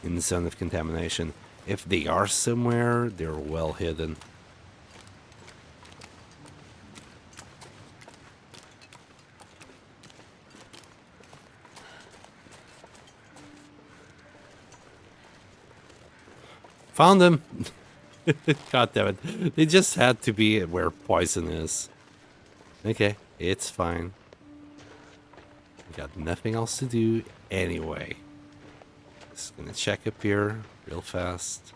in the zone of contamination. If they are somewhere, they're well hidden. Found them. God damn it. They just had to be where poison is. Okay, it's fine. We got nothing else to do anyway. Just gonna check up here real fast.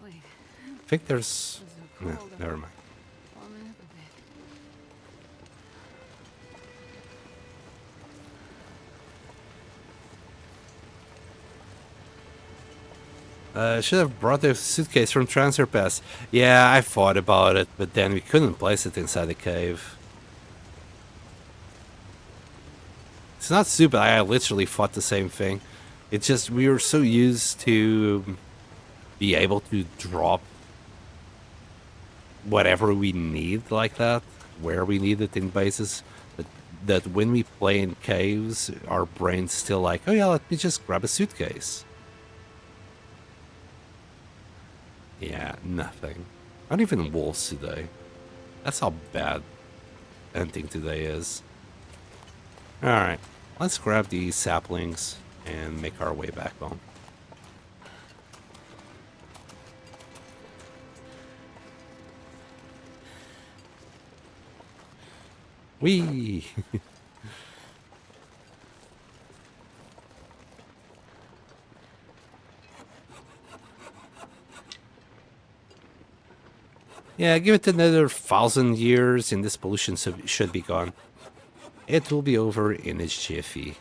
Wait. I think there's... So No, cold, never mind. warming up a bit. Should have brought the suitcase from Transfer Pass. Yeah, I thought about it, but then we couldn't place it inside the cave. It's not stupid, I literally thought the same thing. It's just we were so used to be able to drop whatever we need like that, where we need it in bases. But that when we play in caves, our brain's still like, oh yeah, let me just grab a suitcase. Yeah, nothing. Not even wolves today. That's how bad hunting today is. Alright, let's grab these saplings and make our way back home. Whee! Yeah, give it another 1,000 years and this pollution should be gone. It will be over in a jiffy.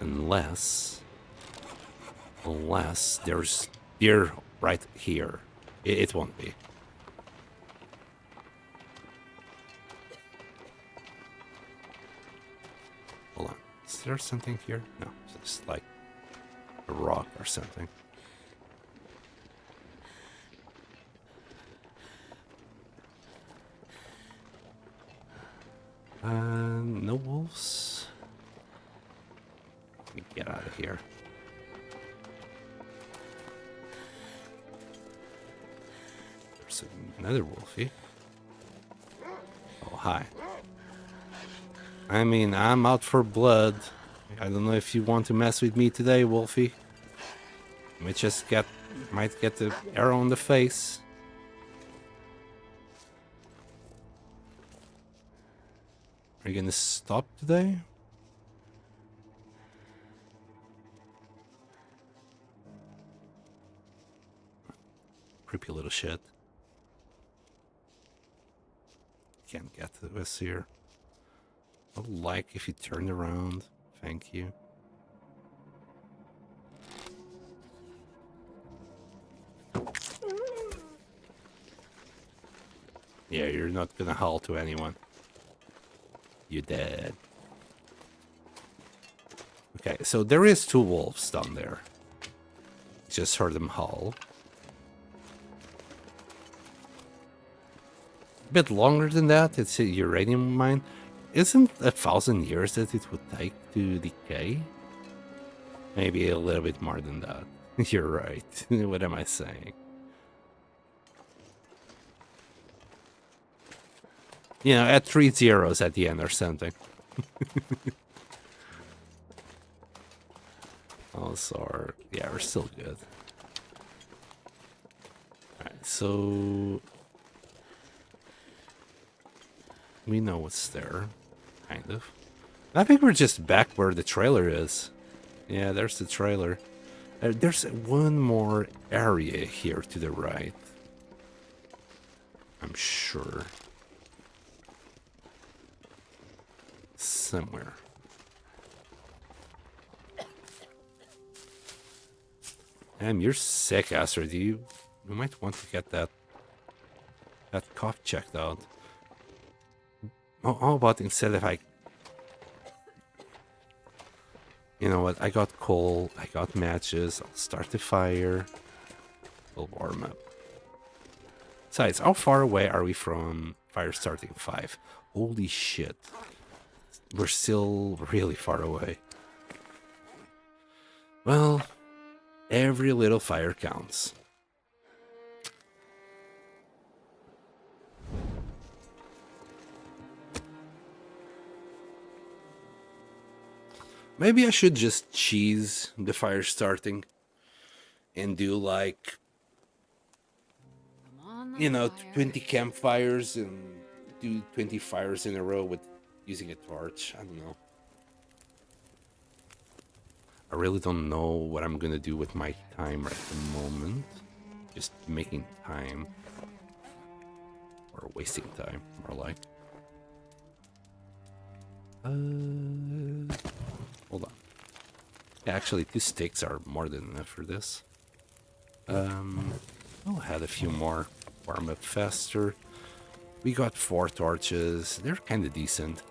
Unless there's deer right here. It won't be. Hold on. Is there something here? No, it's just like a rock or something. No wolves. Let me get out of here. There's another wolfie. Oh, hi. I mean, I'm out for blood. I don't know if you want to mess with me today, wolfie. Might get the arrow in the face. Are you gonna stop today? Creepy little shit. Can't get to us here. I would like if you turned around. Thank you. Yeah, you're not gonna howl to anyone. You dead. Okay, so there is 2 wolves down there. Just heard them howl. A bit longer than that. It's a uranium mine. Isn't 1,000 years that it would take to decay? Maybe a little bit more than that. You're right. What am I saying? You know, at 3 zeros at the end or something. Also, yeah, we're still good. Alright, so we know what's there, kind of. I think we're just back where the trailer is. Yeah, there's the trailer. There's one more area here to the right. I'm sure. Somewhere. Damn, you're sick, Astrid. You might want to get that cough checked out. How about instead if I... You know what? I got coal. I got matches. I'll start the fire. We'll warm up. Besides, how far away are we from fire starting 5? Holy shit. We're still really far away. Well, every little fire counts. Maybe I should just cheese the fire starting and do like, you know, 20 campfires and do 20 fires in a row with using a torch. I don't know. I really don't know what I'm gonna do with my time right at the moment. Just making time. Or wasting time, more like. Hold on. Yeah, actually, 2 sticks are more than enough for this. I'll add a few more. Warm up faster. We got 4 torches. They're kind of decent.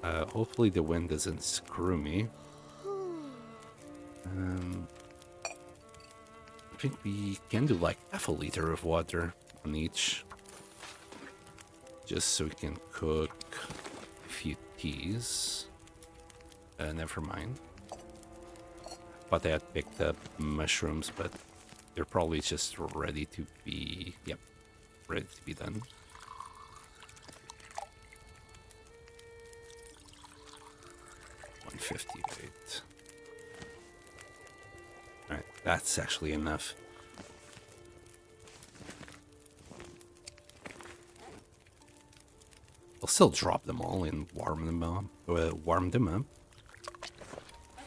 Hopefully the wind doesn't screw me. I think we can do like half a liter of water on each. just so we can cook a few teas. Never mind. Thought I had picked up mushrooms, but they're probably just ready to be, yep, ready to be done. $158. Alright, that's actually enough. I'll still drop them all and warm them up.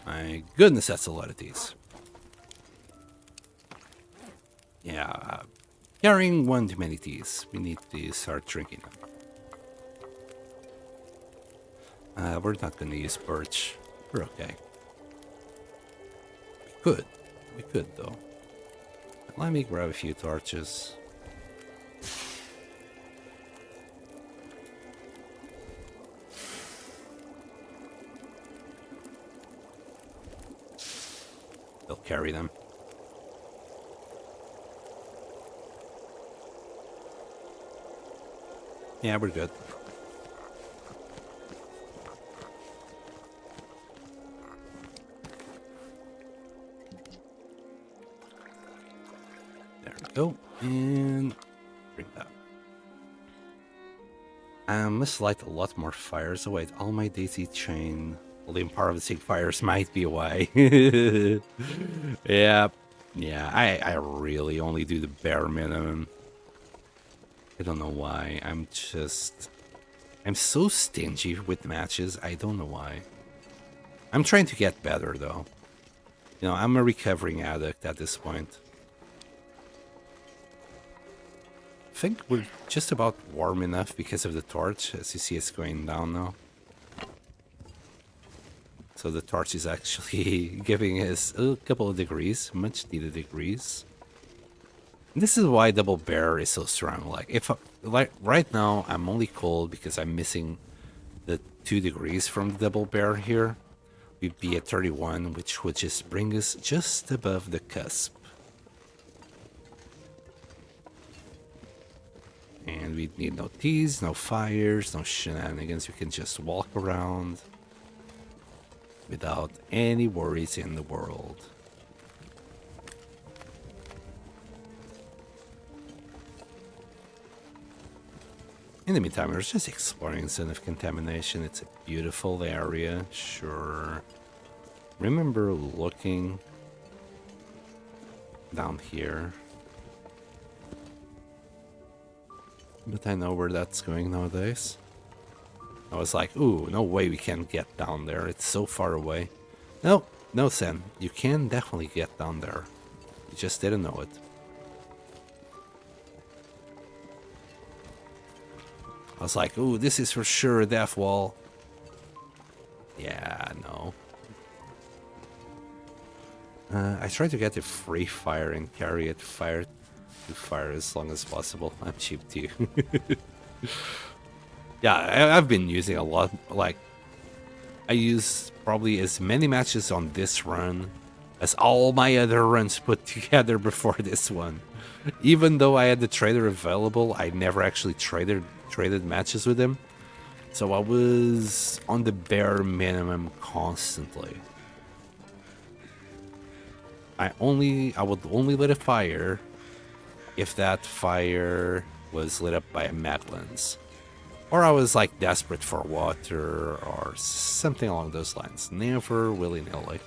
My goodness, that's a lot of these. Yeah, carrying one too many teas. We need to start drinking them. We're not going to use birch. We're okay. We could though. Let me grab a few torches. They'll carry them. Yeah, we're good. There we go. And bring that. I must light a lot more fires. Oh wait, all my daisy chain flame harvesting fires might be why. Yeah. Yeah, I really only do the bare minimum. I don't know why. I'm so stingy with matches. I don't know why. I'm trying to get better though. You know, I'm a recovering addict at this point. I think we're just about warm enough because of the torch. As you see, it's going down now. So the torch is actually giving us a couple of degrees, much needed degrees. And this is why double bear is so strong. Like right now, I'm only cold because I'm missing the 2 degrees from the double bear here. We'd be at 31, which would just bring us just above the cusp. And we'd need no teas, no fires, no shenanigans. We can just walk around without any worries in the world. In the meantime, we're just exploring Zone of Contamination. It's a beautiful area, sure. Remember looking down here. But I know where that's going nowadays. I was like, ooh, no way we can get down there. It's so far away. No, Sen. You can definitely get down there. You just didn't know it. I was like, ooh, this is for sure a death wall. Yeah, no. I tried to get a free fire and carry it fire to fire as long as possible. I'm cheap too. Yeah, I've been using a lot. Like, I use probably as many matches on this run as all my other runs put together before this one. Even though I had the trader available, I never actually traded matches with him. So I was on the bare minimum constantly. I would only lit a fire if that fire was lit up by a mag lens. Or I was like desperate for water or something along those lines. Never willy-nilly.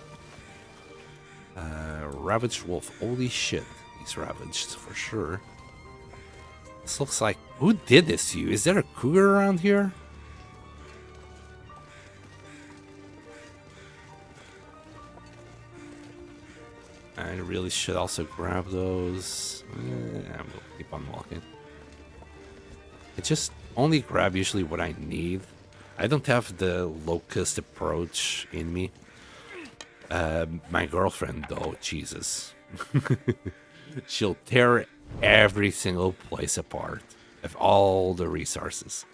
Ravaged wolf. Holy shit. He's ravaged for sure. This looks like... Who did this to you? Is there a cougar around here? I really should also grab those. I'm gonna keep on walking. I just only grab usually what I need. I don't have the locust approach in me. My girlfriend, though, Jesus. She'll tear every single place apart of all the resources.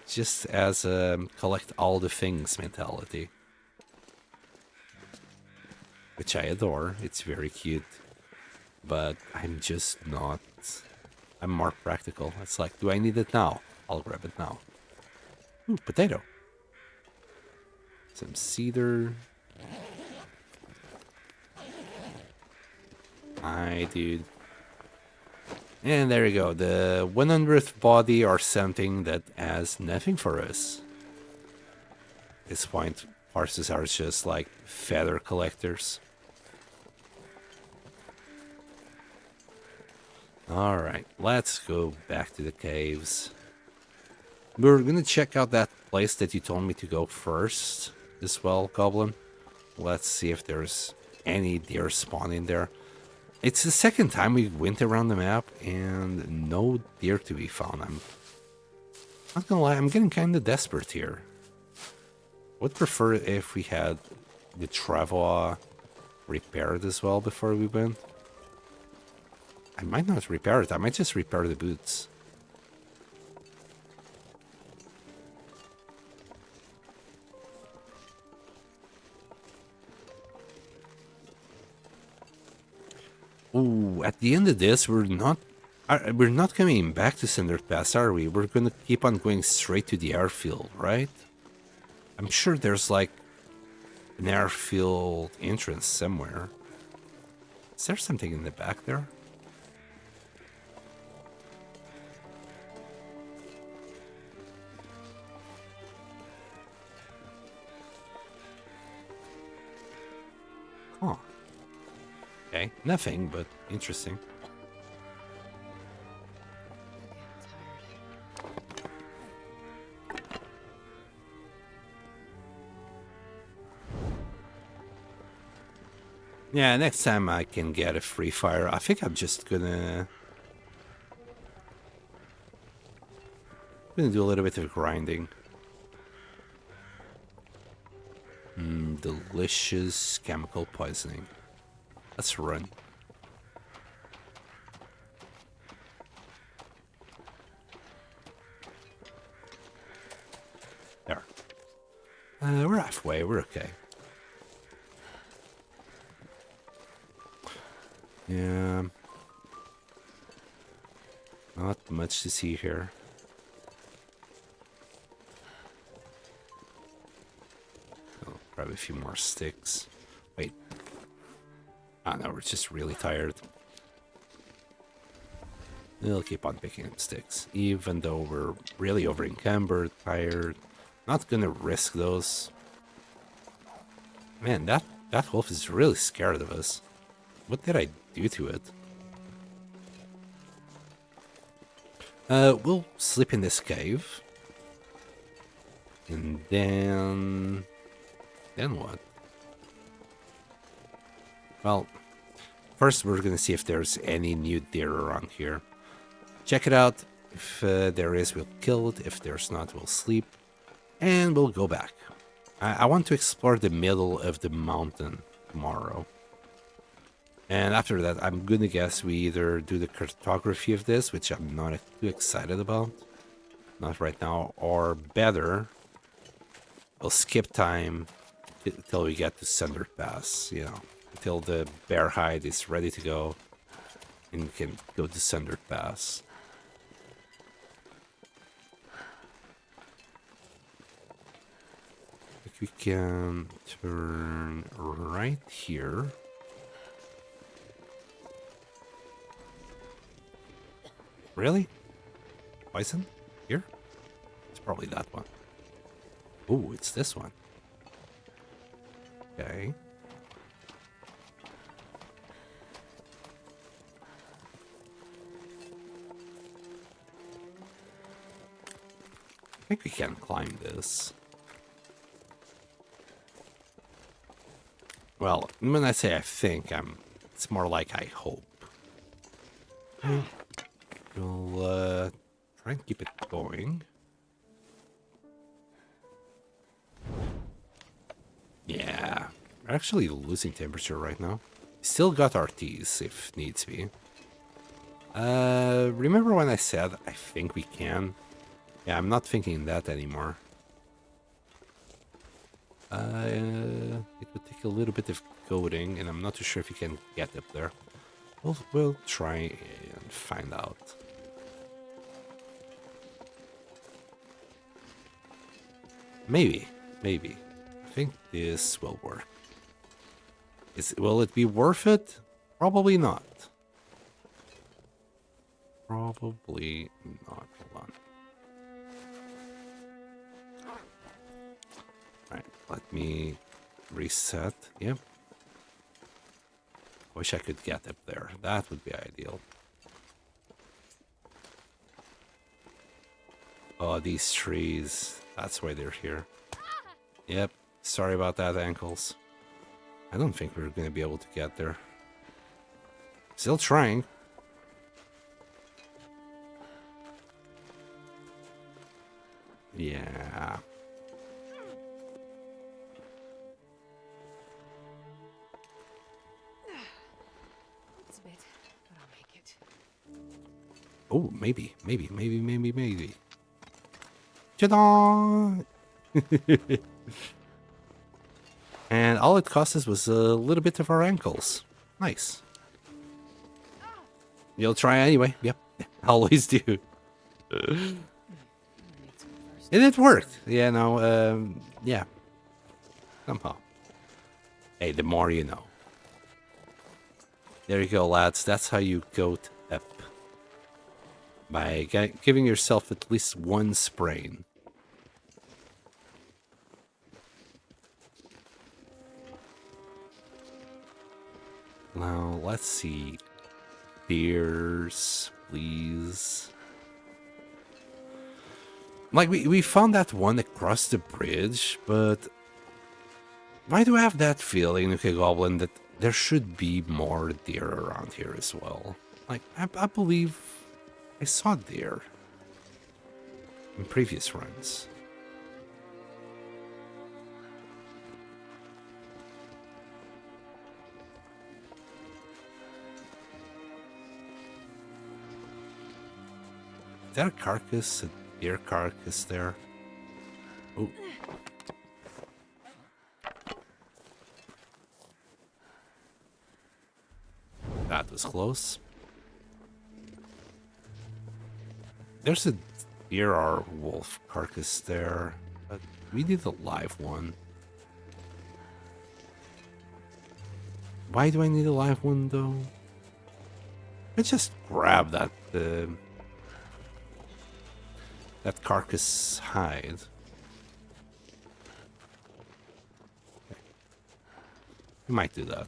Just as a collect all the things mentality. Which I adore. It's very cute. But I'm just not... I'm more practical. It's like, do I need it now? I'll grab it now. Ooh, potato. Some cedar. Hi, dude. And there you go. The 100th body or something that has nothing for us. At this point, horses are just like feather collectors. Alright, let's go back to the caves. We're gonna check out that place that you told me to go first as well, Goblin. Let's see if there's any deer spawning there. It's the second time we went around the map and no deer to be found. I'm not gonna lie, I'm getting kind of desperate here. Would prefer if we had the Travois repaired as well before we went. I might not repair it, I might just repair the boots. Ooh, at the end of this, we're not coming back to Sundered Pass, are we? We're gonna keep on going straight to the airfield, right? I'm sure there's like an airfield entrance somewhere. Is there something in the back there? Huh. Okay, nothing, but interesting. Yeah, next time I can get a free fire, I think I'm just gonna do a little bit of grinding. Delicious chemical poisoning. Let's run. There. We're halfway. We're okay. Yeah. Not much to see here. I'll grab a few more sticks. Wait. Ah, no, we're just really tired. We'll keep on picking up sticks, even though we're really over encumbered, tired. Not gonna risk those. Man, that wolf is really scared of us. What did I do to it? We'll sleep in this cave. And then what? Well, first we're gonna see if there's any new deer around here. Check it out. If there is, we'll kill it. If there's not, we'll sleep. And we'll go back. I want to explore the middle of the mountain tomorrow. And after that, I'm gonna guess we either do the cartography of this, which I'm not too excited about. Not right now. Or better, we'll skip time till we get to Sundered Pass, you know. Until the bear hide is ready to go. And we can go to Sundered Pass. We can turn right here. Really? Bison? Here? It's probably that one. Oh, it's this one. Okay. I think we can climb this. Well, when I say I think, it's more like I hope. We'll try and keep it going. Yeah, we're actually losing temperature right now. Still got RTs if needs be. Remember when I said I think we can? Yeah, I'm not thinking that anymore. It would take a little bit of coding, and I'm not too sure if you can get up there. We'll try and find out. Maybe. I think this will work. Will it be worth it? Probably not. Probably not. Hold on. Alright, let me reset. Yep. Wish I could get up there. That would be ideal. Oh, these trees. That's why they're here. Yep. Sorry about that, ankles. I don't think we're going to be able to get there. Still trying. Yeah. It's a bit, but I'll make it. Oh, maybe. Ta-da! And all it cost us was a little bit of our ankles. Nice. You'll try anyway. Yep. Always do. And it worked. Yeah, no, yeah. Somehow. Hey, the more you know. There you go, lads. That's how you goat up. By giving yourself at least one sprain. Now, let's see. Beers, please. Like, we found that one across the bridge, but why do I have that feeling, okay, Goblin, that there should be more deer around here as well? Like, I believe I saw deer in previous runs. Is that a carcass? A deer carcass there? Oh. That was close. There's a deer or wolf carcass there, but we need a live one. Why do I need a live one though? Let's just grab that that carcass hide. Okay. We might do that.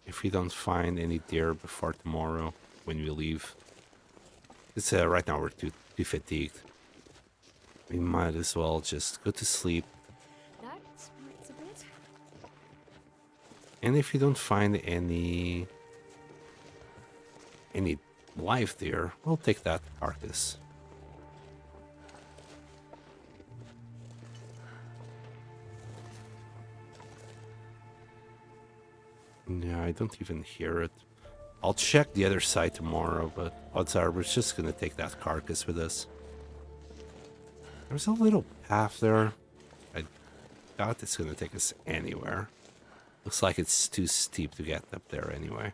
If we don't find any deer before tomorrow when we leave. It's right now we're too fatigued. We might as well just go to sleep. That smarts a bit. And if you don't find any live deer, we'll take that carcass. Yeah, I don't even hear it. I'll check the other side tomorrow, but odds are we're just gonna take that carcass with us. There's a little path there. I doubt it's gonna take us anywhere. Looks like it's too steep to get up there anyway.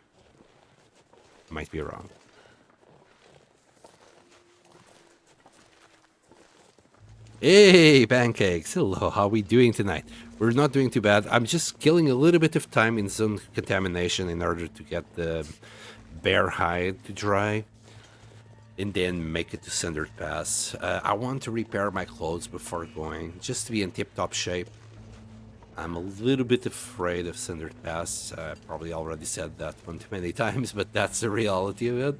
Might be wrong. Hey, pancakes! Hello, how are we doing tonight? We're not doing too bad. I'm just killing a little bit of time in zone contamination in order to get the bear hide to dry. And then make it to Sundered Pass. I want to repair my clothes before going, just to be in tip-top shape. I'm a little bit afraid of Sundered Pass. I probably already said that one too many times, but that's the reality of it.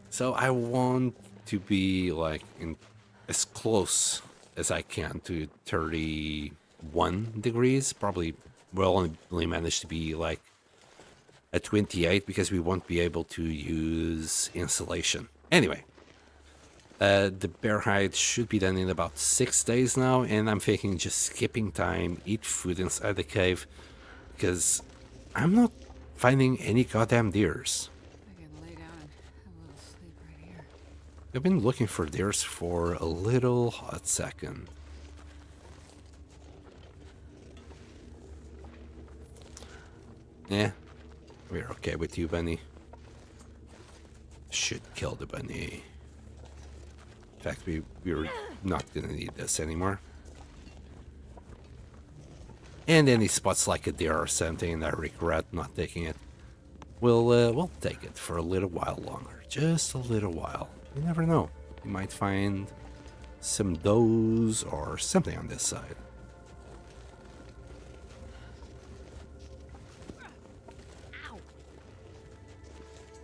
So I want to be like as close as I can to 31 degrees. Probably will only manage to be like at 28 because we won't be able to use insulation. Anyway, the bear hide should be done in about 6 days now, and I'm thinking just skipping time, eat food inside the cave, because I'm not finding any goddamn deers. I can lay down and have a little sleep right here. I've been looking for deers for a little hot second. Yeah, we're okay with you, Bunny. Should kill the bunny. fact, we're not gonna need this anymore. And any spots like a deer or something that I regret not taking it, we'll take it for a little while longer. Just a little while. You never know. You might find some does or something on this side.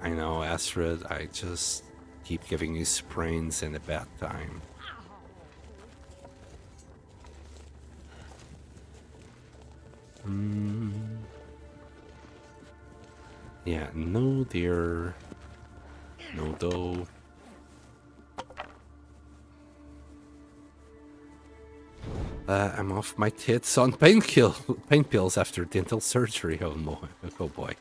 I know, Astrid, I just keep giving you sprains and a bad time. Yeah, no deer, no doe. I'm off my tits on pain pills after dental surgery. Oh no, oh boy.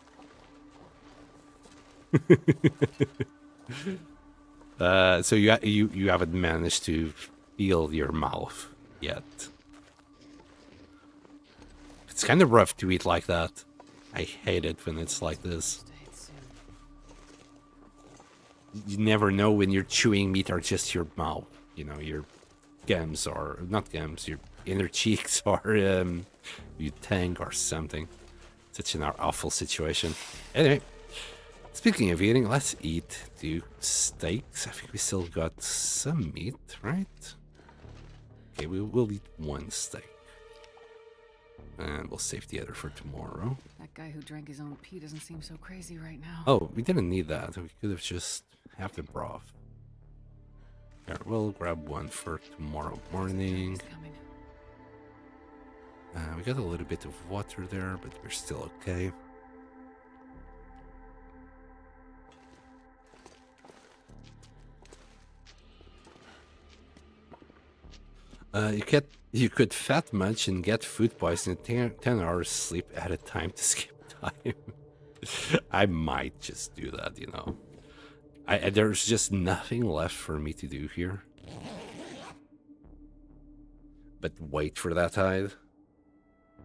So you haven't managed to feel your mouth yet. It's kind of rough to eat like that. I hate it when it's like this. You never know when you're chewing meat or just your mouth. You know, your gums or not gums, your inner cheeks or you tank or something. Such an awful situation. Anyway, speaking of eating, let's eat 2 steaks. I think we still got some meat, right? Okay, we'll eat 1 steak. And we'll save the other for tomorrow. That guy who drank his own pee doesn't seem so crazy right now. Oh, we didn't need that. We could have just have the broth. Here, we'll grab 1 for tomorrow morning. We got a little bit of water there, but we're still okay. You could fat munch and get food poisoning 10 hours sleep at a time to skip time. I might just do that, you know. There's just nothing left for me to do here. But wait for that hide.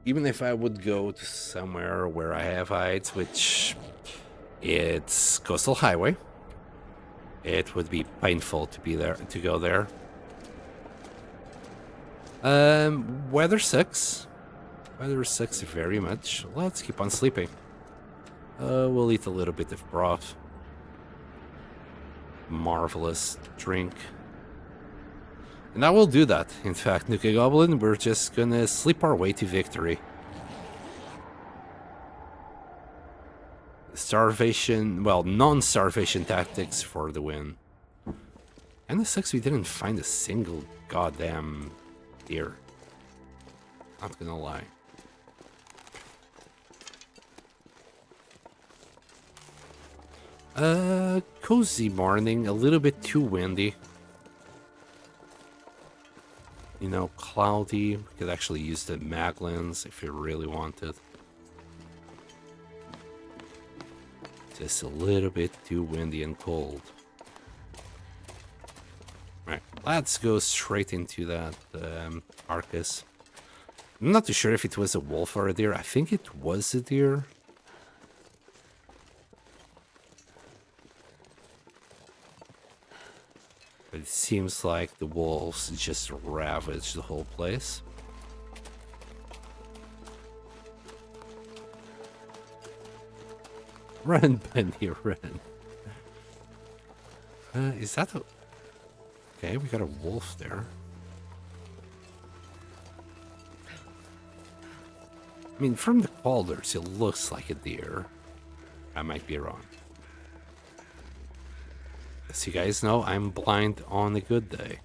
Even if I would go to somewhere where I have hides, which it's coastal highway, it would be painful to be there, to go there. Weather sucks. Weather sucks very much. Let's keep on sleeping. We'll eat a little bit of broth. Marvelous drink. And I will do that. In fact, Nuka Goblin, we're just gonna sleep our way to victory. Starvation, well, non-starvation tactics for the win. And it sucks we didn't find a single goddamn deer. Not gonna lie. Cozy morning, a little bit too windy. You know, cloudy. We could actually use the mag lens if you really wanted. Just a little bit too windy and cold. Right, let's go straight into that Arcus. I'm not too sure if it was a wolf or a deer. I think it was a deer. But it seems like the wolves just ravaged the whole place. Run, Bendy, run. Is that a... Okay, we got a wolf there. I mean, from the polders, it looks like a deer. I might be wrong. As you guys know, I'm blind on a good day.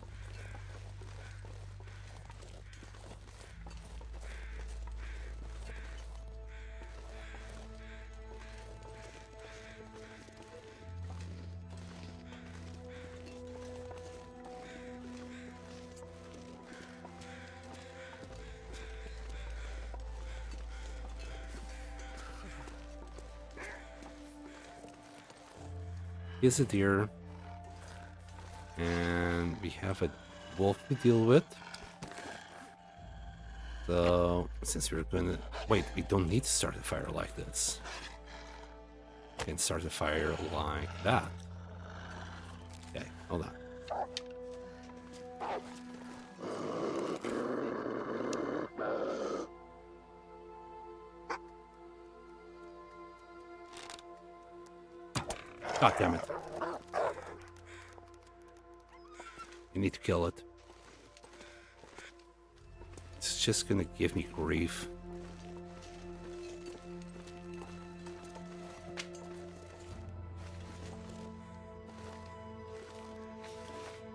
Here's a deer. And we have a wolf to deal with. So, since we're gonna... Wait, we don't need to start a fire like this. We can start a fire like that. Okay, hold on. God damn it. You need to kill it. It's just gonna give me grief.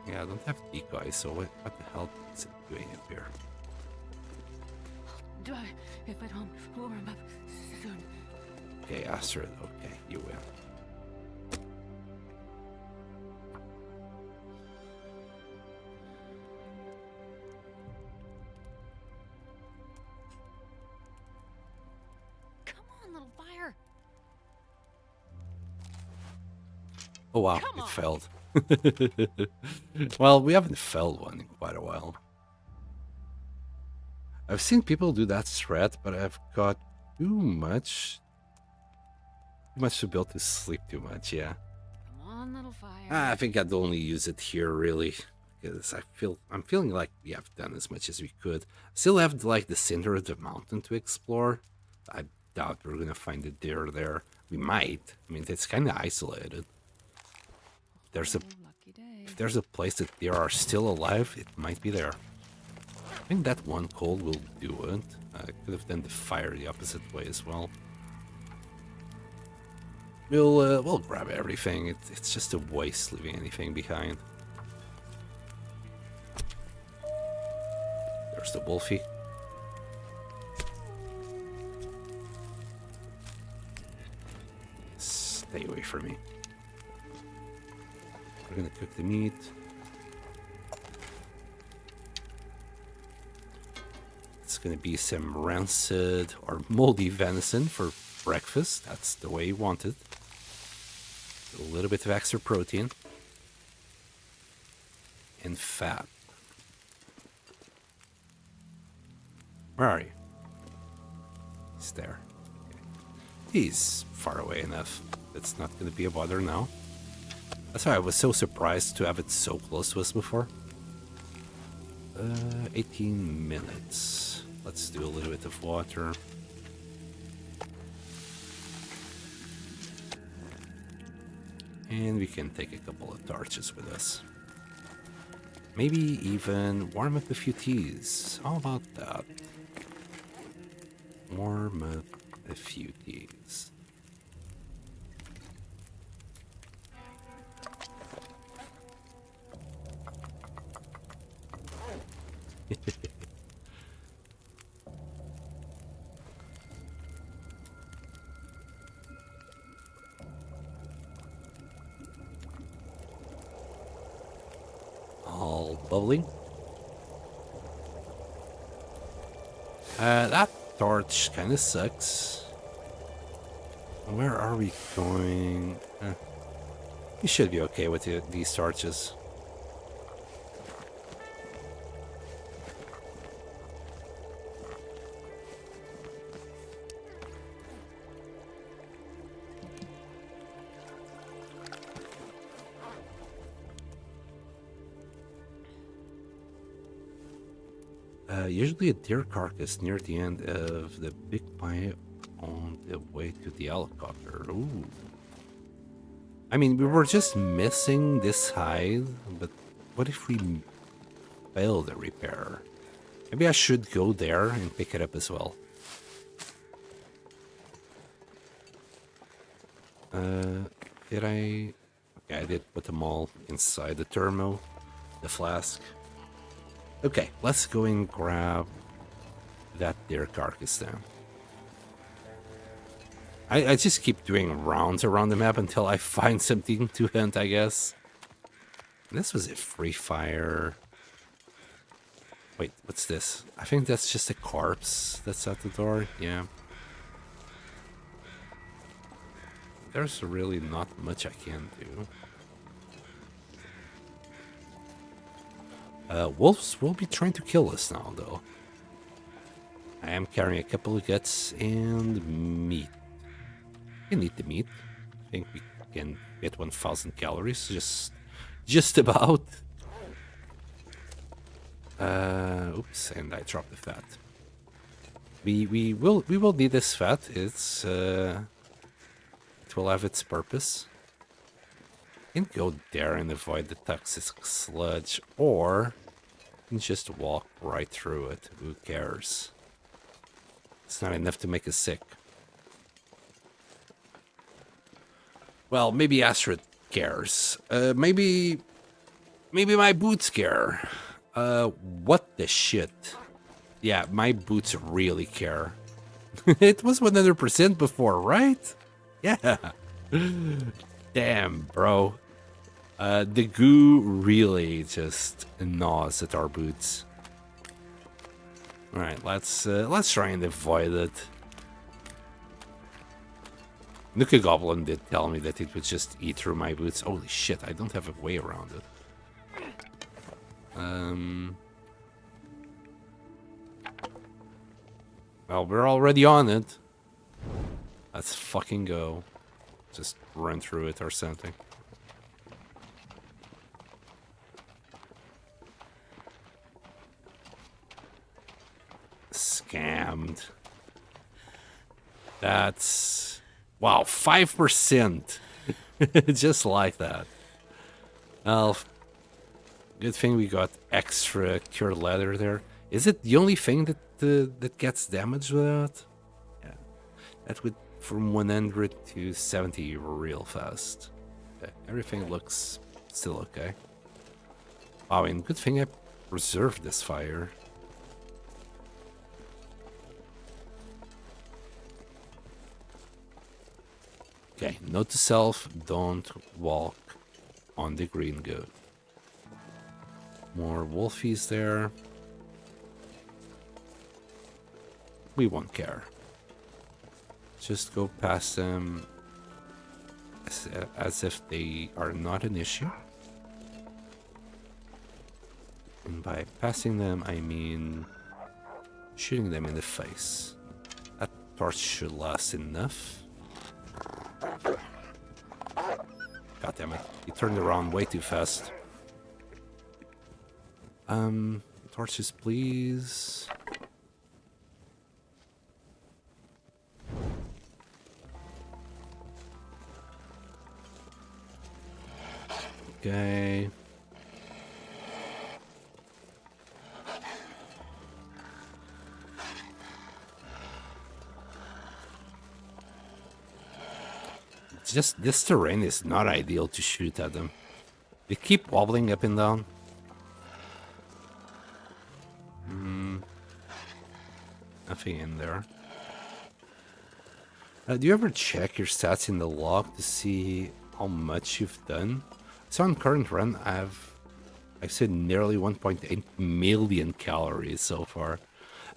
Yeah, I don't have decoy, so what the hell is it doing up here? Die if I don't warm up soon. Okay, Astrid, okay, you win. Come on, little fire. Oh wow, Come it on. failed. Well, we haven't failed one in quite a while. I've seen people do that threat, but I've got too much to build to sleep too much, yeah. Come on, little fire. I think I'd only use it here, really, because I'm feeling like we have done as much as we could. Still have, like, the center of the mountain to explore. I doubt we're gonna find a deer there. We might. I mean, it's kind of isolated. There's a lucky day. If there's a place that deer are still alive, it might be there. I think that one cold will do it. I could have done the fire the opposite way as well. We'll grab everything. It's just a waste leaving anything behind. There's the wolfie. Stay away from me. We're gonna cook the meat. It's gonna be some rancid or moldy venison for breakfast. That's the way you want it. A little bit of extra protein and fat. Where are you? He's there. Okay. He's far away enough. It's not gonna be a bother now. That's why I was so surprised to have it so close to us before. 18 minutes. Let's do a little bit of water. And we can take a couple of torches with us. Maybe even warm up a few teas. How about that? Warm up a few teas. All bubbling. That torch kind of sucks. Where are we going? We should be okay with these torches. Usually a deer carcass near the end of the big pie on the way to the helicopter. Ooh. I mean, we were just missing this hide, but what if we fail the repair? Maybe I should go there and pick it up as well. Did I? Okay, I did put them all inside the thermo, the flask. Okay, let's go and grab that deer carcass then. I just keep doing rounds around the map until I find something to hunt, I guess. This was a free fire. Wait, what's this? I think that's just a corpse that's at the door. Yeah. There's really not much I can do. Wolves will be trying to kill us now, though. I am carrying a couple of guts and meat. We can eat the meat. I think we can get 1,000 calories, just about. Oops, and I dropped the fat. We will need this fat. It will have its purpose. You can go there and avoid the toxic sludge, or you can just walk right through it. Who cares? It's not enough to make us sick. Well, maybe Astrid cares. Maybe my boots care. What the shit? Yeah, my boots really care. It was 100% before, right? Yeah. Damn, bro. The goo really just gnaws at our boots. All right, let's try and avoid it. Nuka Goblin did tell me that it would just eat through my boots. Holy shit, I don't have a way around it. Well, we're already on it. Let's fucking go. Just run through it or something. Scammed. That's... Wow, 5%. Just like that. Well, good thing we got extra cured leather there. Is it the only thing that that gets damaged with that? Yeah. That would from 100 to 70 real fast. Okay. Everything looks still okay. Wow, and good thing I preserved this fire. Okay, note to self, don't walk on the green goat. More wolfies there. We won't care. Just go past them as if they are not an issue. And by passing them, I mean shooting them in the face. That torch should last enough. God damn it. He turned around way too fast. Torches, please. Okay. Just this terrain is not ideal to shoot at them. They keep wobbling up and down. Nothing in there. Do you ever check your stats in the log to see how much you've done? So on current run, I've said nearly 1.8 million calories so far.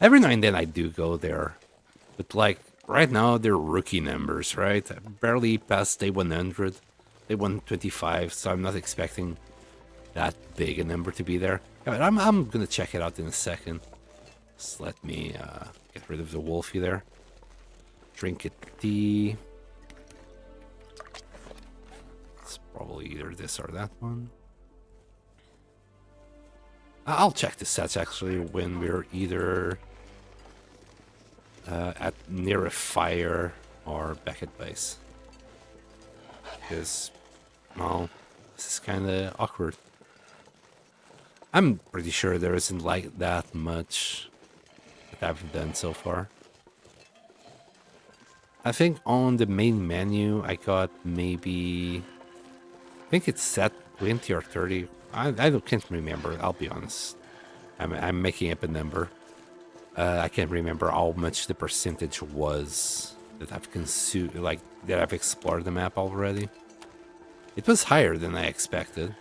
Every now and then I do go there, but like right now they're rookie numbers, right? I barely passed day 100, day 125, so I'm not expecting that big a number to be there. Yeah, but I'm gonna check it out in a second. Just let me get rid of the wolfie there. Drink a tea. It's probably either this or that one. I'll check the stats actually when we're either at near a fire or back at base. Because, well, this is kind of awkward. I'm pretty sure there isn't like that much that I've done so far. I think on the main menu I got maybe, I think it's set 20 or 30. I can't remember, I'll be honest. I'm making up a number. I can't remember how much the percentage was that I've consumed, like that I've explored the map already. It was higher than I expected.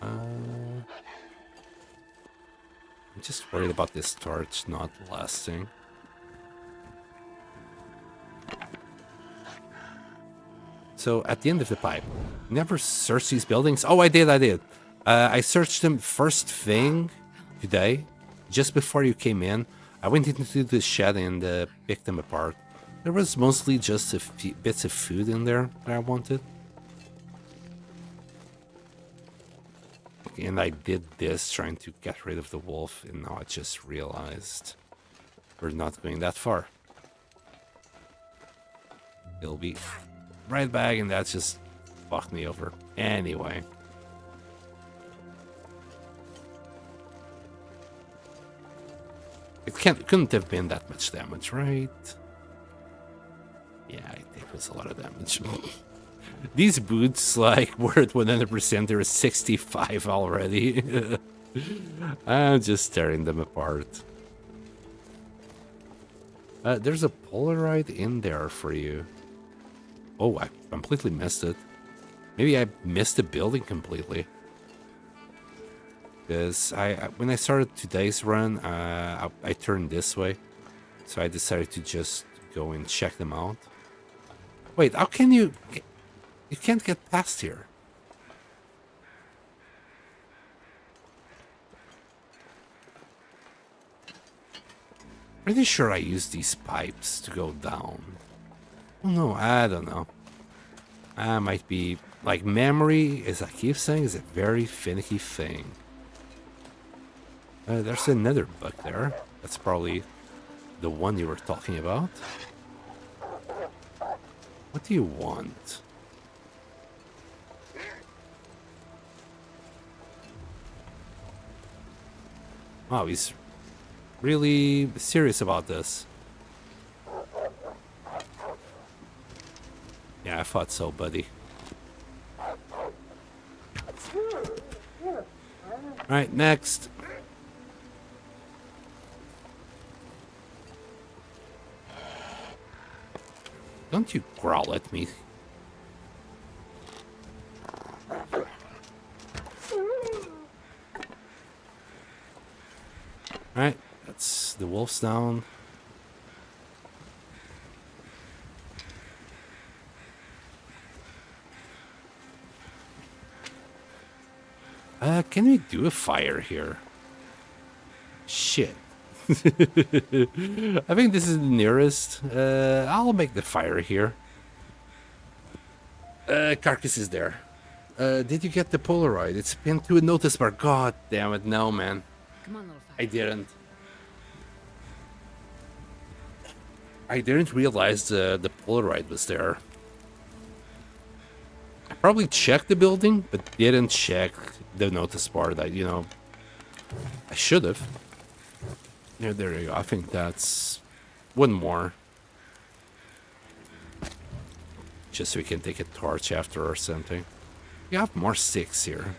I'm just worried about this torch not lasting. So at the end of the pipe, never search these buildings. Oh, I did. I searched them first thing today, just before you came in. I went into the shed and picked them apart. There was mostly just a few bits of food in there that I wanted. And I did this trying to get rid of the wolf, and now I just realized we're not going that far. It'll be right back, and that's just fucked me over. Anyway. Couldn't have been that much damage, right? Yeah, it was a lot of damage. These boots, like, were at 100%, they're 65 already. I'm just tearing them apart. There's a Polaroid in there for you. Oh, I completely missed it. Maybe I missed the building completely. Because when I started today's run, I turned this way. So I decided to just go and check them out. Wait, how can you... You can't get past here. Pretty sure I used these pipes to go down. Oh no, I don't know. I might be... Like, memory, as I keep saying, is a very finicky thing. There's another bug there. That's probably the one you were talking about. What do you want? Wow, he's really serious about this. Yeah, I thought so, buddy. Alright, next. Don't you growl at me. Alright, that's the wolves down. Can we do a fire here? Shit. I think this is the nearest. I'll make the fire here. Carcass is there. Did you get the Polaroid? It's pinned to a notice bar. God damn it, no, man. Come on, little fire. I didn't. I didn't realize the Polaroid was there. I probably checked the building, but didn't check the notice bar that, you know, I should have. Yeah, there you go. I think that's one more. Just so we can take a torch after or something. We have more sticks here.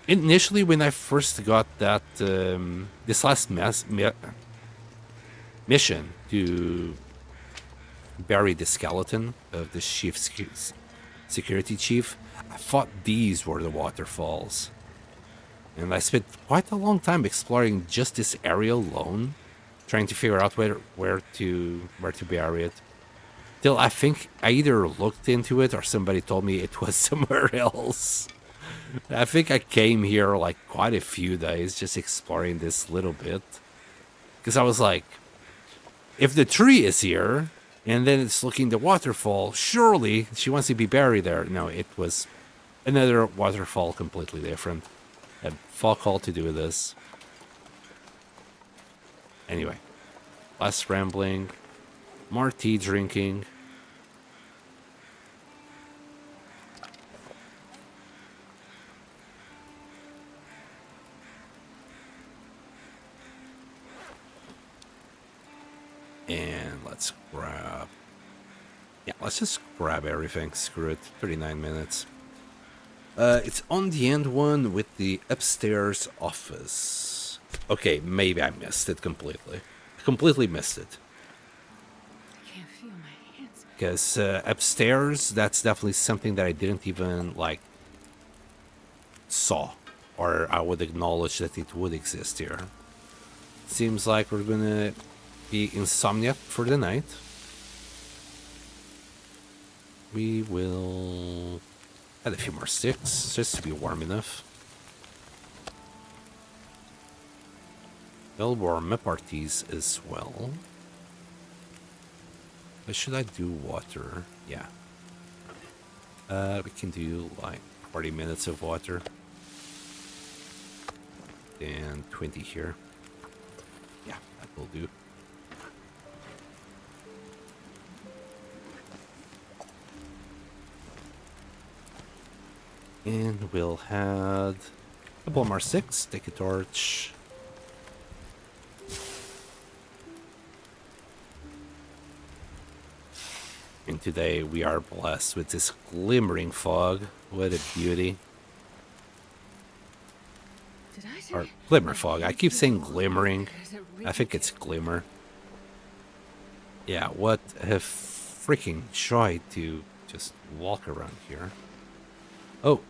Initially, when I first got that, this last mission to bury the skeleton of the chief's security chief, I thought these were the waterfalls. And I spent quite a long time exploring just this area alone, trying to figure out where to bury it. Till I think I either looked into it or somebody told me it was somewhere else. I think I came here like quite a few days just exploring this little bit. Because I was like, if the tree is here, and then it's looking the waterfall, surely she wants to be buried there. No, it was another waterfall completely different. Had fuck all to do with this. Anyway, less rambling, more tea drinking. And let's grab... Yeah, let's just grab everything. Screw it. 39 minutes. It's on the end one with the upstairs office. Okay, maybe I missed it completely. I completely missed it. I can't feel my hands. Because upstairs, that's definitely something that I didn't even, like, saw. Or I would acknowledge that it would exist here. Seems like we're gonna be insomnia for the night. We will add a few more sticks just to be warm enough. They'll warm up our teas as well. But should I do water? Yeah. We can do like 40 minutes of water. And 20 here. Yeah, that will do. And we'll head a Bomber 6, take a torch. And today we are blessed with this glimmering fog. What a beauty. Did I say? Or glimmer fog. I keep saying glimmering. I think it's glimmer. Yeah, what a freaking joy to just walk around here. Oh,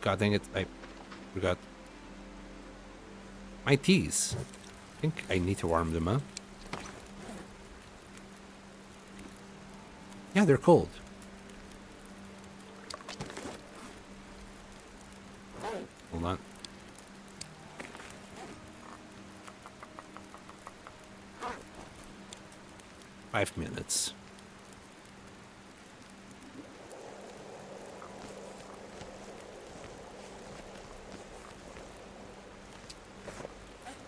god dang it. I forgot my teas. I think I need to warm them up. Yeah, they're cold. Hold on. Five minutes.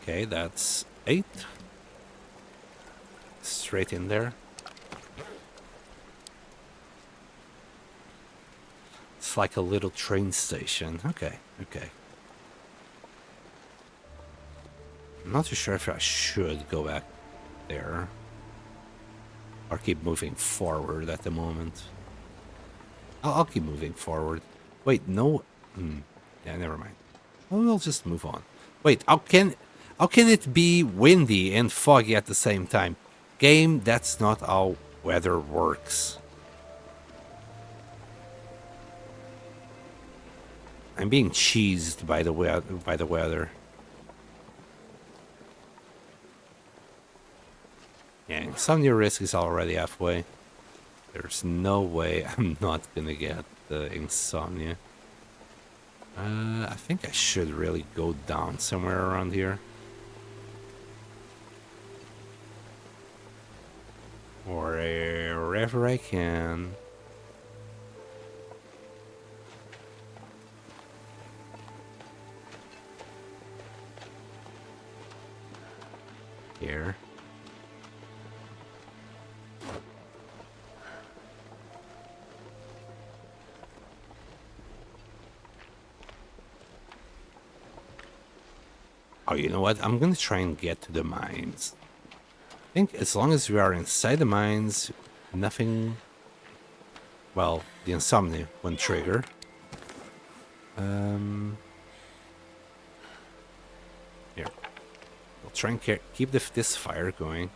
Okay, that's 8. Straight in there. It's like a little train station. Okay, okay. I'm not too sure if I should go back there or keep moving forward at the moment. I'll keep moving forward. Wait, no. Yeah, never mind. We'll just move on. Wait, how can it be windy and foggy at the same time? Game, that's not how weather works. I'm being cheesed by the weather. Yeah, insomnia risk is already halfway. There's no way I'm not gonna get the insomnia. I think I should really go down somewhere around here. Or wherever I can. Here. Oh, you know what? I'm gonna try and get to the mines. I think as long as we are inside the mines, nothing... Well, the insomnia won't trigger. Here. We'll try and keep this fire going.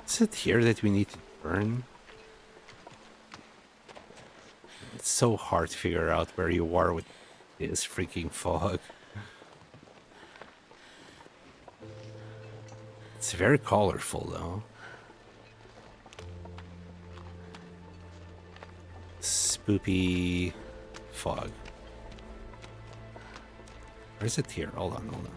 Is it here that we need to turn? It's so hard to figure out where you are with this freaking fog. It's very colorful though. Spoopy fog. Where is it here? Hold on, hold on.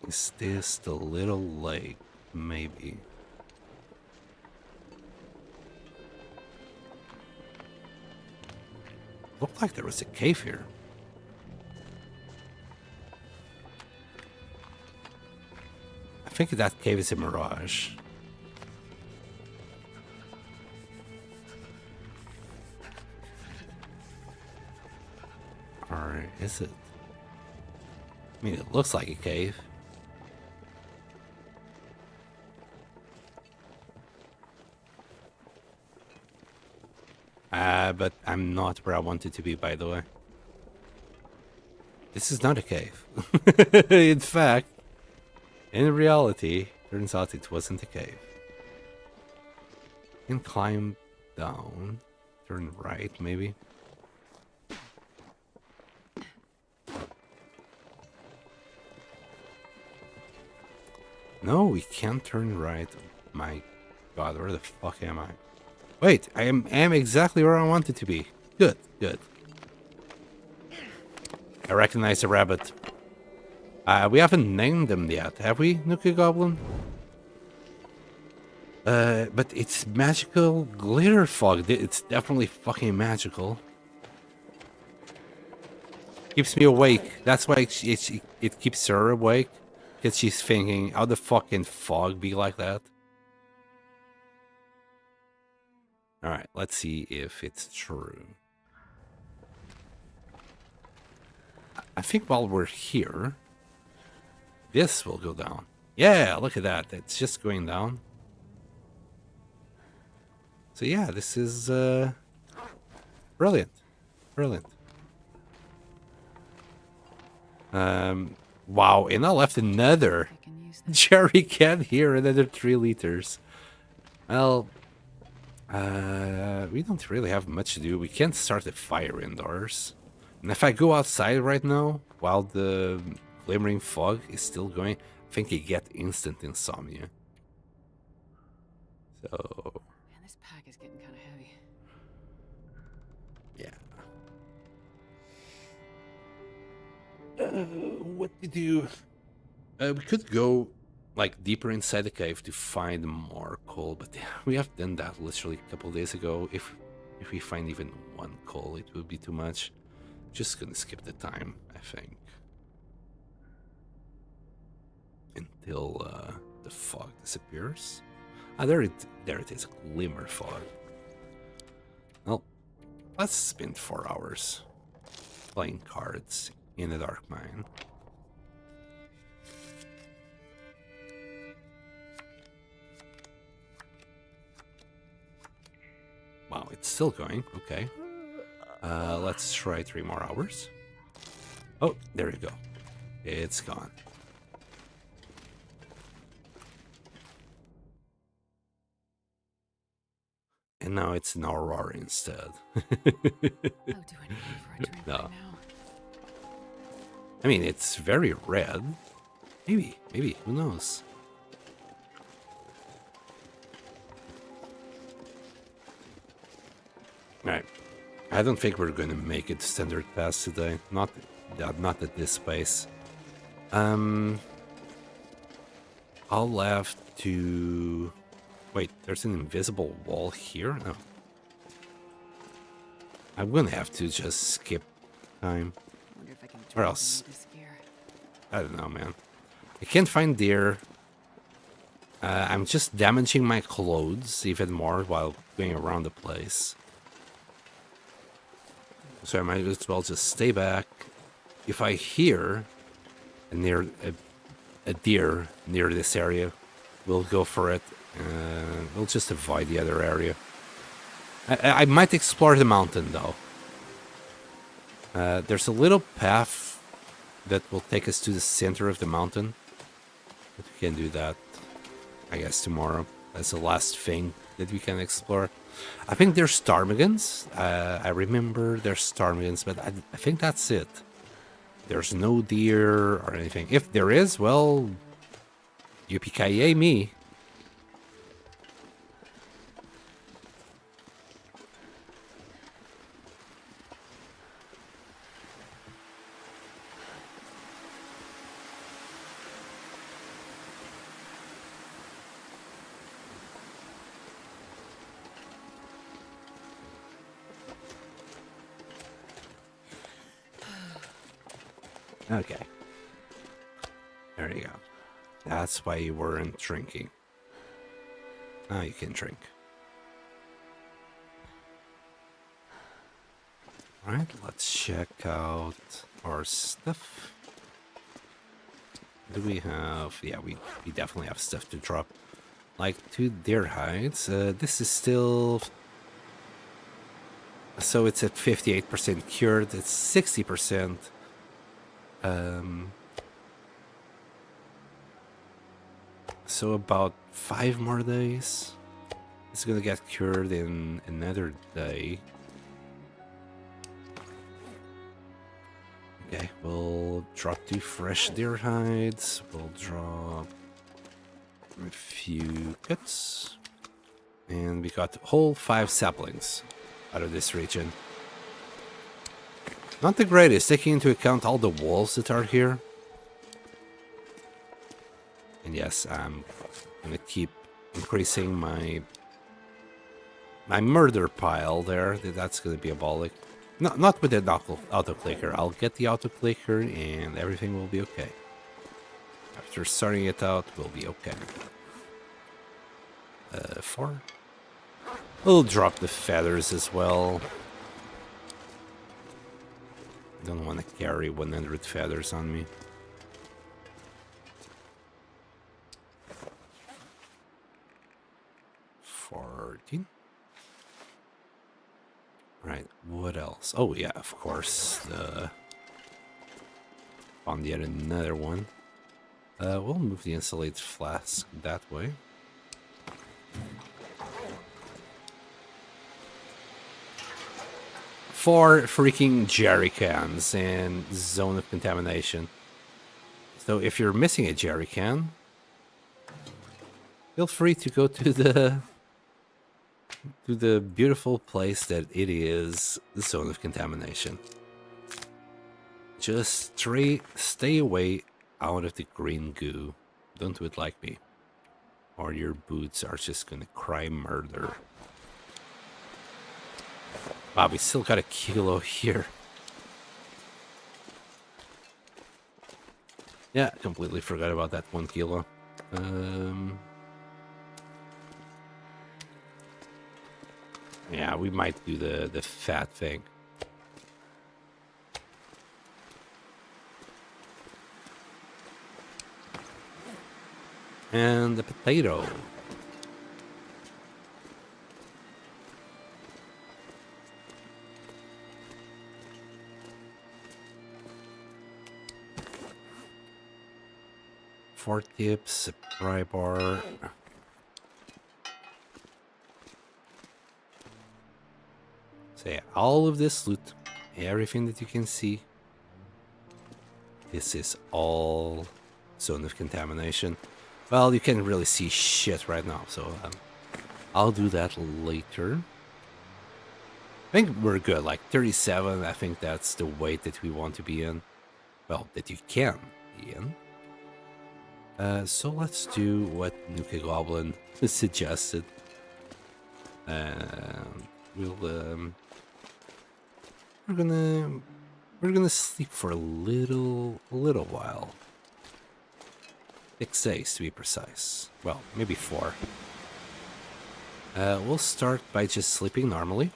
Is this the little lake? Maybe. Looked like there was a cave here. I think that cave is a mirage. Or is it? I mean, it looks like a cave. But I'm not where I wanted to be, by the way. This is not a cave. In fact, in reality, turns out it wasn't a cave. You can climb down, turn right, maybe. No, we can't turn right. My god, where the fuck am I? Wait, I am exactly where I wanted to be. Good, good. I recognize the rabbit. We haven't named them yet, have we, Nuka Goblin? But it's magical glitter fog. It's definitely fucking magical. Keeps me awake. That's why it keeps her awake. Because she's thinking, how the fuck can fog be like that? Alright, let's see if it's true. I think while we're here, this will go down. Yeah, look at that. It's just going down. So yeah, this is brilliant. Brilliant. Wow, and I left another jerry can here, another 3 liters. Well, we don't really have much to do. We can't start a fire indoors. And if I go outside right now, while the glimmering fog is still going, I think I get instant insomnia. So... Man, this pack is getting kind of heavy. Yeah. What to do? We could go like deeper inside the cave to find more coal, but we have done that literally a couple days ago. If we find even 1 coal, it would be too much. Just gonna skip the time, I think, until the fog disappears. Ah, there it is, glimmer fog. Well, let's spend 4 hours playing cards in a dark mine. Wow, it's still going. Okay. Let's try 3 more hours. Oh, there you go. It's gone. And now it's an aurora instead. I'll do anything for a drink No. right now. I mean, it's very red. Maybe, who knows? Alright. I don't think we're gonna make it standard pass today. Not at this pace. I'll have to... Wait, there's an invisible wall here? No. I'm gonna have to just skip time. I wonder if I can Or else. this gear. I don't know, man. I can't find deer. I'm just damaging my clothes even more while going around the place. So I might as well just stay back. If I hear a deer near this area, we'll go for it. We'll just avoid the other area. I might explore the mountain, though. There's a little path that will take us to the center of the mountain. But we can do that, I guess, tomorrow. That's the last thing that we can explore. I think there's ptarmigans. I remember there's ptarmigans, but I think that's it. There's no deer or anything. If there is, well, yippee-ki-yay me. Okay. There you go. That's why you weren't drinking. Now you can drink. Alright, let's check out our stuff. Do we have... Yeah, we definitely have stuff to drop. Like 2 deer hides. This is still... So it's at 58% cured. It's 60%. So about 5 more days. It's gonna get cured in another day. Okay, we'll drop 2 fresh deer hides. We'll drop a few cuts. And we got whole 5 saplings out of this region. Not the greatest, taking into account all the walls that are here. And yes, I'm gonna keep increasing my murder pile there. That's gonna be abolic. Not with the auto clicker. I'll get the auto clicker and everything will be okay. After starting it out, we'll be okay. 4. We'll drop the feathers as well. Don't want to carry 100 feathers on me. Right, what else? Oh yeah, of course. Found yet another one. We'll move the insulated flask that way. Four freaking jerry cans and zone of contamination. So if you're missing a jerry can, feel free to go to the beautiful place that it is, the zone of contamination. Just stay away out of the green goo. Don't do it like me, or your boots are just gonna cry murder. Wow, we still got a kilo here. Yeah, completely forgot about that 1 kilo. Yeah, we might do the fat thing. And the potato. Four tips, a pry bar. So yeah, all of this loot, everything that you can see, this is all zone of contamination. Well, you can't really see shit right now, so I'll do that later. I think we're good, like 37, I think that's the weight that we want to be in. Well, that you can be in. So let's do what Nuka Goblin suggested. We're gonna sleep for a little while. 6 days to be precise. Well, maybe 4. We'll start by just sleeping normally.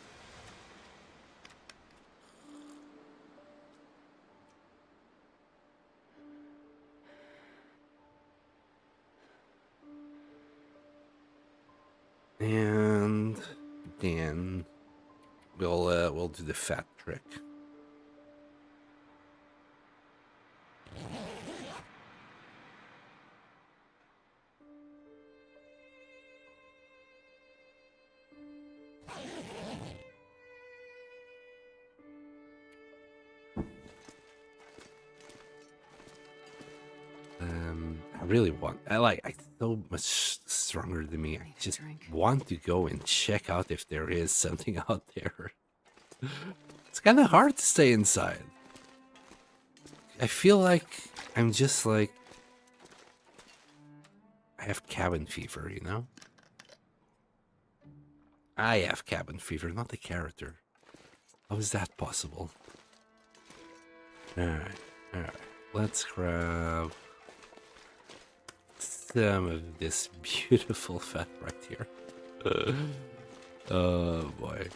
And then we'll do the fat trick. I really want. I so much stronger than me. I just want to go and check out if there is something out there. It's kind of hard to stay inside. I feel like I'm just like I have cabin fever, you know? I have cabin fever, not the character. How is that possible? Alright. Let's grab some of this beautiful fat right here. Oh boy.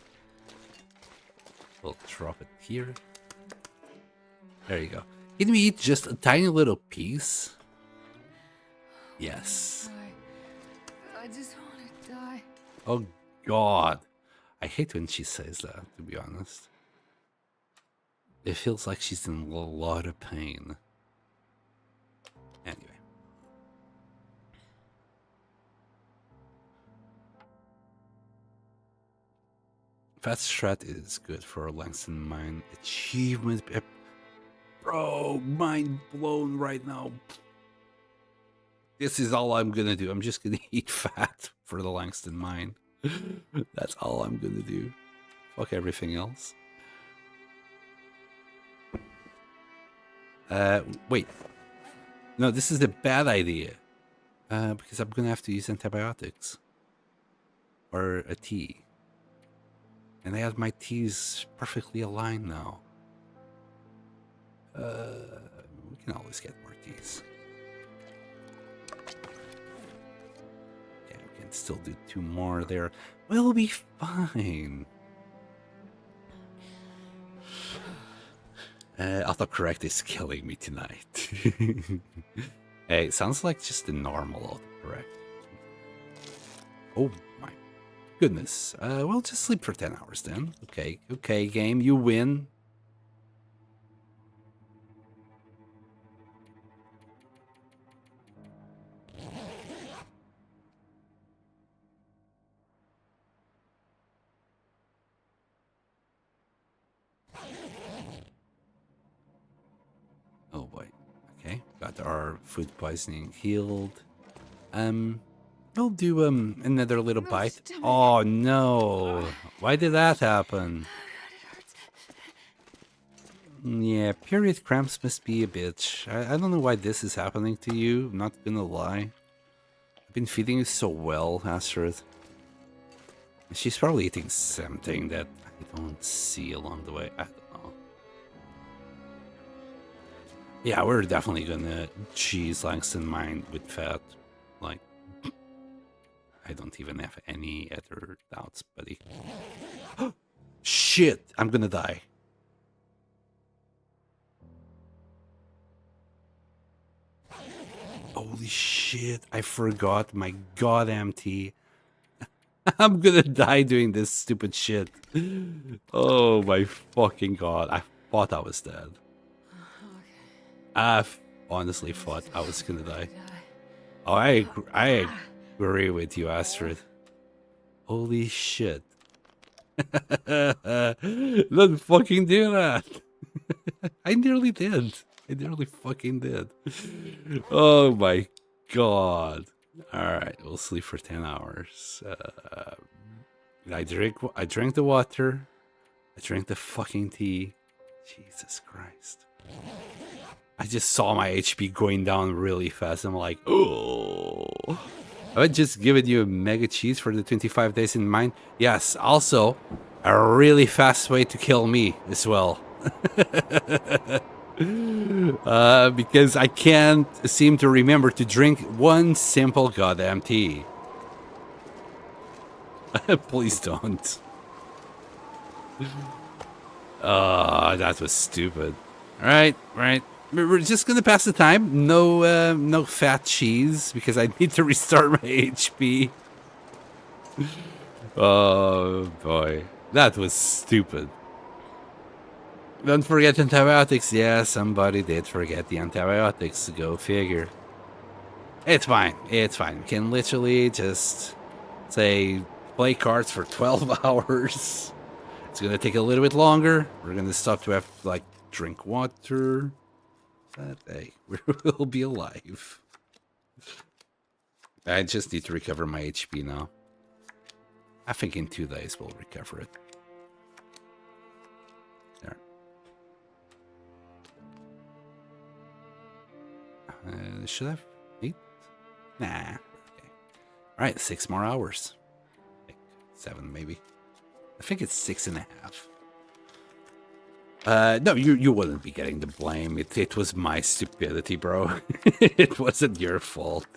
We'll drop it here. There you go. Can we eat just a tiny little piece? Yes. I just want to die. Oh god. I hate when she says that, to be honest. It feels like she's in a lot of pain. Anyway. Fat Strat is good for Langston Mine achievement. Bro, mind blown right now. This is all I'm gonna do. I'm just gonna eat fat for the Langston Mine. That's all I'm gonna do. Fuck everything else. Wait. No, this is a bad idea. Because I'm gonna have to use antibiotics. Or a tea. And I have my teas perfectly aligned now. We can always get more teas. Yeah, we can still do 2 more there. We'll be fine. Autocorrect is killing me tonight. Hey, it sounds like just the normal autocorrect. Oh my goodness. Well, just sleep for 10 hours then. Okay, okay, game, you win. Oh boy. Okay, got our food poisoning healed. We'll do another little bite. Oh no! Why did that happen? Yeah, period cramps must be a bitch. I don't know why this is happening to you. I'm not gonna lie. I've been feeding you so well, Astrid. She's probably eating something that I don't see along the way. I don't know. Yeah, we're definitely gonna cheese Langston mine with fat. Like, I don't even have any other doubts, buddy. Shit! I'm gonna die. Holy shit, I forgot my goddamn tea. I'm gonna die doing this stupid shit. Oh my fucking god, I thought I was dead. I honestly thought I was gonna die. Oh, I agree with you, Astrid. Holy shit. Don't fucking do that. I nearly did. I nearly fucking did. Oh my god. Alright, we'll sleep for 10 hours. I drank the water. I drank the fucking tea. Jesus Christ. I just saw my HP going down really fast. I'm like, oh. I just given you a mega cheese for the 25 days in mine. Yes, also a really fast way to kill me as well. Because I can't seem to remember to drink one simple goddamn tea. Please don't. That was stupid. Right. We're just gonna pass the time. No fat cheese because I need to restart my HP. Oh boy, that was stupid. Don't forget antibiotics. Yeah, somebody did forget the antibiotics. Go figure. It's fine. It's fine. We can literally just say play cards for 12 hours. It's gonna take a little bit longer. We're gonna stop to have like drink water. But hey, we'll be alive. I just need to recover my HP now. I think in 2 days we'll recover it. There. Should I have 8? Nah. Okay. Alright, 6 more hours. Like 7 maybe. I think it's 6.5. No, you wouldn't be getting the blame. It was my stupidity, bro. It wasn't your fault.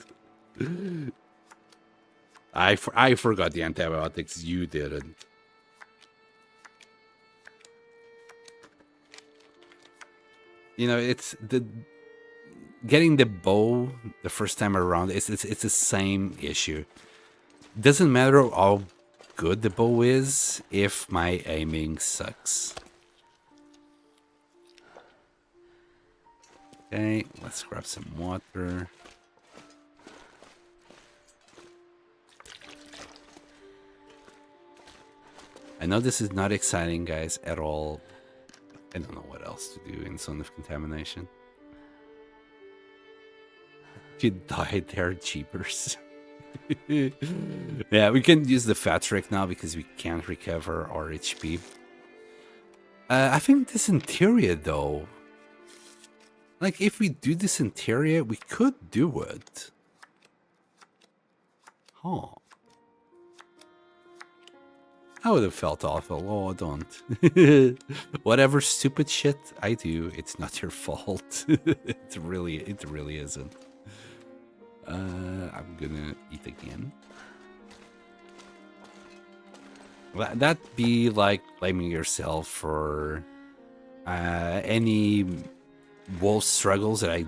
I forgot the antibiotics. You didn't. You know, it's getting the bow the first time around. It's the same issue. Doesn't matter how good the bow is if my aiming sucks. Okay, let's grab some water. I know this is not exciting, guys, at all. I don't know what else to do in Zone of Contamination. If you died there, cheapers. Yeah, we can use the fat trick now because we can't recover our HP. I think this interior, though. Like, if we do this in Terraria, we could do it. Huh. I would have felt awful. Oh, don't. Whatever stupid shit I do, it's not your fault. it really isn't. I'm gonna eat again. That'd be like blaming yourself for any wolf struggles that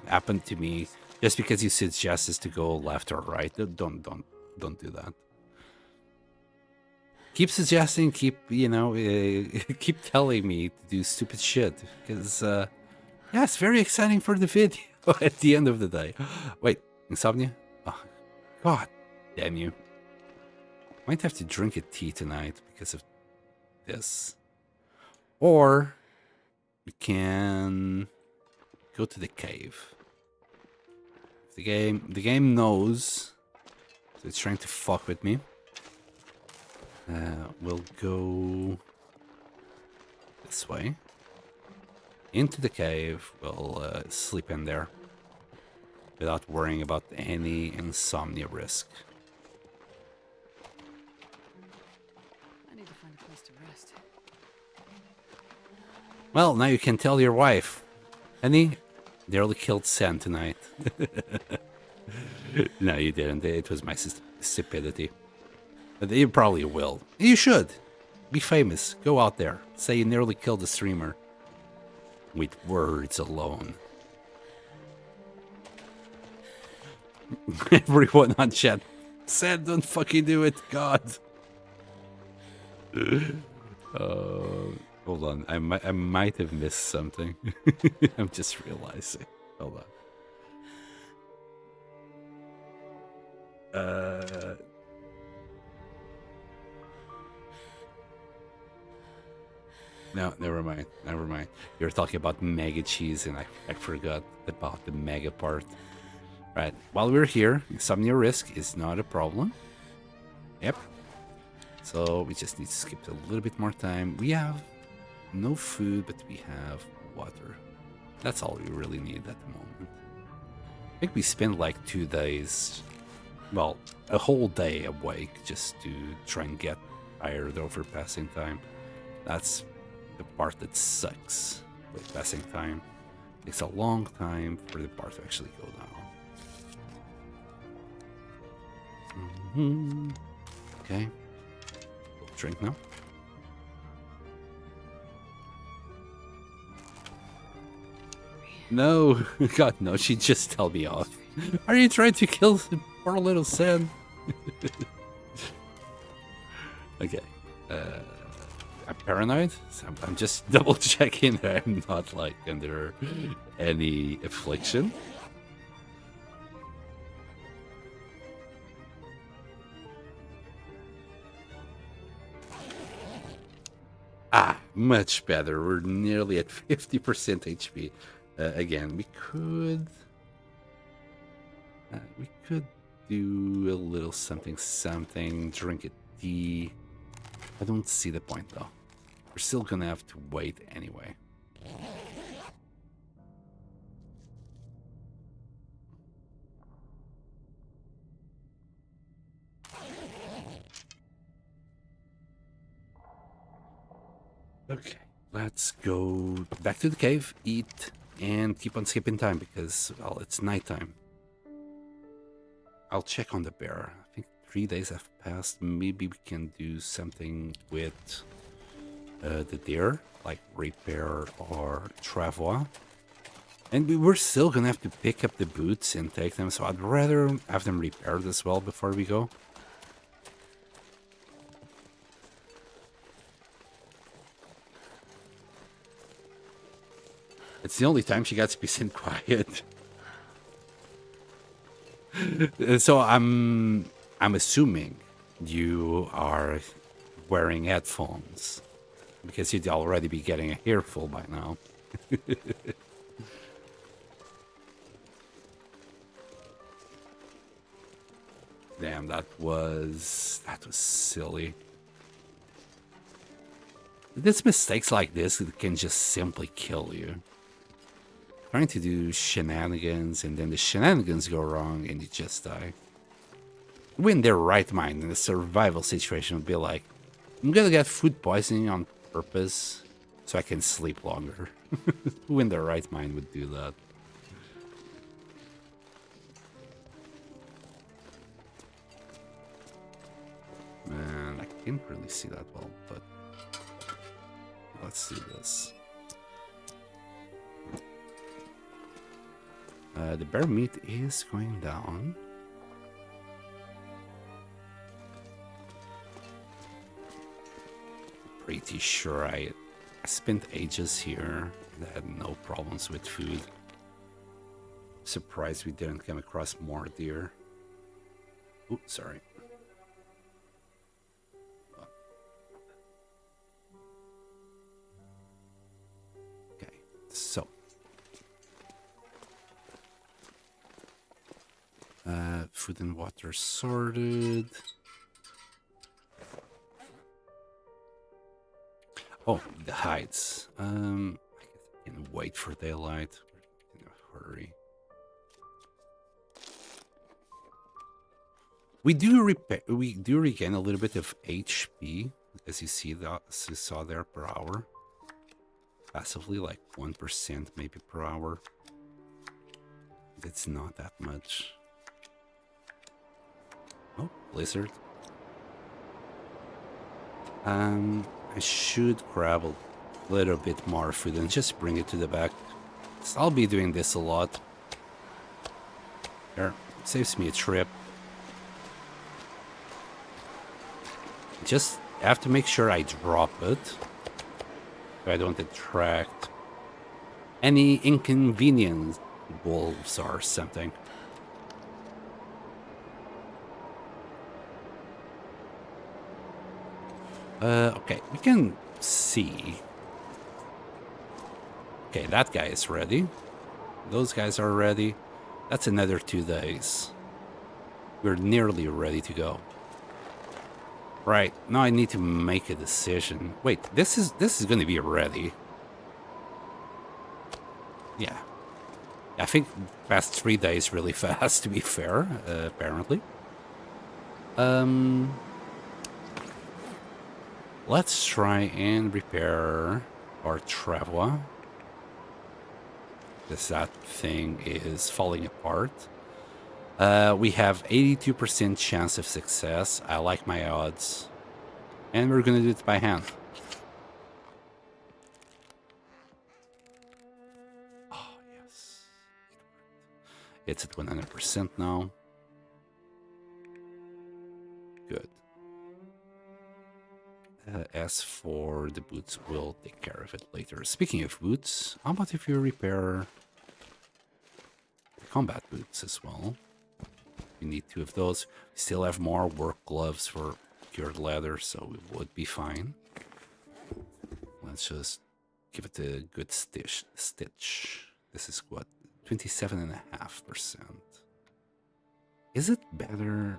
happened to me just because you suggest us to go left or right. Don't do that. Keep suggesting, keep keep telling me to do stupid shit because yeah, it's very exciting for the video at the end of the day. Wait, insomnia? Oh, God damn you! Might have to drink a tea tonight because of this, or we can go to the cave. The game knows, so it's trying to fuck with me. We'll go this way. Into the cave. We'll sleep in there without worrying about any insomnia risk. I need to find a place to rest. Well, now you can tell your wife. Honey, they only killed Sen tonight. No, you didn't. It was my stupidity. But you probably will. You should. Be famous. Go out there. Say you nearly killed a streamer. With words alone. Everyone on chat said don't fucking do it, God. Hold on. I might have missed something. I'm just realizing. Hold on. No, never mind. Never mind. You were talking about mega cheese, and I forgot about the mega part. Right. While we're here, insomnia risk is not a problem. Yep. So we just need to skip a little bit more time. We have no food, but we have water. That's all we really need at the moment. I think we spent like 2 days, well, a whole day awake just to try and get tired over passing time. That's the part that sucks with passing time. It takes a long time for the bar to actually go down. Okay. Drink now. No, God, no, she just tell me off. Are you trying to kill the poor little Sen? Okay. I'm paranoid. So I'm just double checking that I'm not like under any affliction. Ah, much better. We're nearly at 50% HP. Again, we could do a little something, drink a tea. I don't see the point though. We're still gonna have to wait anyway. Okay, let's go back to the cave, eat, and keep on skipping time because, well, it's nighttime. I'll check on the bear. I think 3 days have passed. Maybe we can do something with the deer, like repair or travois. And we're still gonna have to pick up the boots and take them, so I'd rather have them repaired as well before we go. It's the only time she gets peace and quiet. So I'm assuming you are wearing headphones because you'd already be getting a earful by now. Damn, that was silly. There's mistakes like this that can just simply kill you. trying to do shenanigans, and then the shenanigans go wrong, and you just die. When their right mind in a survival situation would be like, I'm gonna get food poisoning on purpose so I can sleep longer. Who in their right mind would do that? Man, I can't really see that well, but let's do this. The bear meat is going down. Pretty sure I spent ages here and I had no problems with food. Surprised we didn't come across more deer. Ooh, sorry. Okay, so. Food and water sorted. Oh, the hides. I guess I can wait for daylight. We're in a hurry. We do regain a little bit of HP, as you see that, as you saw there, per hour. Passively, like 1% maybe per hour. It's not that much. Oh, blizzard. I should grab a little bit more food and just bring it to the back. So I'll be doing this a lot. There, saves me a trip. Just have to make sure I drop it, so I don't attract any inconvenience wolves or something. Okay, we can see. Okay, that guy is ready. Those guys are ready. That's another 2 days. We're nearly ready to go. Right, now I need to make a decision. Wait, this is going to be ready. Yeah. I think past 3 days really fast, to be fair, apparently. Let's try and repair our Travois. Because that thing is falling apart. We have 82% chance of success. I like my odds. And we're gonna do it by hand. Oh, yes. It's at 100% now. Good. As for the boots, we'll take care of it later. Speaking of boots, how about if you repair the combat boots as well? We need 2 of those. We still have more work gloves for cured leather, so we would be fine. Let's just give it a good stitch. This is what? 27.5%. Is it better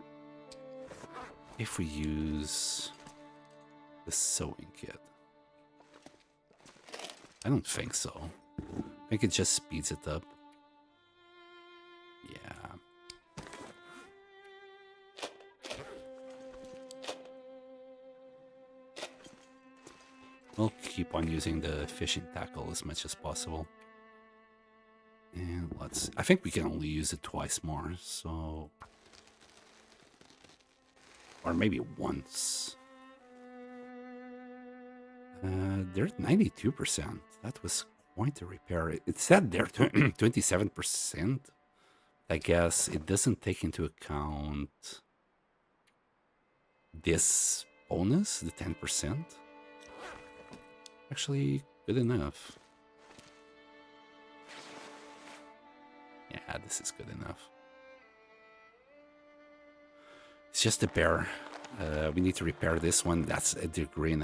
if we use the sewing kit? I don't think so. I think it just speeds it up. Yeah. We'll keep on using the fishing tackle as much as possible. And let's... I think we can only use it twice more, so... Or maybe once. They're at 92%. That was quite a repair. It said they're 27%. I guess it doesn't take into account this bonus, the 10%. Actually, good enough. Yeah, this is good enough. It's just a bear. We need to repair this one. That's a 1.5 degrees.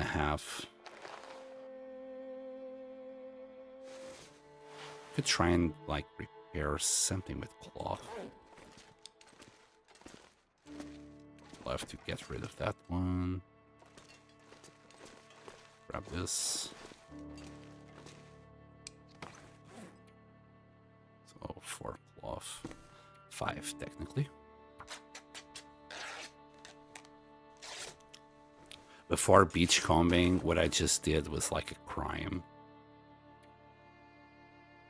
Could try and like repair something with cloth. We'll have to get rid of that one. Grab this. 4 cloth. 5, technically. Before beachcombing, what I just did was like a crime.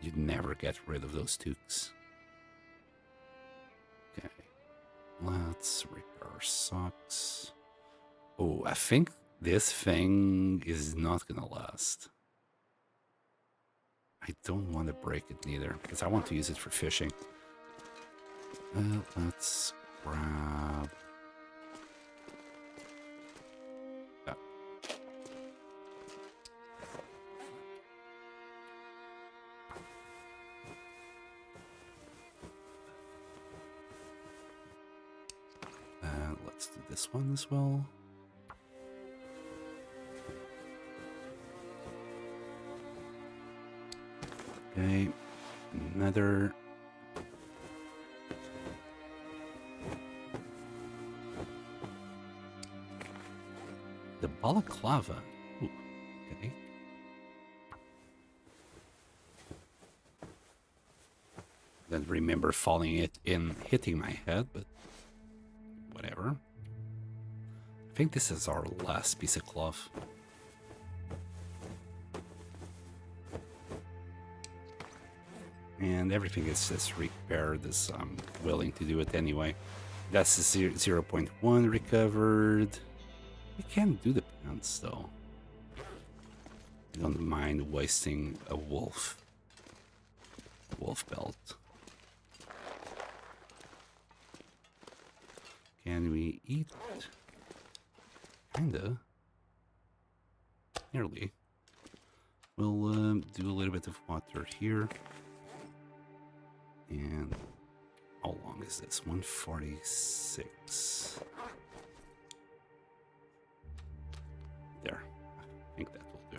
You'd never get rid of those toques. Okay. Let's repair socks. Oh, I think this thing is not gonna last. I don't want to break it neither, because I want to use it for fishing. Let's grab that. Let's do this one as well. Okay, another. The balaclava. Ooh, okay. Don't remember falling it in, hitting my head, but whatever. I think this is our last piece of cloth. And everything is just repaired as I'm willing to do it anyway. That's the 0.1 recovered. We can't do the pants though. I don't mind wasting a wolf belt. Can we eat? Kinda. Nearly. We'll do a little bit of water here. And how long is this? 146. There. I think that will do.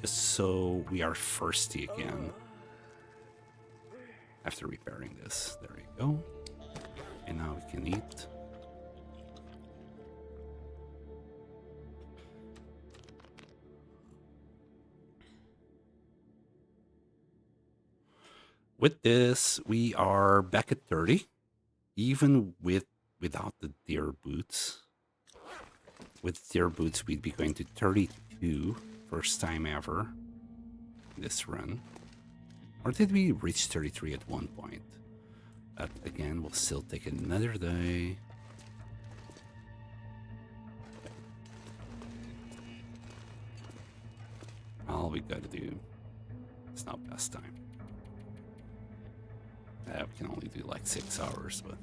Just so we are thirsty again. After repairing this. There we go. And now we can eat. With this, we are back at 30, even without the deer boots. With deer boots, we'd be going to 32, first time ever, this run. Or did we reach 33 at one point? But again, we'll still take another day. All we gotta do is not past time. We can only do like 6 hours, but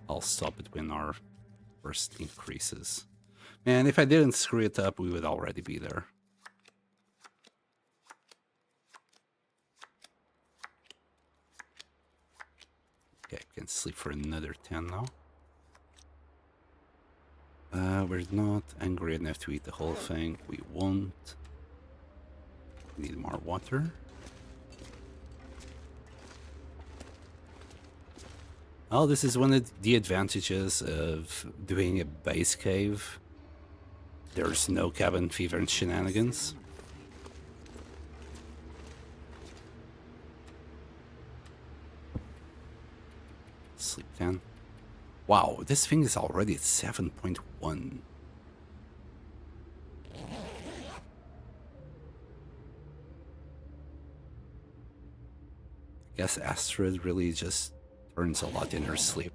I'll stop it when our first increases. Man, if I didn't screw it up, we would already be there. Okay, we can sleep for another 10 now. We're not angry enough to eat the whole thing. We won't. We need more water. Oh, this is one of the advantages of doing a base cave. There's no cabin fever and shenanigans. Sleep 10. Wow, this thing is already at 7.1. I guess Astrid really just burns a lot in her sleep.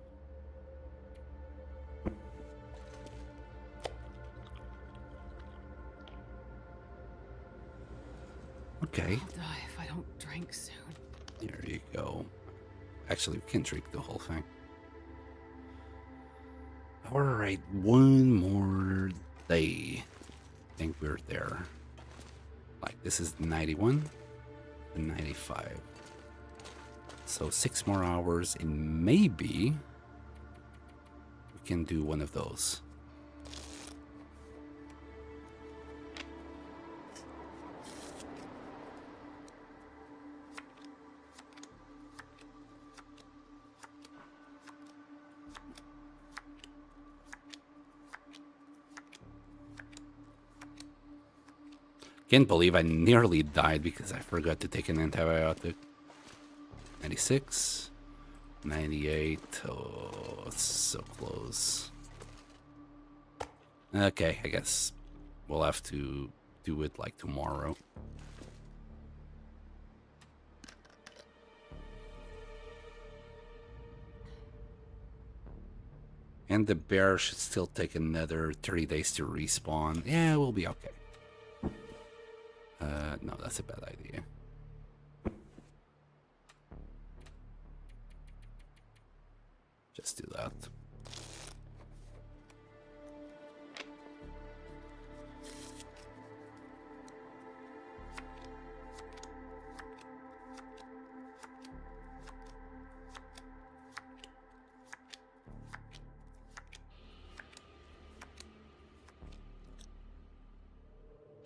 Okay. I'll die if I don't drink soon. There you go. Actually, we can drink the whole thing. Alright, one more day. I think we're there. Like, this is 91 and 95. So 6 more hours, and maybe we can do one of those. Can't believe I nearly died because I forgot to take an antibiotic. 96. 98. Oh, it's so close. Okay, I guess we'll have to do it like tomorrow. And the bear should still take another 30 days to respawn. Yeah, we'll be okay. No, that's a bad idea. Just do that.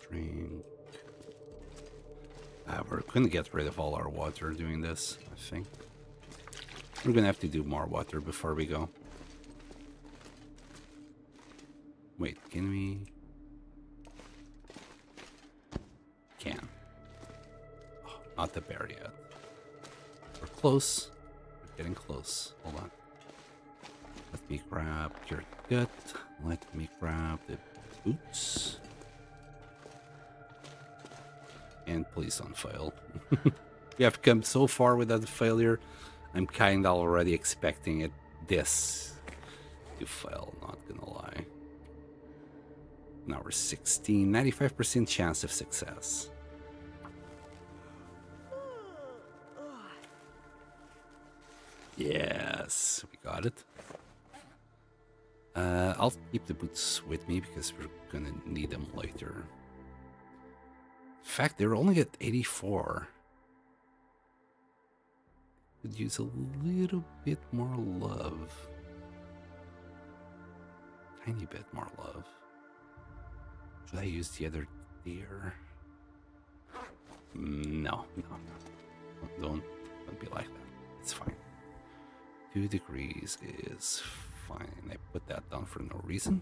Drink. We're gonna get rid of all our water doing this, I think. We're gonna have to do more water before we go. Wait, can we? Can. Oh, not the bear yet. We're close. We're getting close. Hold on. Let me grab your gut. Let me grab the boots. And please don't fail. We have come so far without a failure. I'm kind of already expecting this to fail, not gonna lie. Now we're 16, 95% chance of success. Yes, we got it. I'll keep the boots with me because we're gonna need them later. In fact, they're only at 84. Could use a little bit more love. Tiny bit more love. Should I use the other deer? No. Don't be like that. It's fine. 2 degrees is fine. I put that down for no reason.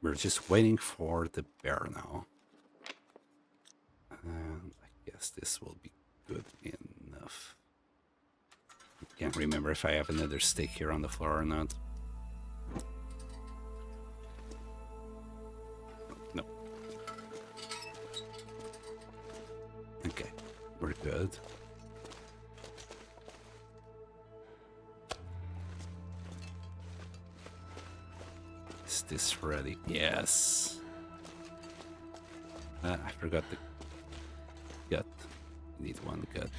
We're just waiting for the bear now. And I guess this will be good enough. I can't remember if I have another steak here on the floor or not. No. Okay, we're good. Is this ready? Yes. I forgot the gut. Need one gut.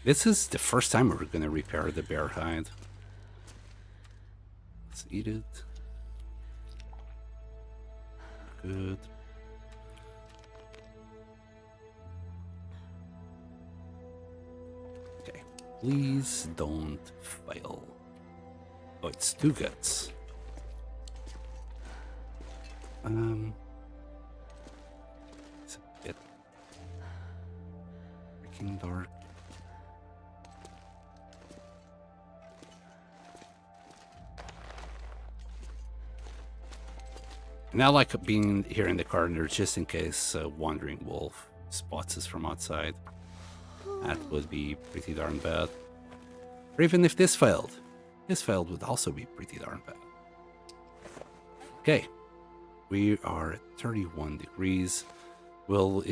This is the first time we're gonna repair the bear hide. Let's eat it. Good. Okay. Please don't fail. Oh, it's 2 guts. It's a bit freaking dark. And I like being here in the corner just in case a wandering wolf spots us from outside. That would be pretty darn bad. Or even if this failed. This failed would also be pretty darn bad. Okay. We are at 31 degrees. We're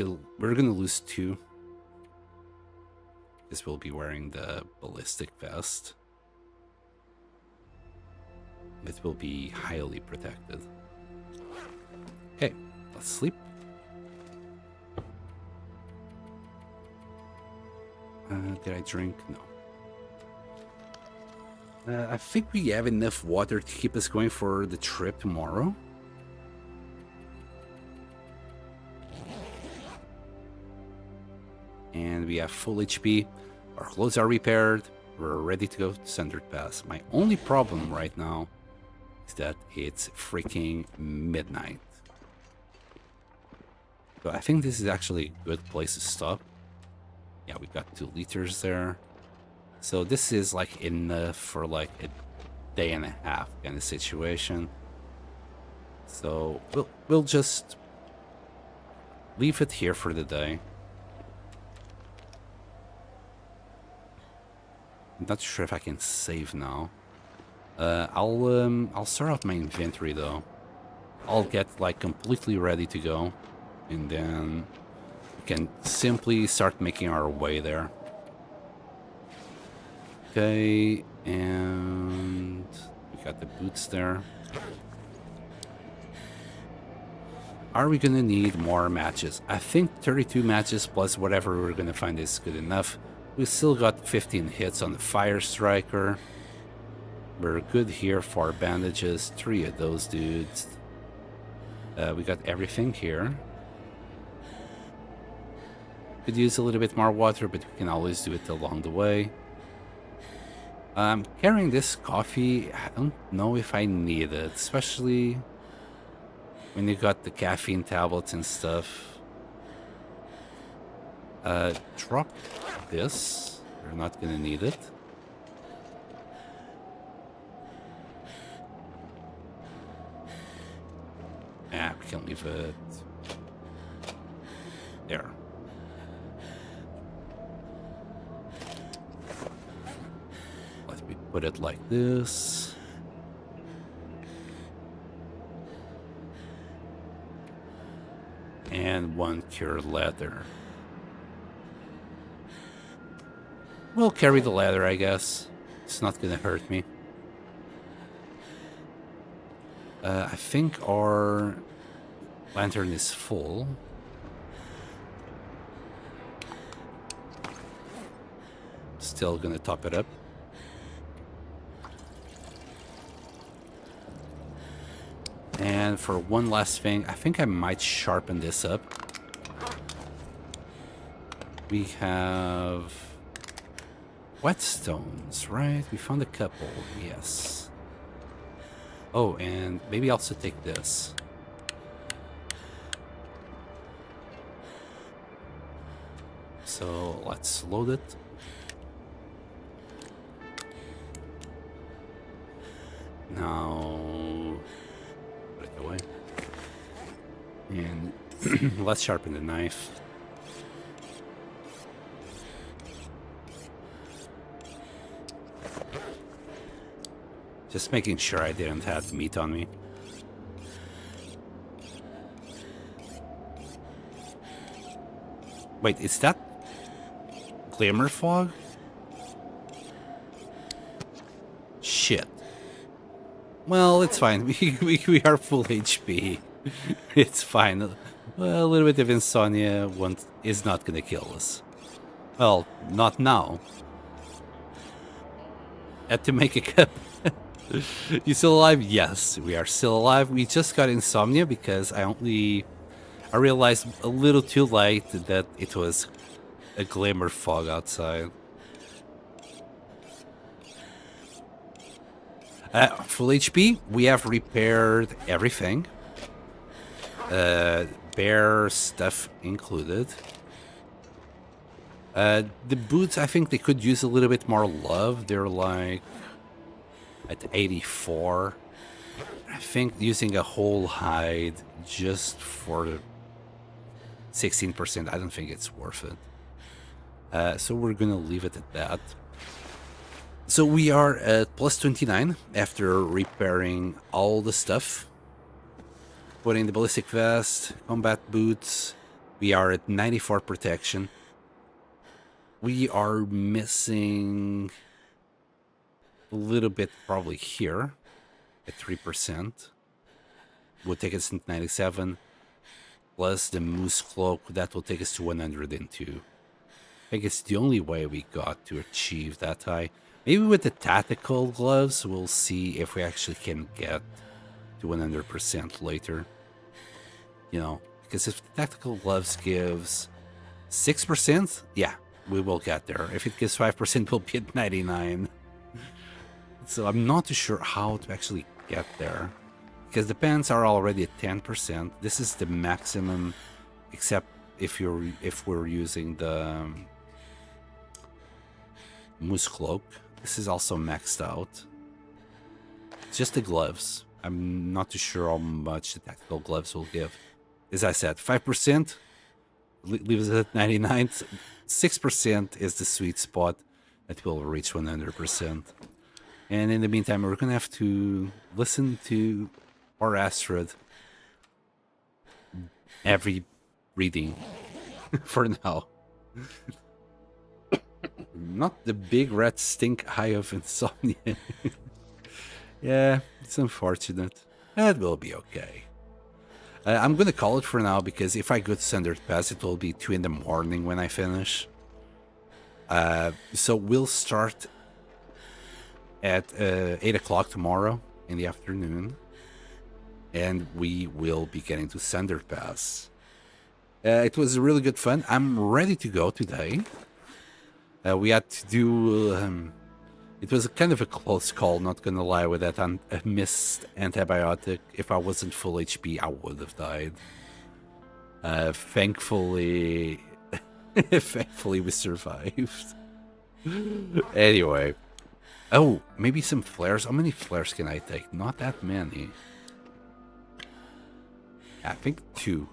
going to lose 2. This will be wearing the ballistic vest. It will be highly protected. Okay, let's sleep. Did I drink? No. I think we have enough water to keep us going for the trip tomorrow. And we have full HP. Our clothes are repaired. We're ready to go to Sundered Pass. My only problem right now is that it's freaking midnight. So I think this is actually a good place to stop. Yeah, we got 2 liters there. So this is like enough for like a day and a half kind of situation. So we'll just leave it here for the day. I'm not sure if I can save now. I'll sort out my inventory though. I'll get like completely ready to go, and then we can simply start making our way there. Okay, and we got the boots there. Are we gonna need more matches? I think 32 matches plus whatever we're gonna find is good enough. We still got 15 hits on the fire striker. We're good here for bandages, 3 of those dudes. We got everything here. Could use a little bit more water, but we can always do it along the way. I'm carrying this coffee. I don't know if I need it, especially when you got the caffeine tablets and stuff. Drop this. We're not gonna need it. Ah, we can leave it there. Let me put it like this. And 1 cured leather. We'll carry the ladder, I guess. It's not gonna hurt me. I think our lantern is full. Still gonna top it up. And for one last thing, I think I might sharpen this up. We have whetstones, right? We found a couple, yes. Oh, and maybe also take this. So let's load it. Now, put it away. And let's sharpen the knife. Just making sure I didn't have meat on me. Wait, is that glimmer fog? Shit. Well, it's fine. We are full HP. It's fine. Well, a little bit of insomnia is not gonna kill us. Well, not now. Had to make a cup. You still alive? Yes, we are still alive. We just got insomnia because I realized a little too late that it was a glimmer fog outside. Full HP, we have repaired everything. Bear stuff included. The boots, I think they could use a little bit more love. They're like at 84. I think using a whole hide just for 16%, I don't think it's worth it. So we're gonna leave it at that. So we are at plus 29 after repairing all the stuff. Putting the ballistic vest, combat boots. We are at 94 protection. We are missing a little bit probably here at 3%. Will take us to 97. Plus the moose cloak, that will take us to 102. I think it's the only way we got to achieve that high. Maybe with the tactical gloves, we'll see if we actually can get to 100% later. You know, because if the tactical gloves gives 6%, yeah, we will get there. If it gives 5%, we'll be at 99. So I'm not too sure how to actually get there. Because the pants are already at 10%. This is the maximum, except if we're using the moose cloak. This is also maxed out. just the gloves. I'm not too sure how much the tactical gloves will give. As I said, 5% leaves it at 99. 6% is the sweet spot that will reach 100%. And in the meantime, we're gonna have to listen to our Astrid every reading for now. Not the big red stink eye of insomnia. Yeah, it's unfortunate. It will be okay. I'm gonna call it for now because if I go to Sundered Pass, it will be 2 in the morning when I finish. So we'll start at 8 o'clock tomorrow in the afternoon, and we will be getting to Sundered Pass. It was really good fun. I'm ready to go today. We had to do... it was kind of a close call, not gonna lie, with that missed antibiotic. If I wasn't full HP, I would have died. Thankfully... thankfully we survived. Anyway. Oh, maybe some flares. How many flares can I take? Not that many. I think 2.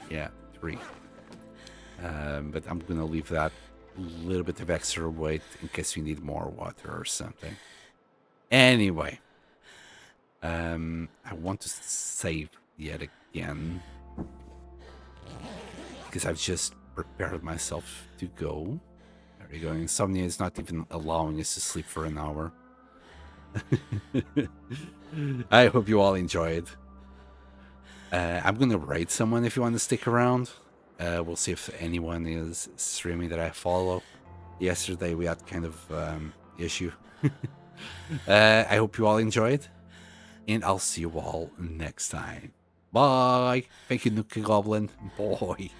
Yeah, 3. But I'm gonna leave that little bit of extra weight in case we need more water or something. Anyway, I want to save yet again because I've just prepared myself to go. There we go. Insomnia is not even allowing us to sleep for an hour. I hope you all enjoyed. I'm gonna raid someone if you want to stick around. We'll see if anyone is streaming that I follow. Yesterday we had kind of issue. I hope you all enjoyed, and I'll see you all next time. Bye. Thank you, Nuka Goblin. Boy.